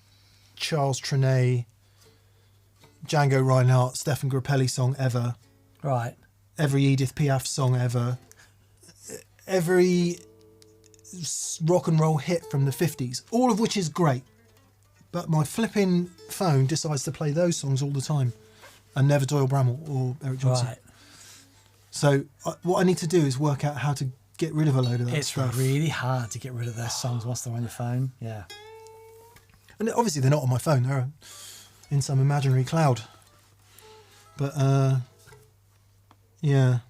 Charles Trenet, Django Reinhardt, Stefan Grappelli song ever. Right. Every Edith Piaf song ever. Every rock and roll hit from the 50s, all of which is great, but my flipping phone decides to play those songs all the time and never Doyle Bramwell or Eric Johnson. Right. So what I need to do is work out how to get rid of a load of that stuff. It's really hard to get rid of those songs once they're on your phone. Yeah. And obviously they're not on my phone, they're in some imaginary cloud. But yeah,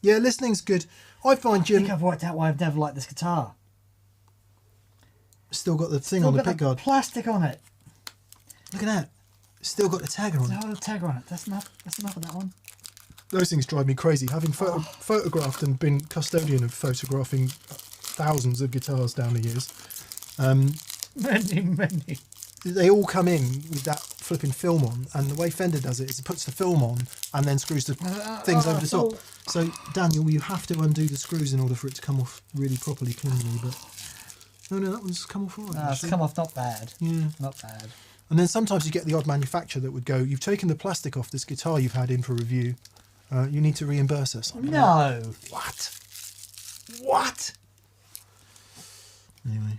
listening's good. I find Jim. I think I've worked out why I've never liked this guitar. Still got the thing on the pickguard. Plastic on it. Look at that. Still got the tagger on it. No, the tagger on it. That's enough of that one. Those things drive me crazy. Having photographed and been custodian of photographing thousands of guitars down the years. Many. They all come in with that flipping film on, and the way Fender does it is it puts the film on and then screws the things over the top. So Daniel, you have to undo the screws in order for it to come off really properly cleanly. But no, that one's come off all right. It's come off not bad. Yeah, not bad. And then sometimes you get the odd manufacturer that would go, "You've taken the plastic off this guitar you've had in for review. You need to reimburse us." No. What? Anyway.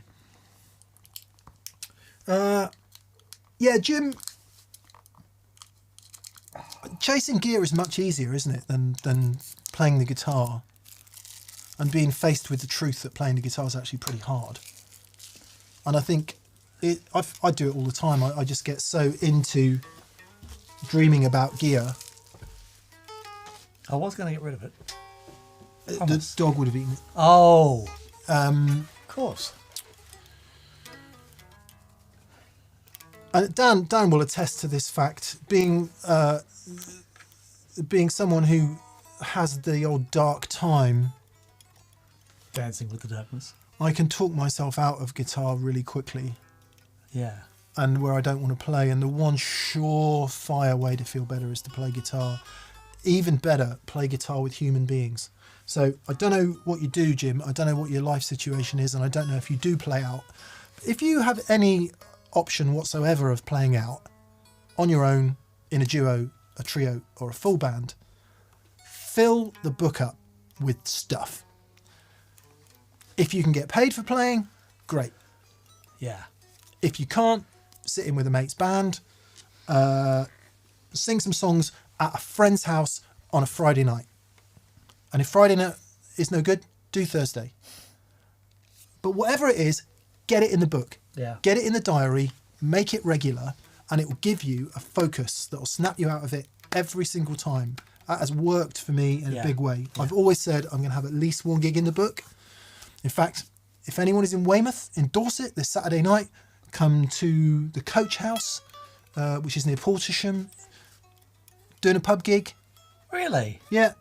Yeah, Jim. Chasing gear is much easier, isn't it, than playing the guitar, and being faced with the truth that playing the guitar is actually pretty hard. And I think I do it all the time. I just get so into dreaming about gear. I was going to get rid of it. The dog would have eaten it. Oh, of course. And Dan will attest to this fact. Being someone who has the old dark time, Dancing with the darkness. I can talk myself out of guitar really quickly, Yeah. and where I don't want to play. And the one surefire way to feel better is to play guitar. Even better, play guitar with human beings. So I don't know what you do, Jim. I don't know what your life situation is, and I don't know if you do play out. If you have any option whatsoever of playing out on your own, in a duo, a trio, or a full band, fill the book up with stuff. If you can get paid for playing, great. Yeah. If you can't, sit in with a mate's band, sing some songs at a friend's house on a Friday night. And if Friday night is no good, do Thursday. But whatever it is, get it in the book. Yeah. Get it in the diary, make it regular, and it will give you a focus that will snap you out of it every single time. That has worked for me in a big way. Yeah. I've always said I'm going to have at least one gig in the book. In fact, if anyone is in Weymouth, in Dorset, this Saturday night, come to the Coach House, which is near Portisham, doing a pub gig. Really? Yeah,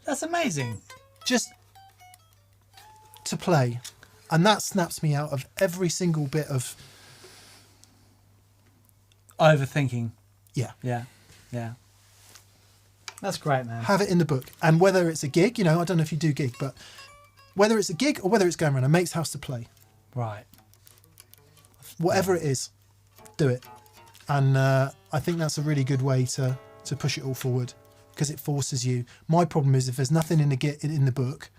That's amazing. just to play. And that snaps me out of every single bit of... Overthinking. Yeah. Yeah. Yeah. That's great, man. Have it in the book. And whether it's a gig, I don't know if you do gig, but whether it's a gig or whether it's going around a mate's house to play, Right. whatever it is, do it. And I think that's a really good way to push it all forward, because it forces you. My problem is if there's nothing in the book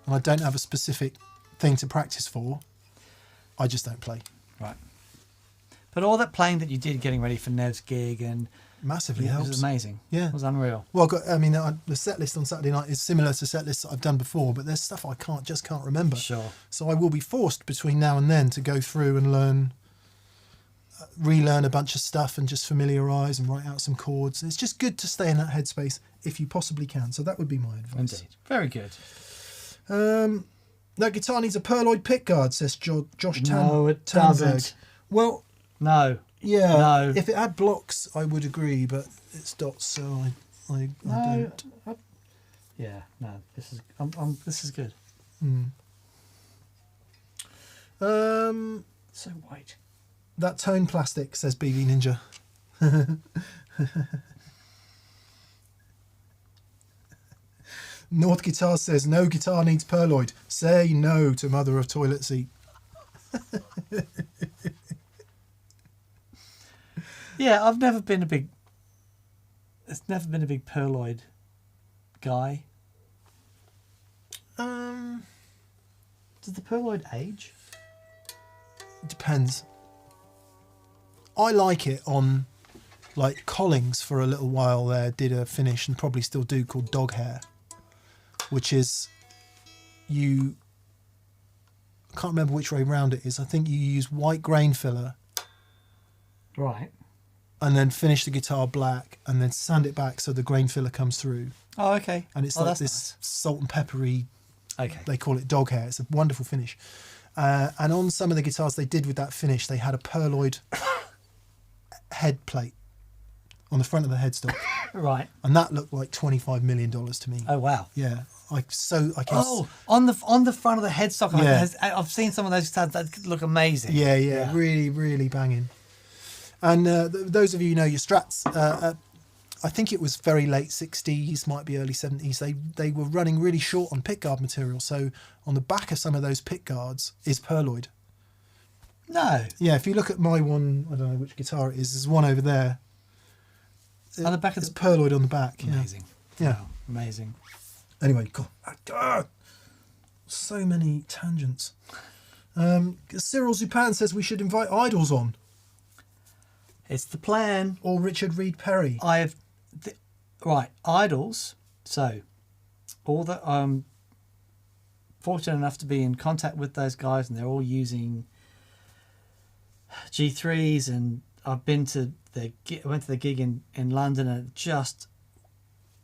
and I don't have a specific thing to practice for, I just don't play. Right. But all that playing that you did getting ready for Nev's gig and Massively it helps. was amazing. Yeah. It was unreal. Well, the set list on Saturday night is similar to set lists that I've done before, but there's stuff I can't remember. Sure. So I will be forced between now and then to go through and relearn a bunch of stuff and just familiarise and write out some chords. It's just good to stay in that headspace if you possibly can. So that would be my advice. Indeed. Very good. That guitar needs a Perloid pickguard, says Josh No, it Tanberg. doesn't. Well, No. yeah. No. If it had blocks, I would agree, but it's dots, so I don't. Yeah. No. This is good. So white. That tone plastic, says BB Ninja. North Guitar says, no guitar needs Perloid. Say no to mother of toilet seat. Yeah, It's never been a big Perloid guy. Does the Perloid age? It depends. I like it on, like, Collings for a little while there did a finish, and probably still do, called Dog Hair, which is I can't remember which way round it is. I think you use white grain filler Right. and then finish the guitar black and then sand it back so the grain filler comes through. Oh, okay. And it's Oh, like that's this salt and peppery, nice. Okay. they call it Dog Hair. It's a wonderful finish. And on some of the guitars they did with that finish, they had a Perloid head plate on the front of the headstock. Right. And that looked like $25 million to me. Oh wow. Yeah. I can. Oh, on the front of the headstock. Yeah. I've seen some of those guitars that look amazing. Yeah. Really, really banging. And those of you who know your Strats, I think it was very late 60s, might be early 70s. They were running really short on pickguard material. So on the back of some of those pickguards is Perloid. No. Yeah, if you look at my one, I don't know which guitar it is. There's one over there. On the back of It's Perloid on the back. Amazing. Yeah. Wow, amazing. Anyway, God, so many tangents. Cyril Zupan says we should invite idols on, It's the plan. or Richard Reed Perry. Right, idols. So, all that I'm fortunate enough to be in contact with those guys, and they're all using G3s, and I've been to went to the gig in London, and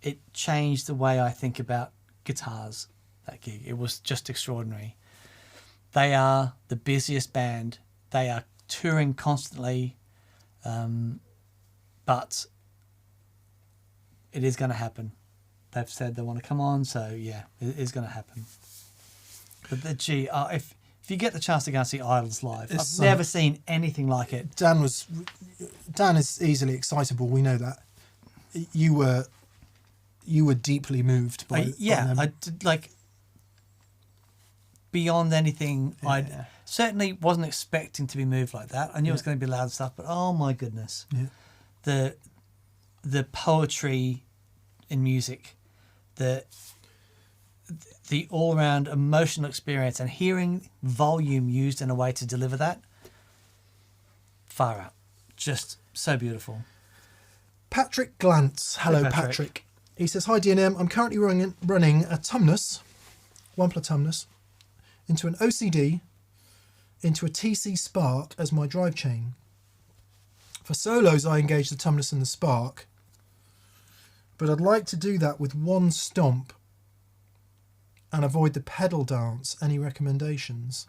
it changed the way I think about guitars. That gig, it was just extraordinary. They are the busiest band. They are touring constantly, but it is going to happen. They've said they want to come on, so yeah, it is going to happen. But if you get the chance to go and see Idols live, I've never seen anything like it. Dan is easily excitable. We know that. You were deeply moved by them. I did, like, beyond anything. Yeah. I certainly wasn't expecting to be moved like that. I knew it was going to be loud stuff, but oh my goodness, the poetry in music, the all-round emotional experience, and hearing volume used in a way to deliver that, far out, just so beautiful. Patrick Glantz. Hello, Patrick. He says, hi, D&M. I'm currently running a Tumnus, Wampler Tumnus, into an OCD, into a TC Spark as my drive chain. For solos, I engage the Tumnus and the Spark, but I'd like to do that with one stomp and avoid the pedal dance. Any recommendations?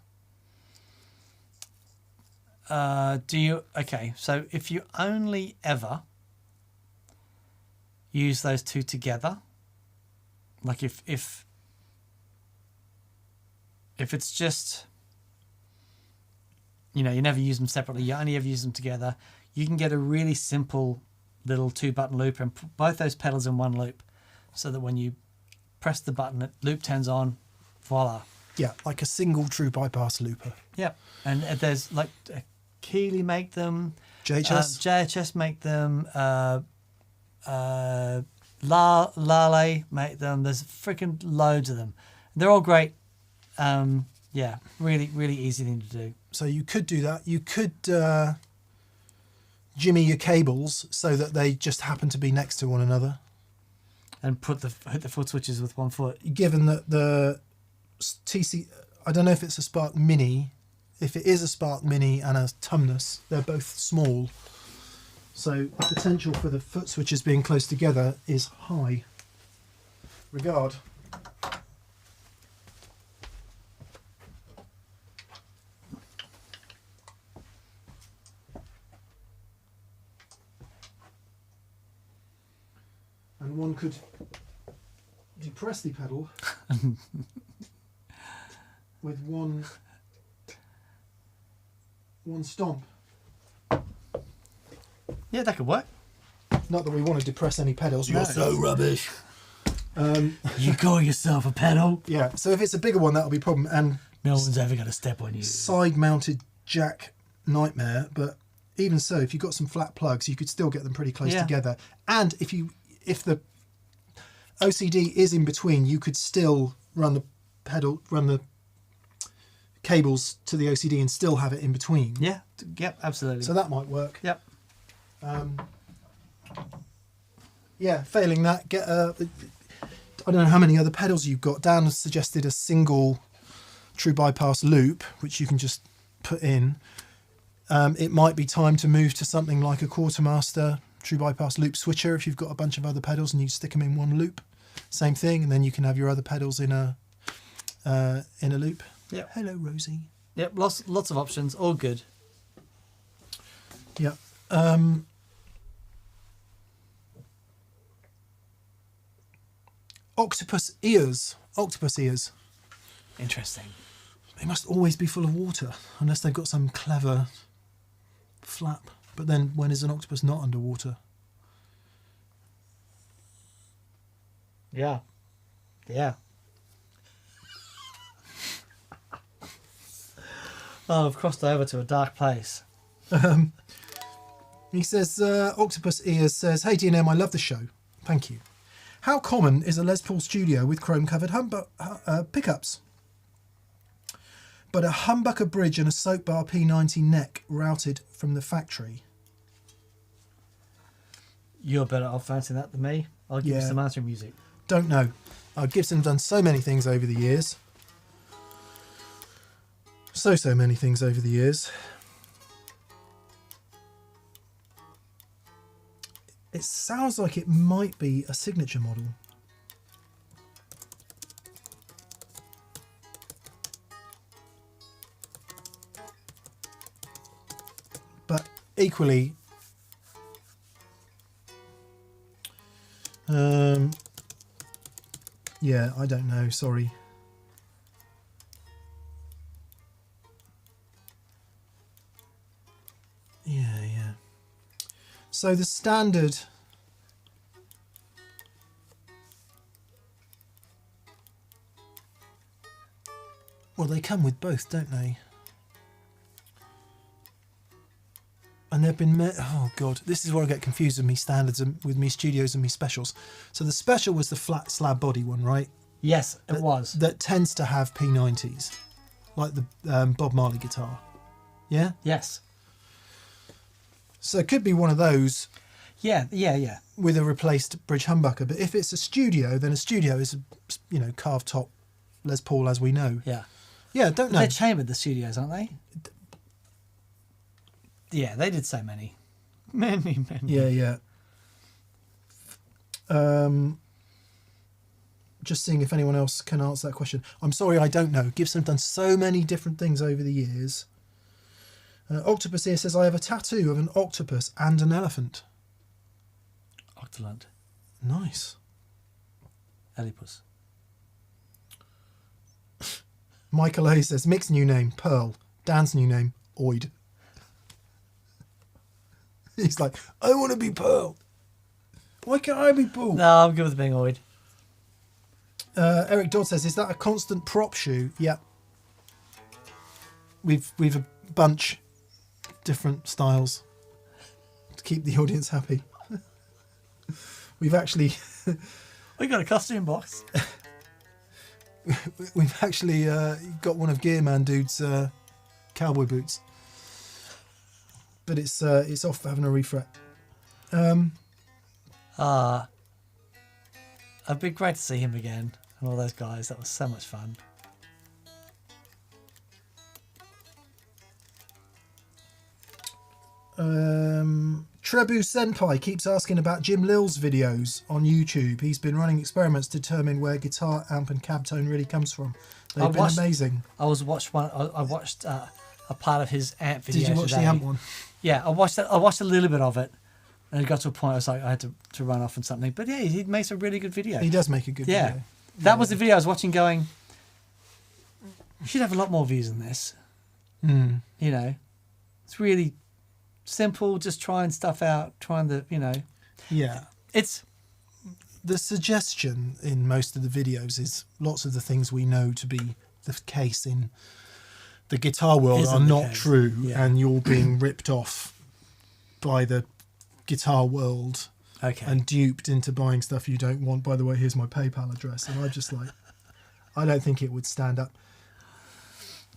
Okay, so if you only ever use those two together, like if it's just, you never use them separately, you only ever use them together, you can get a really simple little 2-button looper and put both those pedals in one loop, so that when you press the button, it loop turns on, voila. Yeah, like a single true bypass looper. Yeah, and there's like Keeley make them, JHS make them, Lale make them. There's freaking loads of them. They're all great. Yeah, really, really easy thing to do. So you could do that. You could jimmy your cables so that they just happen to be next to one another, and hit the foot switches with one foot. Given that the TC, I don't know if it's a Spark Mini. If it is a Spark Mini and a Tumnus, they're both small. So the potential for the foot switches being close together is high. Regard. And one could depress the pedal with one stomp. Yeah, that could work. Not that we want to depress any pedals. No. You're so rubbish. You call yourself a pedal? Yeah, so if it's a bigger one, that'll be a problem. And no one's ever going to step on you. Side-mounted jack nightmare. But even so, if you've got some flat plugs, you could still get them pretty close together. And if the OCD is in between, you could still run the cables to the OCD and still have it in between. Yeah, yep, absolutely. So that might work. Yep. Yeah, failing that, get a... I don't know how many other pedals you've got. Dan has suggested a single true bypass loop, which you can just put in. It might be time to move to something like a Quartermaster true bypass loop switcher if you've got a bunch of other pedals and you stick them in one loop. Same thing, and then you can have your other pedals in a loop. Yep. Hello, Rosie. Yep, lots of options, all good. Yeah. Octopus ears. Interesting. They must always be full of water, unless they've got some clever flap. But then, when is an octopus not underwater? Yeah. Yeah. Oh, I've crossed over to a dark place. He says, Octopus Ears says, hey D&M, I love the show. Thank you. How common is a Les Paul Studio with chrome-covered pickups? but a humbucker bridge and a soap bar P90 neck routed from the factory. You're better off answering that than me. I'll give you some answering music. Don't know. Gibson have done so many things over the years. So many things over the years. It sounds like it might be a signature model. But equally, yeah, I don't know, sorry. Yeah. So the standard well, they come with both, don't they? And they've been oh god, this is where I get confused with me standards and with me studios and me specials. So the special was the flat slab body one, right? Yes, it was. That tends to have P90s, like the Bob Marley guitar. Yeah? Yes. So it could be one of those. Yeah. With a replaced bridge humbucker. But if it's a studio, then a studio is, carved top Les Paul as we know. Yeah. Yeah, don't know. They're chambered, the studios, aren't they? Yeah, they did so many. Many. Yeah. Just seeing if anyone else can answer that question. I'm sorry, I don't know. Gibson have done so many different things over the years. Octopus here says, I have a tattoo of an octopus and an elephant. Octoland. Nice. Oedipus. Michael A says, Mick's new name, Pearl. Dan's new name, Oid. He's like, I want to be Pearl. Why can't I be Paul? No, I'm good with being Oid. Eric Dodd says, is that a constant prop shoe? Yeah. We've a bunch different styles to keep the audience happy. We've actually We got a costume box. we've actually got one of Gearman Dude's cowboy boots, but it's off having a refret. It'd be great to see him again and all those guys. That was so much fun. Trebu Senpai keeps asking about Jim Lill's videos on YouTube. He's been running experiments to determine where guitar, amp and cab tone really comes from. They've been amazing. I watched a part of his amp video. Did you watch today. the amp one? Yeah, I watched a little bit of it, and it got to a point I was like, I had to run off on something. But yeah, he makes a really good video. He does make a good video. That was the video I was watching going, you should have a lot more views than this. Mm. It's really simple, just trying stuff out, Yeah. It's the suggestion in most of the videos is lots of the things we know to be the case in the guitar world are not true, and you're being ripped off by the guitar world and duped into buying stuff you don't want. By the way, here's my PayPal address. And I don't think it would stand up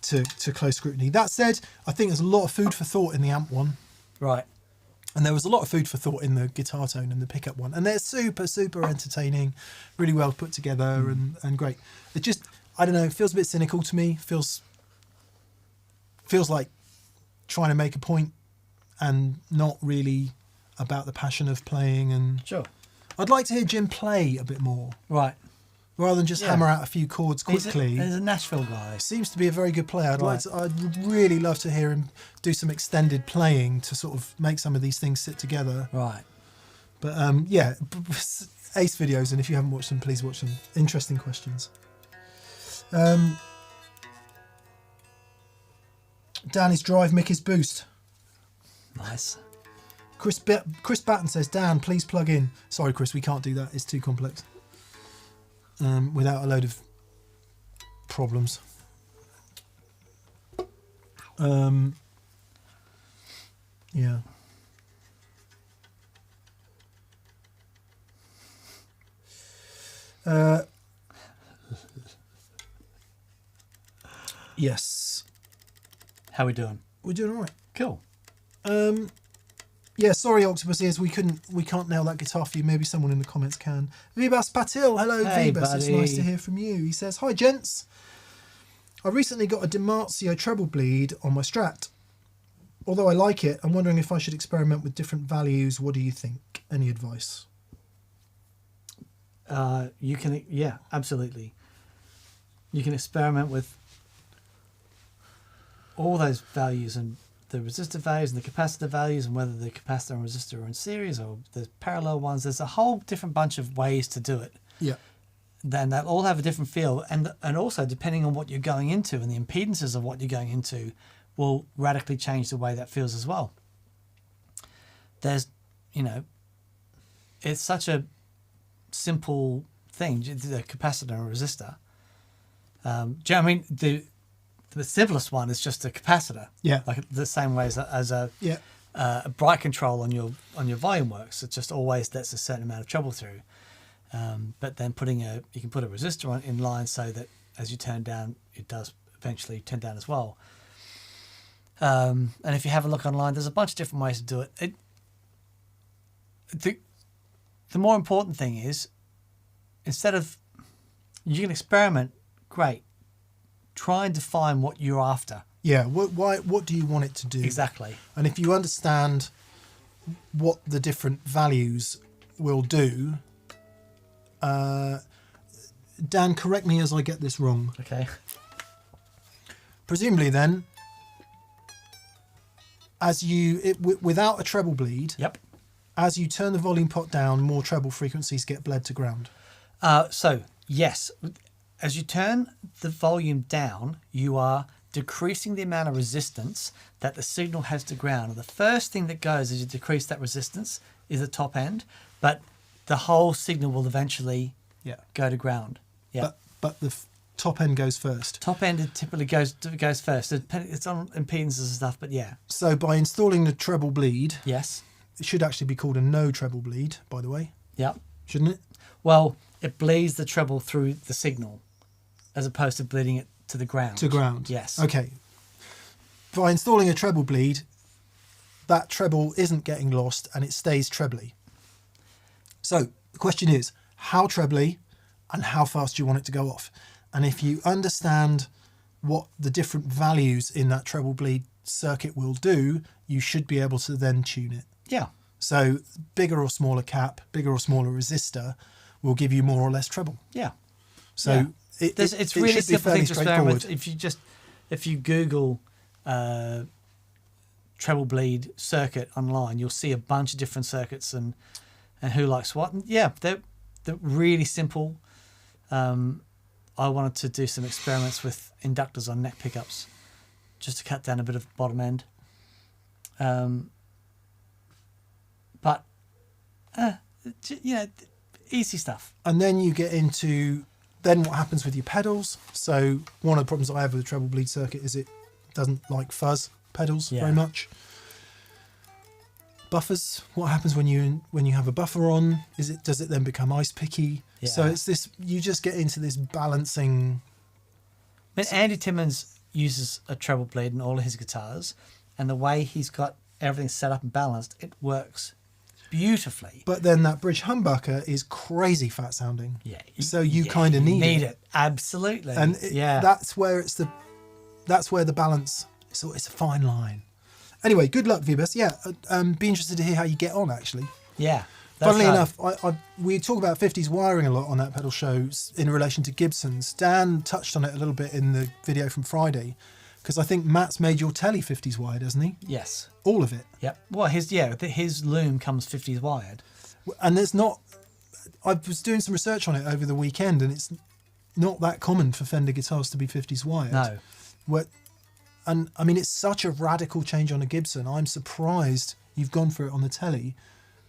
to close scrutiny. That said, I think there's a lot of food for thought in the amp one. right. And there was a lot of food for thought in the guitar tone and the pickup one. And they're super, super entertaining, really well put together and great. It just, I don't know, it feels a bit cynical to me. Feels like trying to make a point and not really about the passion of playing. And Sure. I'd like to hear Jim play a bit more. Right. Rather than just hammer out a few chords quickly. He's a Nashville guy. Seems to be a very good player. I'd really love to hear him do some extended playing to sort of make some of these things sit together. Right. But Ace videos, and if you haven't watched them, please watch them. Interesting questions. Dan is drive, Mick is boost. Nice. Chris Batten says, Dan, please plug in. Sorry, Chris, we can't do that. It's too complex. Without a load of problems. Yeah. Yes. How we doing? We're doing all right. Cool. Yeah, sorry, Octopus ears, we can't nail that guitar for you. Maybe someone in the comments can. Vibas Patil, hello, Hey, Vibas. It's buddy. nice to hear from you. He says, "Hi, gents. I recently got a DiMarzio treble bleed on my Strat. Although I like it, I'm wondering if I should experiment with different values. What do you think? Any advice?" You can, yeah, absolutely. You can experiment with all those values and the resistor values and the capacitor values, and whether the capacitor and resistor are in series or there's parallel ones. There's a whole different bunch of ways to do it. Yeah. Then they'll all have a different feel, and also depending on what you're going into and the impedances of what you're going into will radically change the way that feels as well. There's, it's such a simple thing, the capacitor and resistor. Do you know what I mean? The simplest one is just a capacitor. Yeah. Like the same way as a Yeah. bright control on your volume works. It just always lets a certain amount of treble through. But then you can put a resistor in line so that as you turn down, it does eventually turn down as well. And if you have a look online, there's a bunch of different ways to do it. The more important thing is, instead of, you can experiment, great. Try and define what you're after. Yeah. What do you want it to do? Exactly. And if you understand what the different values will do, Dan, correct me as I get this wrong. Okay. Presumably then, without a treble bleed, Yep. as you turn the volume pot down, more treble frequencies get bled to ground. So, yes, as you turn the volume down, you are decreasing the amount of resistance that the signal has to ground. And the first thing that goes as you decrease that resistance is the top end, but the whole signal will eventually go to ground. Yeah. But the top end goes first. Top end typically goes first. It's on impedances and stuff, but yeah. So by installing the treble bleed, Yes. it should actually be called a no treble bleed, by the way, Yeah. shouldn't it? Well, it bleeds the treble through the signal as opposed to bleeding it to the ground. To ground. Yes. Okay. By installing a treble bleed, that treble isn't getting lost and it stays trebly. So the question is, how trebly and how fast do you want it to go off? And if you understand what the different values in that treble bleed circuit will do, you should be able to then tune it. Yeah. So bigger or smaller cap, bigger or smaller resistor will give you more or less treble. Yeah. So Yeah. it It's really should be simple fairly things to experiment straightforward. with. If you Google treble bleed circuit online, you'll see a bunch of different circuits and who likes what. And yeah, they're really simple. I wanted to do some experiments with inductors on neck pickups just to cut down a bit of bottom end. But easy stuff. And then you get into then what happens with your pedals. So one of the problems I have with the treble bleed circuit is it doesn't like fuzz pedals very much. Buffers, what happens when you have a buffer on? Does it then become ice picky? Yeah. So it's this, you just get into this balancing. I mean, Andy Timmons uses a treble bleed in all of his guitars, and the way he's got everything set up and balanced, it works beautifully. But then that bridge humbucker is crazy fat sounding. Yeah. So you kind of need it. Absolutely. And that's where the balance. So it's a fine line. Anyway, good luck, Vibus. Yeah, be interested to hear how you get on. Actually, yeah. Funnily enough, we talk about 50s wiring a lot on that pedal show in relation to Gibsons. Dan touched on it a little bit in the video from Friday, because I think Matt's made your telly 50s wired, hasn't he? Yes. All of it. Yep. Well, his loom comes 50s wired. And there's not. I was doing some research on it over the weekend, and it's not that common for Fender guitars to be 50s wired. No. And I mean, it's such a radical change on a Gibson. I'm surprised you've gone for it on the telly,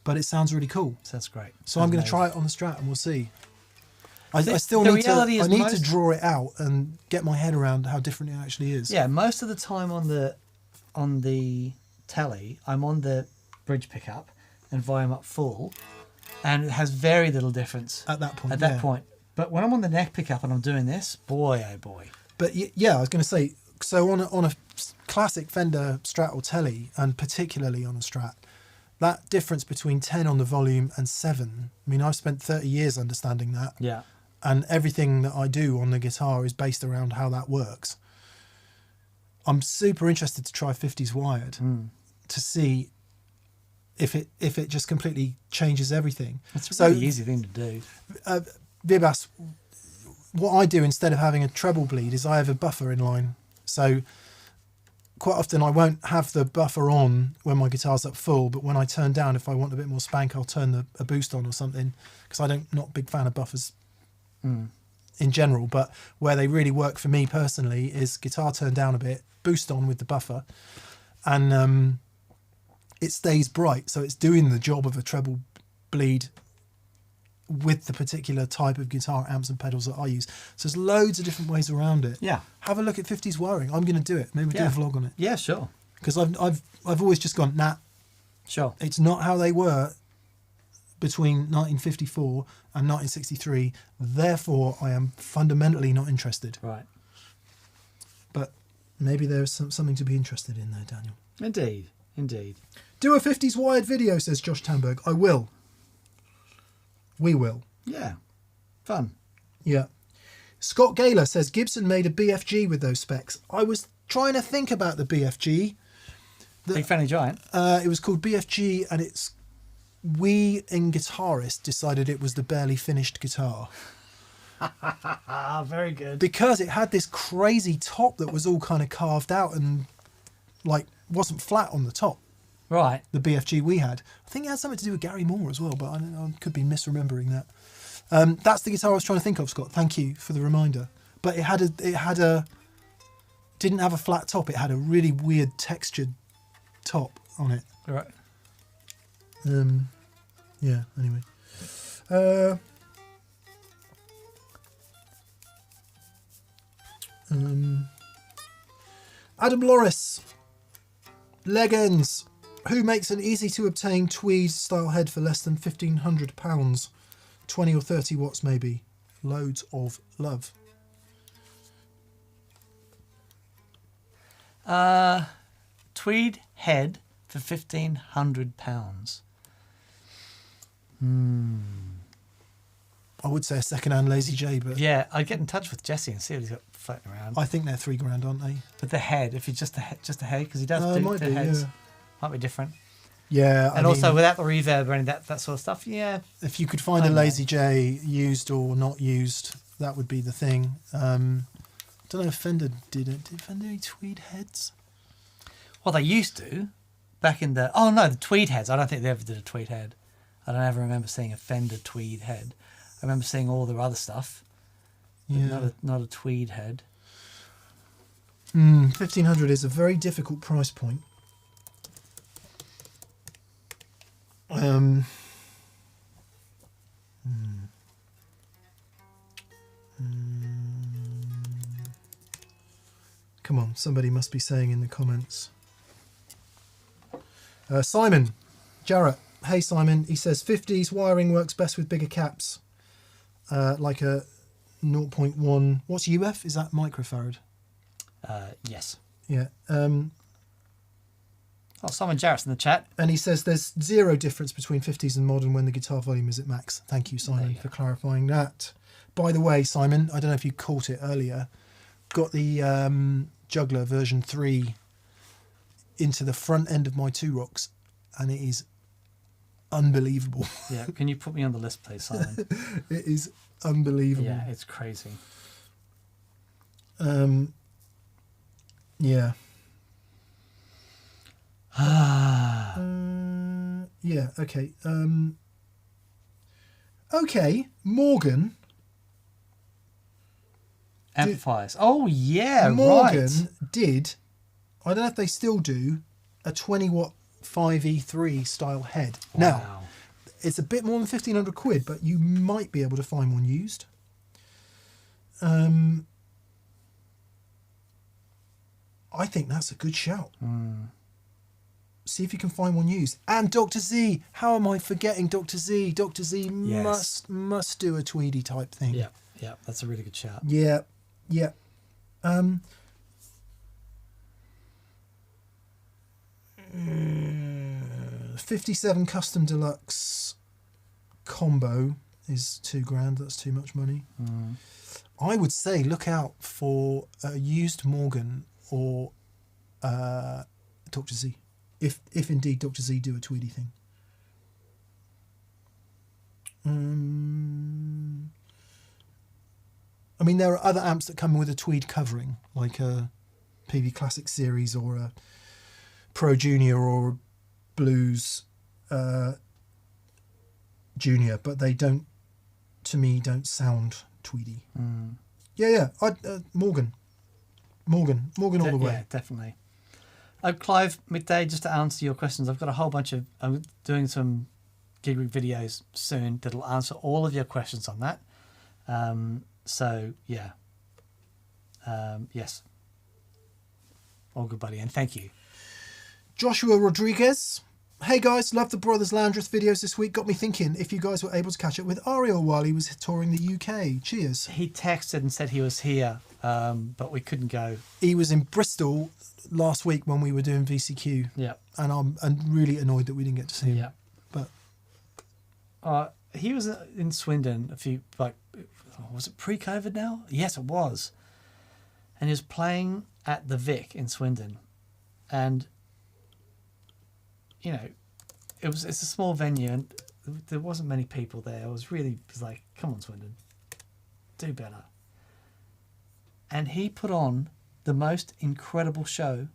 but it sounds really cool. Sounds great. So I'm going to try it on the Strat and we'll see. I still the need reality to draw it out and get my head around how different it actually is. Yeah, most of the time on the telly, I'm on the bridge pickup and volume up full, and it has very little difference At that point. But when I'm on the neck pickup and I'm doing this, boy oh boy. But yeah, I was going to say, so on a classic Fender Strat or Tele, and particularly on a Strat, that difference between 10 on the volume and 7, I mean, I've spent 30 years understanding that. Yeah. And everything that I do on the guitar is based around how that works. I'm super interested to try 50s wired to see if it just completely changes everything. It's a really easy thing to do. Vibas, what I do instead of having a treble bleed is I have a buffer in line. So quite often I won't have the buffer on when my guitar's up full, but when I turn down, if I want a bit more spank, I'll turn a boost on or something, because not a big fan of buffers in general. But where they really work for me personally is guitar turned down a bit, boost on with the buffer, and it stays bright, so it's doing the job of a treble bleed with the particular type of guitar amps and pedals that I use. So there's loads of different ways around it. Yeah. Have a look at 50s wiring. I'm going to do it. Maybe we'll do a vlog on it. Yeah, sure. Because I've always just gone, nah. Sure. It's not how they were between 1954 and 1963. Therefore, I am fundamentally not interested. Right. But maybe there's something to be interested in there, Daniel. Indeed. Do a 50s wired video, says Josh Tamberg. I will. We will. Yeah. Fun. Yeah. Scott Gaylor says Gibson made a BFG with those specs. I was trying to think about the BFG. Big Friendly Giant. It was called BFG, and we in Guitarist decided it was the barely finished guitar. Very good. Because it had this crazy top that was all kind of carved out and like wasn't flat on the top. Right. The BFG we had. I think it had something to do with Gary Moore as well, but I don't know, I could be misremembering that. That's the guitar I was trying to think of, Scott. Thank you for the reminder. But it didn't have a flat top. It had a really weird textured top on it. Right. Yeah, anyway. Adam Loris. Leggins. Who makes an easy to obtain tweed style head for less than £1,500? 20 or 30 watts maybe. Loads of love. Tweed head for £1,500. I would say a second-hand Lazy J, but Yeah, I'd get in touch with Jesse and see what he's got floating around. I think they're $3,000, aren't they? But the head, if it's just a head, because he does It do might the be, heads, yeah. might be different. Yeah, And also without the reverb or any of that sort of stuff, yeah. if you could find a Lazy J used or not used, that would be the thing. Don't know if Fender did it. Did Fender do tweed heads? Well, they used to, back in the... Oh, no, the tweed heads. I don't think they ever did a tweed head. I don't ever remember seeing a Fender tweed head. I remember seeing all their other stuff. But Yeah. not a tweed head. 1,500 is a very difficult price point. Come on, somebody must be saying in the comments. Simon Jarrett. Hey Simon, he says 50s wiring works best with bigger caps. Like a 0.1. What's UF? Is that microfarad? Yes. Yeah. Oh, Simon Jarrett's in the chat. And he says there's zero difference between 50s and modern when the guitar volume is at max. Thank you, Simon, for clarifying that. By the way, Simon, I don't know if you caught it earlier, got the Juggler version 3 into the front end of my Two Rocks, and it is unbelievable. Yeah, can you put me on the list, please, Simon? It is unbelievable. Yeah, it's crazy. Yeah. Yeah, okay. Okay, Morgan. Amplifiers. Oh, yeah, Morgan right. did, I don't know if they still do, a 20 watt 5E3 style head. Wow. Now, it's a bit more than 1,500 quid, but you might be able to find one used. I think that's a good shout. See if you can find one used. And Dr. Z, how am I forgetting Dr. Z? Dr. Z Yes. must do a Tweedy type thing. Yeah, that's a really good shout. Yeah. 57 custom deluxe combo is £2,000. That's too much money. I would say look out for a used Morgan or Dr. Z, if indeed Dr. Z do a Tweedy thing. I mean, there are other amps that come with a tweed covering, like a PV Classic Series or a Pro Junior or a Blues Junior, but they don't, to me, don't sound tweedy. Yeah. Morgan all the way. Yeah, definitely. Clive, midday, just to answer your questions, I've got a whole bunch of, I'm doing some gig rig videos soon that'll answer all of your questions on that. So, yeah. Yes. All good, buddy, and thank you. Joshua Rodriguez. Hey guys, love the Brothers Landreth videos this week. Got me thinking if you guys were able to catch up with Ariel while he was touring the UK. Cheers. He texted and said he was here, but we couldn't go. He was in Bristol last week when we were doing VCQ. Yeah. And I'm really annoyed that we didn't get to see him. Yeah. But he was in Swindon was it pre-COVID now? Yes, it was. And he was playing at the Vic in Swindon. And you know, it's a small venue and there wasn't many people there. It was like, come on, Swindon, do better. And he put on the most incredible show.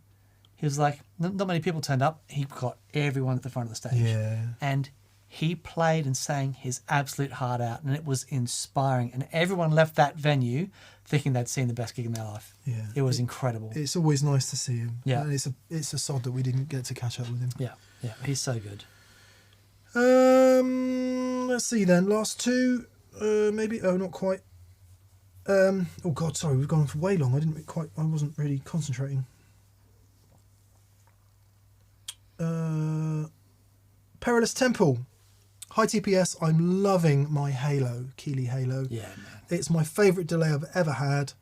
He was like, not many people turned up. He got everyone at the front of the stage. Yeah. And he played and sang his absolute heart out, and it was inspiring. And everyone left that venue thinking they'd seen the best gig in their life. Yeah. It was incredible. It's always nice to see him. Yeah. And it's a sod that we didn't get to catch up with him. Yeah. Yeah. He's so good. Let's see then. Last two, maybe. Oh, not quite. Oh God, sorry, we've gone for way long. I wasn't really concentrating. Perilous Temple. Hi TPS, I'm loving my Halo, Keeley Halo. Yeah, man. It's my favourite delay I've ever had.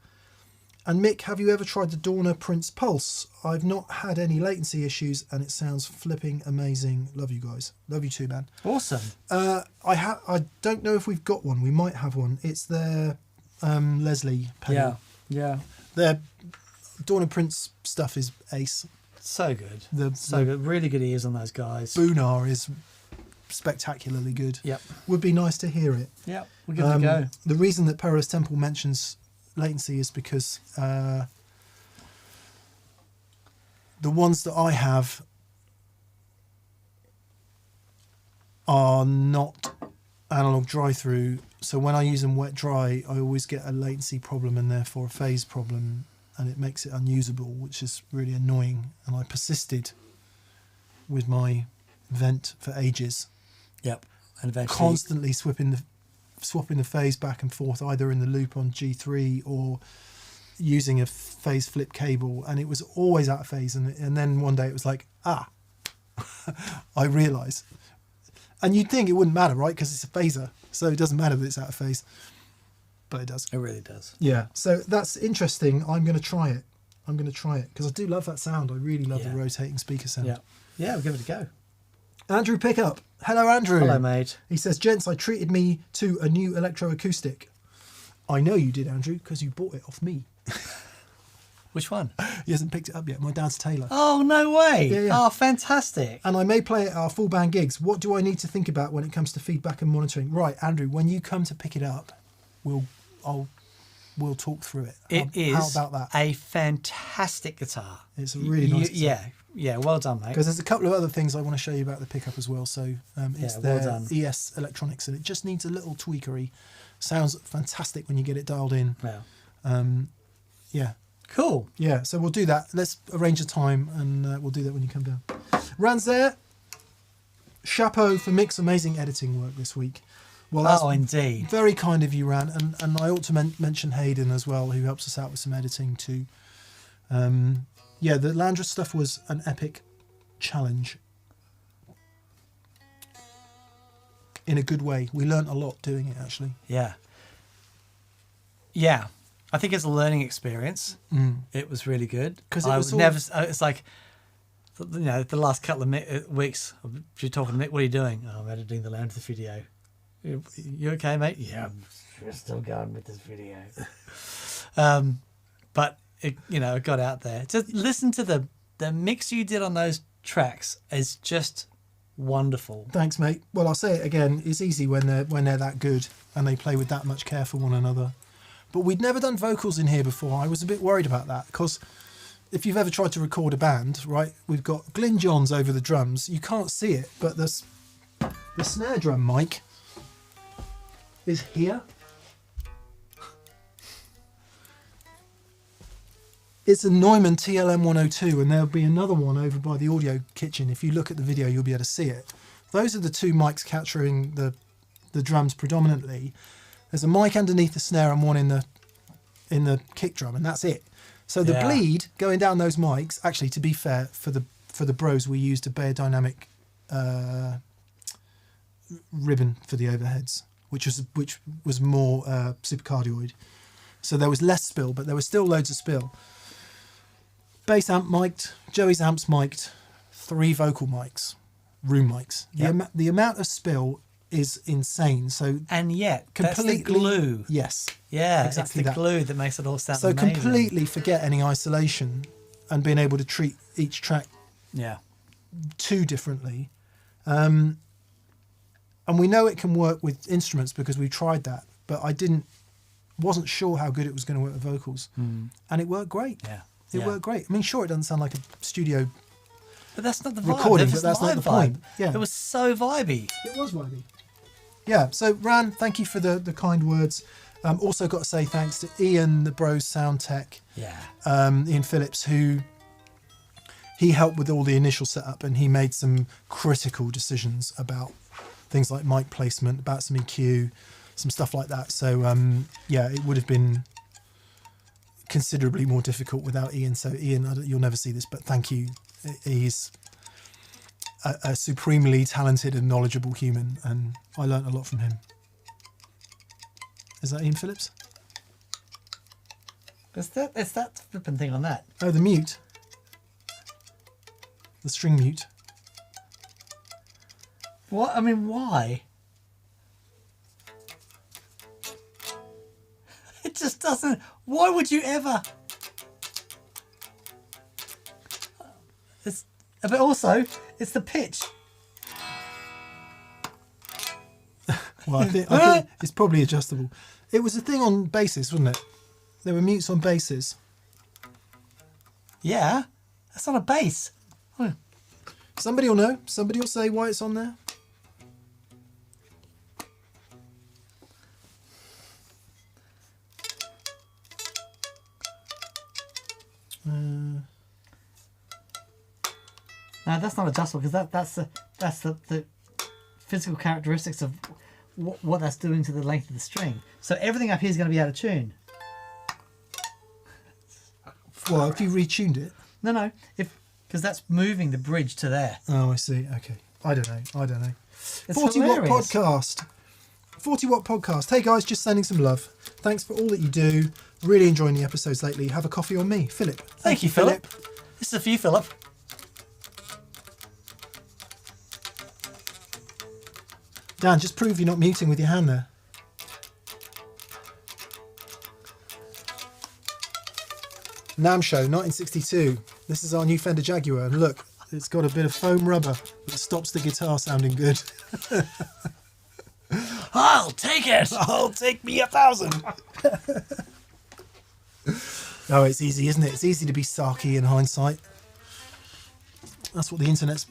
And Mick, have you ever tried the Dorner Prince Pulse? I've not had any latency issues and it sounds flipping amazing. Love you guys. Love you too, man. Awesome. I don't know if we've got one. We might have one. It's their Leslie pedal. Yeah. Their Dorner Prince stuff is ace. So good. The good. Really good ears on those guys. Boonar is spectacularly good. Yep. Would be nice to hear it. Yep. We'll give it a go. The reason that Perilous Temple mentions latency is because the ones that I have are not analog dry-through, so when I use them wet dry I always get a latency problem and therefore a phase problem, and it makes it unusable, which is really annoying. And I persisted with my vent for ages. Yep. And eventually Constantly swapping the phase back and forth, either in the loop on G3 or using a phase flip cable, and it was always out of phase. And then one day it was like, I realise. And you'd think it wouldn't matter, right? Because it's a phaser, so it doesn't matter that it's out of phase. But it does. It really does. Yeah, so that's interesting. I'm going to try it. Because I do love that sound. I really love the rotating speaker sound. Yeah, we'll give it a go. Andrew Pickup. Hello, Andrew. Hello, mate. He says, gents, I treated me to a new electroacoustic. I know you did, Andrew, because you bought it off me. Which one? He hasn't picked it up yet. My dad's Taylor. Oh, no way. Yeah. Oh, fantastic. And I may play it at our full band gigs. What do I need to think about when it comes to feedback and monitoring? Right, Andrew, when you come to pick it up, we'll talk through it. How about that? A fantastic guitar. It's a really nice guitar. Yeah, well done, mate. Because there's a couple of other things I want to show you about the pickup as well. So it's well their done. ES electronics, and it just needs a little tweakery. Sounds fantastic when you get it dialed in. Yeah. Yeah. Cool. Yeah, so we'll do that. Let's arrange a time, and we'll do that when you come down. Ran's there. Chapeau for Mick's amazing editing work this week. Well, that's indeed. Very kind of you, Ran. And I ought to mention Hayden as well, who helps us out with some editing too. Yeah, the Landreth stuff was an epic challenge. In a good way. We learnt a lot doing it, actually. Yeah. Yeah. I think it's a learning experience. It was really good. Because I would never. It's like the last couple of weeks, you're talking to Mick, what are you doing? Oh, I'm editing the Land of the video. You okay, mate? Yeah, we're still going with this video. But it got out there. Just listen to the mix you did on those tracks is just wonderful. Thanks, mate. Well, I'll say it again. It's easy when they're that good and they play with that much care for one another. But we'd never done vocals in here before. I was a bit worried about that because if you've ever tried to record a band, right, we've got Glyn Johns over the drums. You can't see it, but the snare drum mic is here. It's a Neumann TLM 102, and there'll be another one over by the audio kitchen. If you look at the video, you'll be able to see it. Those are the two mics capturing the drums predominantly. There's a mic underneath the snare and one in the kick drum, and that's it. So the bleed going down those mics, actually, to be fair, for the Bros, we used a Bayer Dynamic ribbon for the overheads, which was more supercardioid. So there was less spill, but there was still loads of spill. Bass amp mic'd, Joey's amps mic'd, 3 vocal mics, room mics. Yep. The amount of spill is insane. So and yet, completely, that's the glue. Yes. Yeah, exactly it's the that. glue that makes it all sound so amazing. completely forget any isolation and being able to treat each track too differently. And we know it can work with instruments because we tried that, but I wasn't sure how good it was going to work with vocals. And it worked great. It worked great. I mean, sure, it doesn't sound like a studio but that's not the vibe. recording, but that's not the point. Yeah. It was so vibey. It was vibey. Yeah, so Ran, thank you for the kind words. Also got to say thanks to Ian, the Bros Sound Tech. Yeah. Ian Phillips, who he helped with all the initial setup, and he made some critical decisions about things like mic placement, about some EQ, some stuff like that. So it would have been considerably more difficult without Ian. So Ian, you'll never see this, but thank you. He's a supremely talented and knowledgeable human, and I learnt a lot from him. Is that Ian Phillips? It's that flipping thing on that. Oh, the mute. The string mute. What? I mean, why? It just doesn't. Why would you ever? But also, it's the pitch. Well, I think it's probably adjustable. It was a thing on basses, wasn't it? There were mutes on basses. Yeah, that's not a bass. Oh. Somebody will know. Somebody will say why it's on there. No, that's not adjustable because that's the physical characteristics of what that's doing to the length of the string. So everything up here is going to be out of tune. Well, if you retuned it. No, because that's moving the bridge to there. Oh, I see. Okay. I don't know. It's 40 Watt hilarious. Podcast. 40 Watt Podcast. Hey guys, just sending some love. Thanks for all that you do. Really enjoying the episodes lately. Have a coffee on me. Philip. Thank you, Philip. This is for you, Philip. Dan, just prove you're not muting with your hand there. NAMM Show, 1962. This is our new Fender Jaguar. And look, it's got a bit of foam rubber that stops the guitar sounding good. I'll take it. I'll take me 1,000. Oh, it's easy, isn't it? It's easy to be sarky in hindsight. That's what the internet's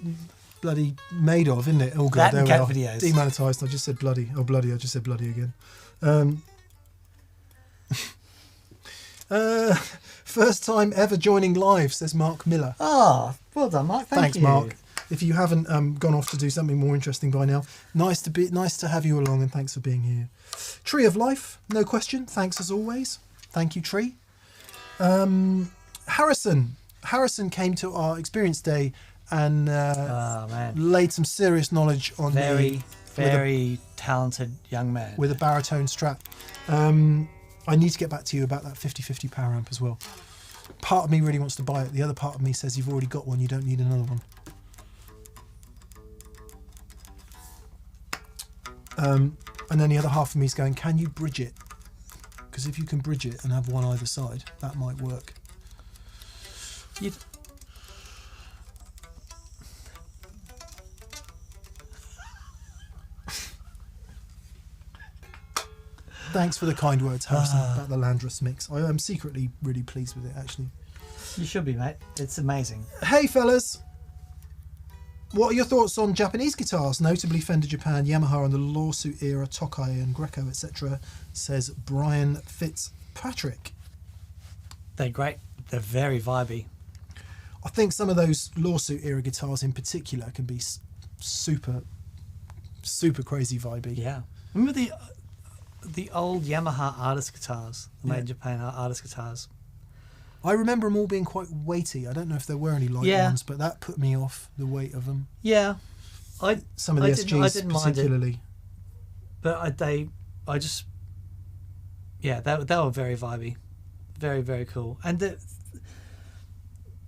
bloody made of, isn't it? Oh god, That and there we cat are. videos. Demonetised. I just said bloody. Oh bloody! I just said bloody again. First time ever joining live, says Mark Miller. Ah, well done, Mark. Thanks, Thanks, Mark. If you haven't gone off to do something more interesting by now, nice to have you along, and thanks for being here. Tree of Life, no question. Thanks as always. Thank you, Tree. Harrison came to our experience day and laid some serious knowledge on very talented young man with a baritone Strat. I need to get back to you about that 50/50 power amp as well. Part of me really wants to buy it. The other part of me says you've already got one. You don't need another one. And then the other half of me is going, can you bridge it? Because if you can bridge it and have one either side, that might work. Thanks for the kind words, Harrison, about the Landress mix. I am secretly really pleased with it, actually. You should be, mate. It's amazing. Hey, fellas. What are your thoughts on Japanese guitars, notably Fender Japan, Yamaha and the lawsuit era, Tokai and Greco, etc., says Brian Fitzpatrick. They're great. They're very vibey. I think some of those lawsuit era guitars in particular can be super crazy vibey. Yeah. Remember the old Yamaha artist guitars, the made in Japan artist guitars? I remember them all being quite weighty. I don't know if there were any light ones, but that put me off, the weight of them. Yeah. Some of the SGs I didn't particularly. mind it, but they were very vibey. Very, very cool. And the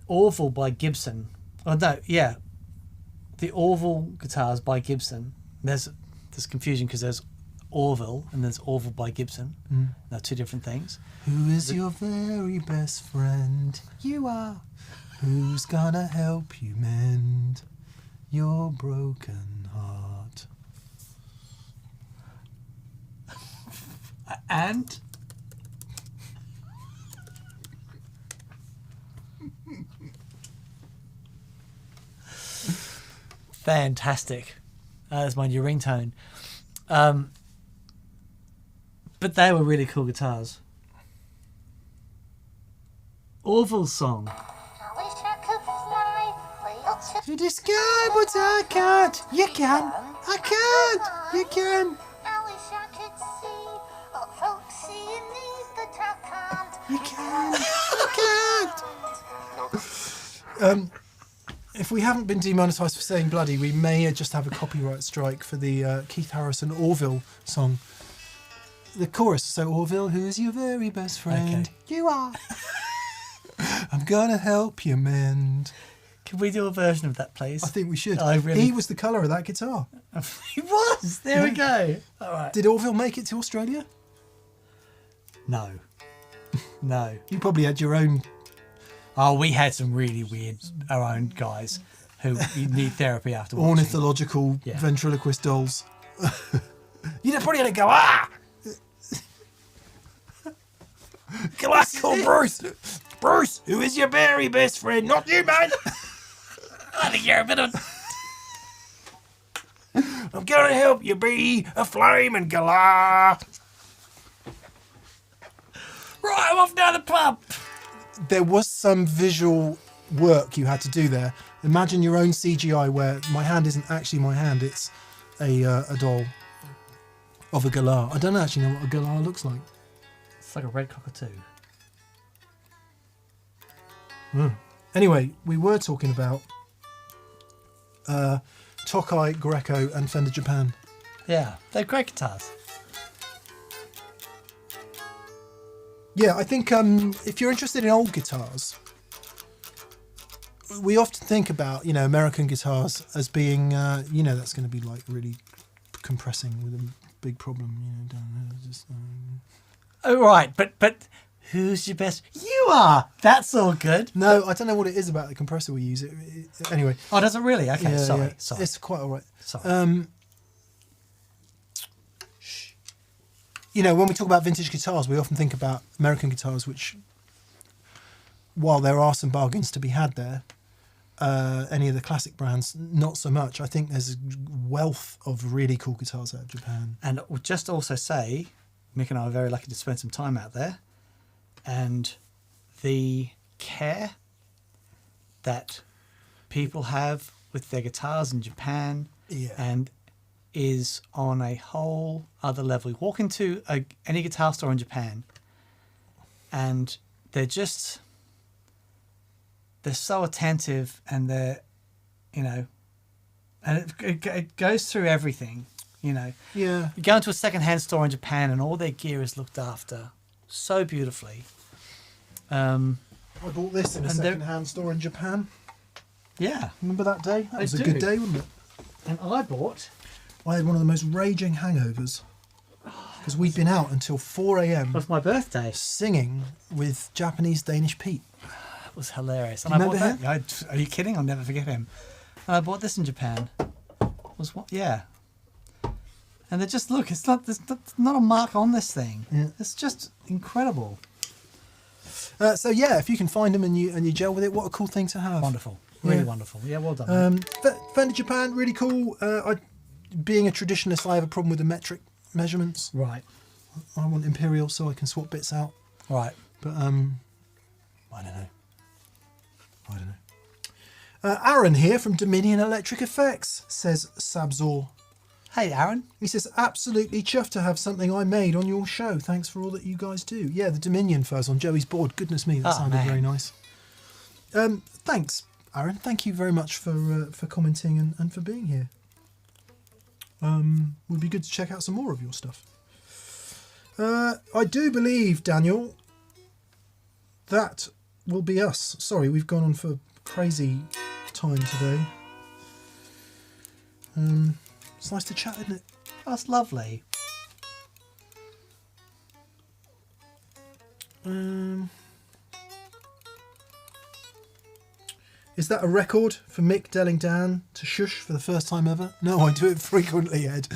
Orville by Gibson. Oh, no, yeah. The Orville guitars by Gibson. There's confusion because there's Orville and there's Orville by Gibson. They're two different things. Who is your very best friend? You are. Who's gonna help you mend your broken heart? And fantastic. That's my new ringtone. But they were really cool guitars. Orville's song. To the sky, but I can't. You can. I can't. You can. You can. I can't. If we haven't been demonetised for saying bloody, we may just have a copyright strike for the Keith Harrison Orville song. The chorus, so Orville, who's your very best friend? Okay. You are. I'm gonna help you mend. Can we do a version of that, please? I think we should. Really... He was the colour of that guitar. He was! There we go. All right. Did Orville make it to Australia? No. No. You probably had your own... Oh, we had some really weird, our own guys who need therapy after watching. Ornithological ventriloquist dolls. You'd probably had to go, Glasgow Bruce! Bruce, who is your very best friend? Not you, man! I think you're a bit of... I'm gonna help you be a flame and galah. Right, I'm off down the pub. There was some visual work you had to do there. Imagine your own CGI where my hand isn't actually my hand, it's a doll of a galah. I don't actually know what a galah looks like. It's like a red cockatoo. Anyway, we were talking about Tokai, Greco and Fender Japan. Yeah, they're great guitars. Yeah, I think if you're interested in old guitars, we often think about, American guitars as being, that's going to be like really compressing with a big problem. Oh, right, but who's your best? You are! That's all good. No, I don't know what it is about the compressor we use. Anyway. Oh, does it really? Okay, yeah, sorry. Yeah. Sorry. It's quite all right. Sorry. When we talk about vintage guitars, we often think about American guitars, which, while there are some bargains to be had there, any of the classic brands, not so much. I think there's a wealth of really cool guitars out of Japan. And we'll just also say, Mick and I are very lucky to spend some time out there, and the care that people have with their guitars in Japan and is on a whole other level. You walk into any guitar store in Japan and they're so attentive, and they're, and it goes through everything, Yeah. You go into a second-hand store in Japan and all their gear is looked after so beautifully. I bought this in a second-hand store in Japan. Yeah. Remember that day? That was a good day, wasn't it? And I had one of the most raging hangovers because we'd been out until 4 a.m. It was my birthday. singing with Japanese Danish Pete. That was hilarious. And You I bought remember that. Are you kidding? I'll never forget him. And I bought this in Japan. Was what? Yeah. And they just look. There's not a mark on this thing. Yeah. It's just incredible. So yeah, if you can find them and you gel with it, what a cool thing to have. Wonderful. Really wonderful. Yeah, well done. Mate. Fender Japan, really cool. Being a traditionalist, I have a problem with the metric measurements. Right. I want imperial so I can swap bits out. Right. But I don't know. Aaron here from Dominion Electric Effects says Sabzor. Hey, Aaron. He says, absolutely chuffed to have something I made on your show. Thanks for all that you guys do. Yeah, the Dominion fuzz on Joey's board. Goodness me, that sounded very nice. Thanks, Aaron. Thank you very much for commenting and for being here. Would be good to check out some more of your stuff. I do believe, Daniel, that will be us. Sorry, we've gone on for crazy time today. It's nice to chat, isn't it? That's lovely. Is that a record for Mick telling Dan to shush for the first time ever? No, I do it frequently, Ed.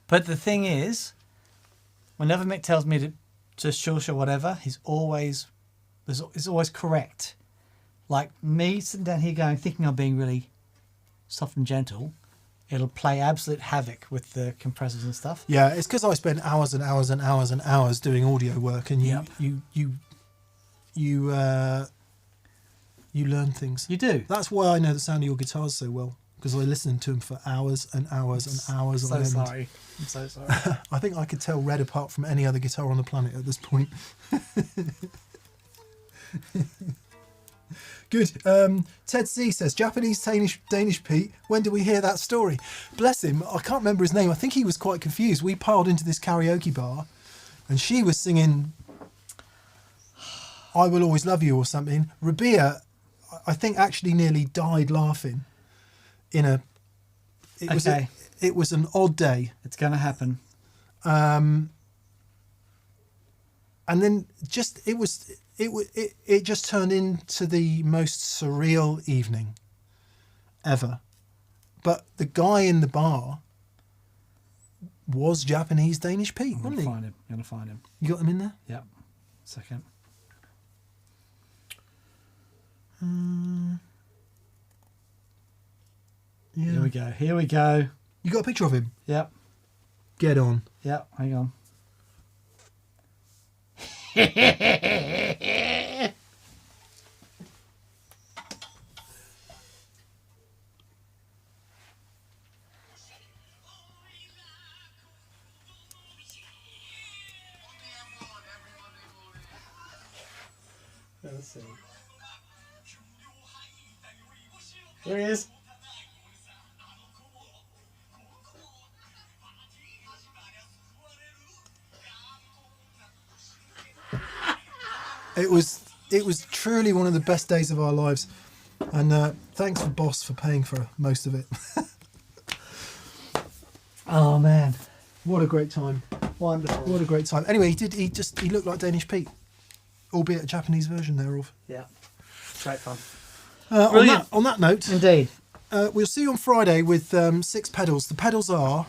But the thing is, whenever Mick tells me to shush or whatever, he's always correct. Like me sitting down here thinking I'm being really soft and gentle, it'll play absolute havoc with the compressors and stuff. Yeah, it's because I spend hours and hours and hours and hours doing audio work, and you learn things. You do. That's why I know the sound of your guitars so well, because I listen to them for hours and hours and hours on end. Sorry. I'm so sorry. I think I could tell Red apart from any other guitar on the planet at this point. Good. Ted C says, Japanese Danish Pete, when did we hear that story? Bless him, I can't remember his name. I think he was quite confused. We piled into this karaoke bar and she was singing I Will Always Love You or something. Rabia, I think, actually nearly died laughing it was an odd day. It's going to happen. And then it just turned into the most surreal evening ever. But the guy in the bar was Japanese Danish Pete, wasn't he? I'm going to find him. You got him in there? Yep. Second. Yeah. Here we go. You got a picture of him? Yep. Get on. Yep. Hang on. Let's see. There he is. It was truly one of the best days of our lives, and thanks for Boss for paying for most of it. Oh man, what a great time! Wonderful. What a great time. Anyway, he looked like Danish Pete, albeit a Japanese version thereof. Yeah, great fun. On that note, Indeed. We'll see you on Friday with 6 pedals. The pedals are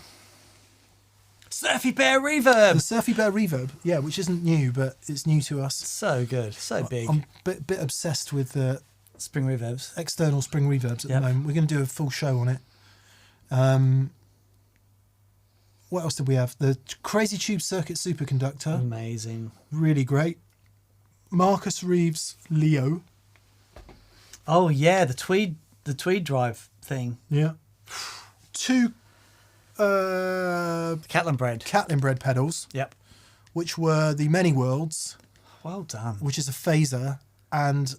Surfy Bear Reverb. the Surfy Bear Reverb, yeah, which isn't new, but it's new to us. So good, so big. I'm a bit obsessed with Spring reverbs. external spring reverbs at the moment. We're going to do a full show on it. What else did we have? The Crazy Tube Circuit Superconductor. Amazing. Really great. Marcus Reeves Leo. Oh yeah, the tweed drive thing. Yeah. 2 Catlin bread. Catlin Bread pedals, Yep. which were the Many Worlds, Well done. which is a phaser, and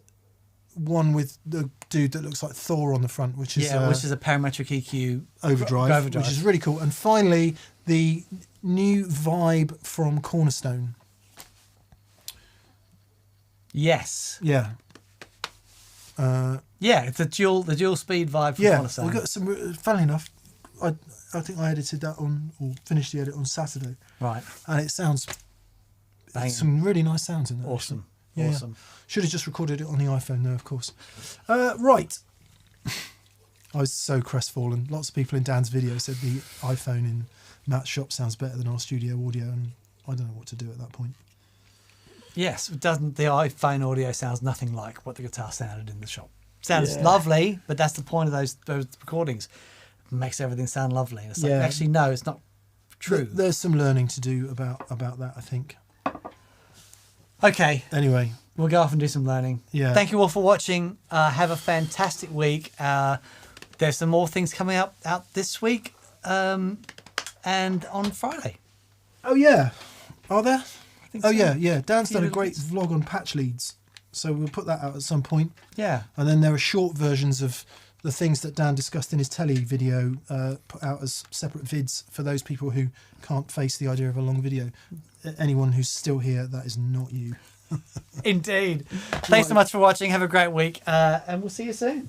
one with the dude that looks like Thor on the front, which is which is a parametric EQ overdrive, which is really cool. And finally, the new Vibe from Cornerstone, Yes. Yeah. Yeah, it's the dual speed vibe from Yeah, Monosame. we got some. Funnily enough, I think I edited that on or finished the edit on Saturday, Right. and it sounds Banging. some really nice sounds in that. Awesome. Actually. Yeah, Awesome. Should have just recorded it on the iPhone though, of course. Right. I was so crestfallen. Lots of people in Dan's video said the iPhone in Matt's shop sounds better than our studio audio, and I don't know what to do at that point. Yes, it doesn't. The iPhone audio sounds nothing like what the guitar sounded in the shop. Sounds Yeah. lovely, but that's the point of those recordings. It makes everything sound lovely. And it's like, Yeah. actually, no, it's not true. There's some learning to do about that, I think. Okay, Anyway, we'll go off and do some learning. Yeah. Thank you all for watching. Have a fantastic week. There's some more things coming out this week and on Friday. oh yeah, are there? I think Oh so. yeah. Dan's done a little great bits. vlog on patch leads, so we'll put that out at some point. Yeah. And then there are short versions of the things that Dan discussed in his telly video, put out as separate vids for those people who can't face the idea of a long video. Anyone who's still here, that is not you. Indeed. Thanks so much for watching. Have a great week and we'll see you soon.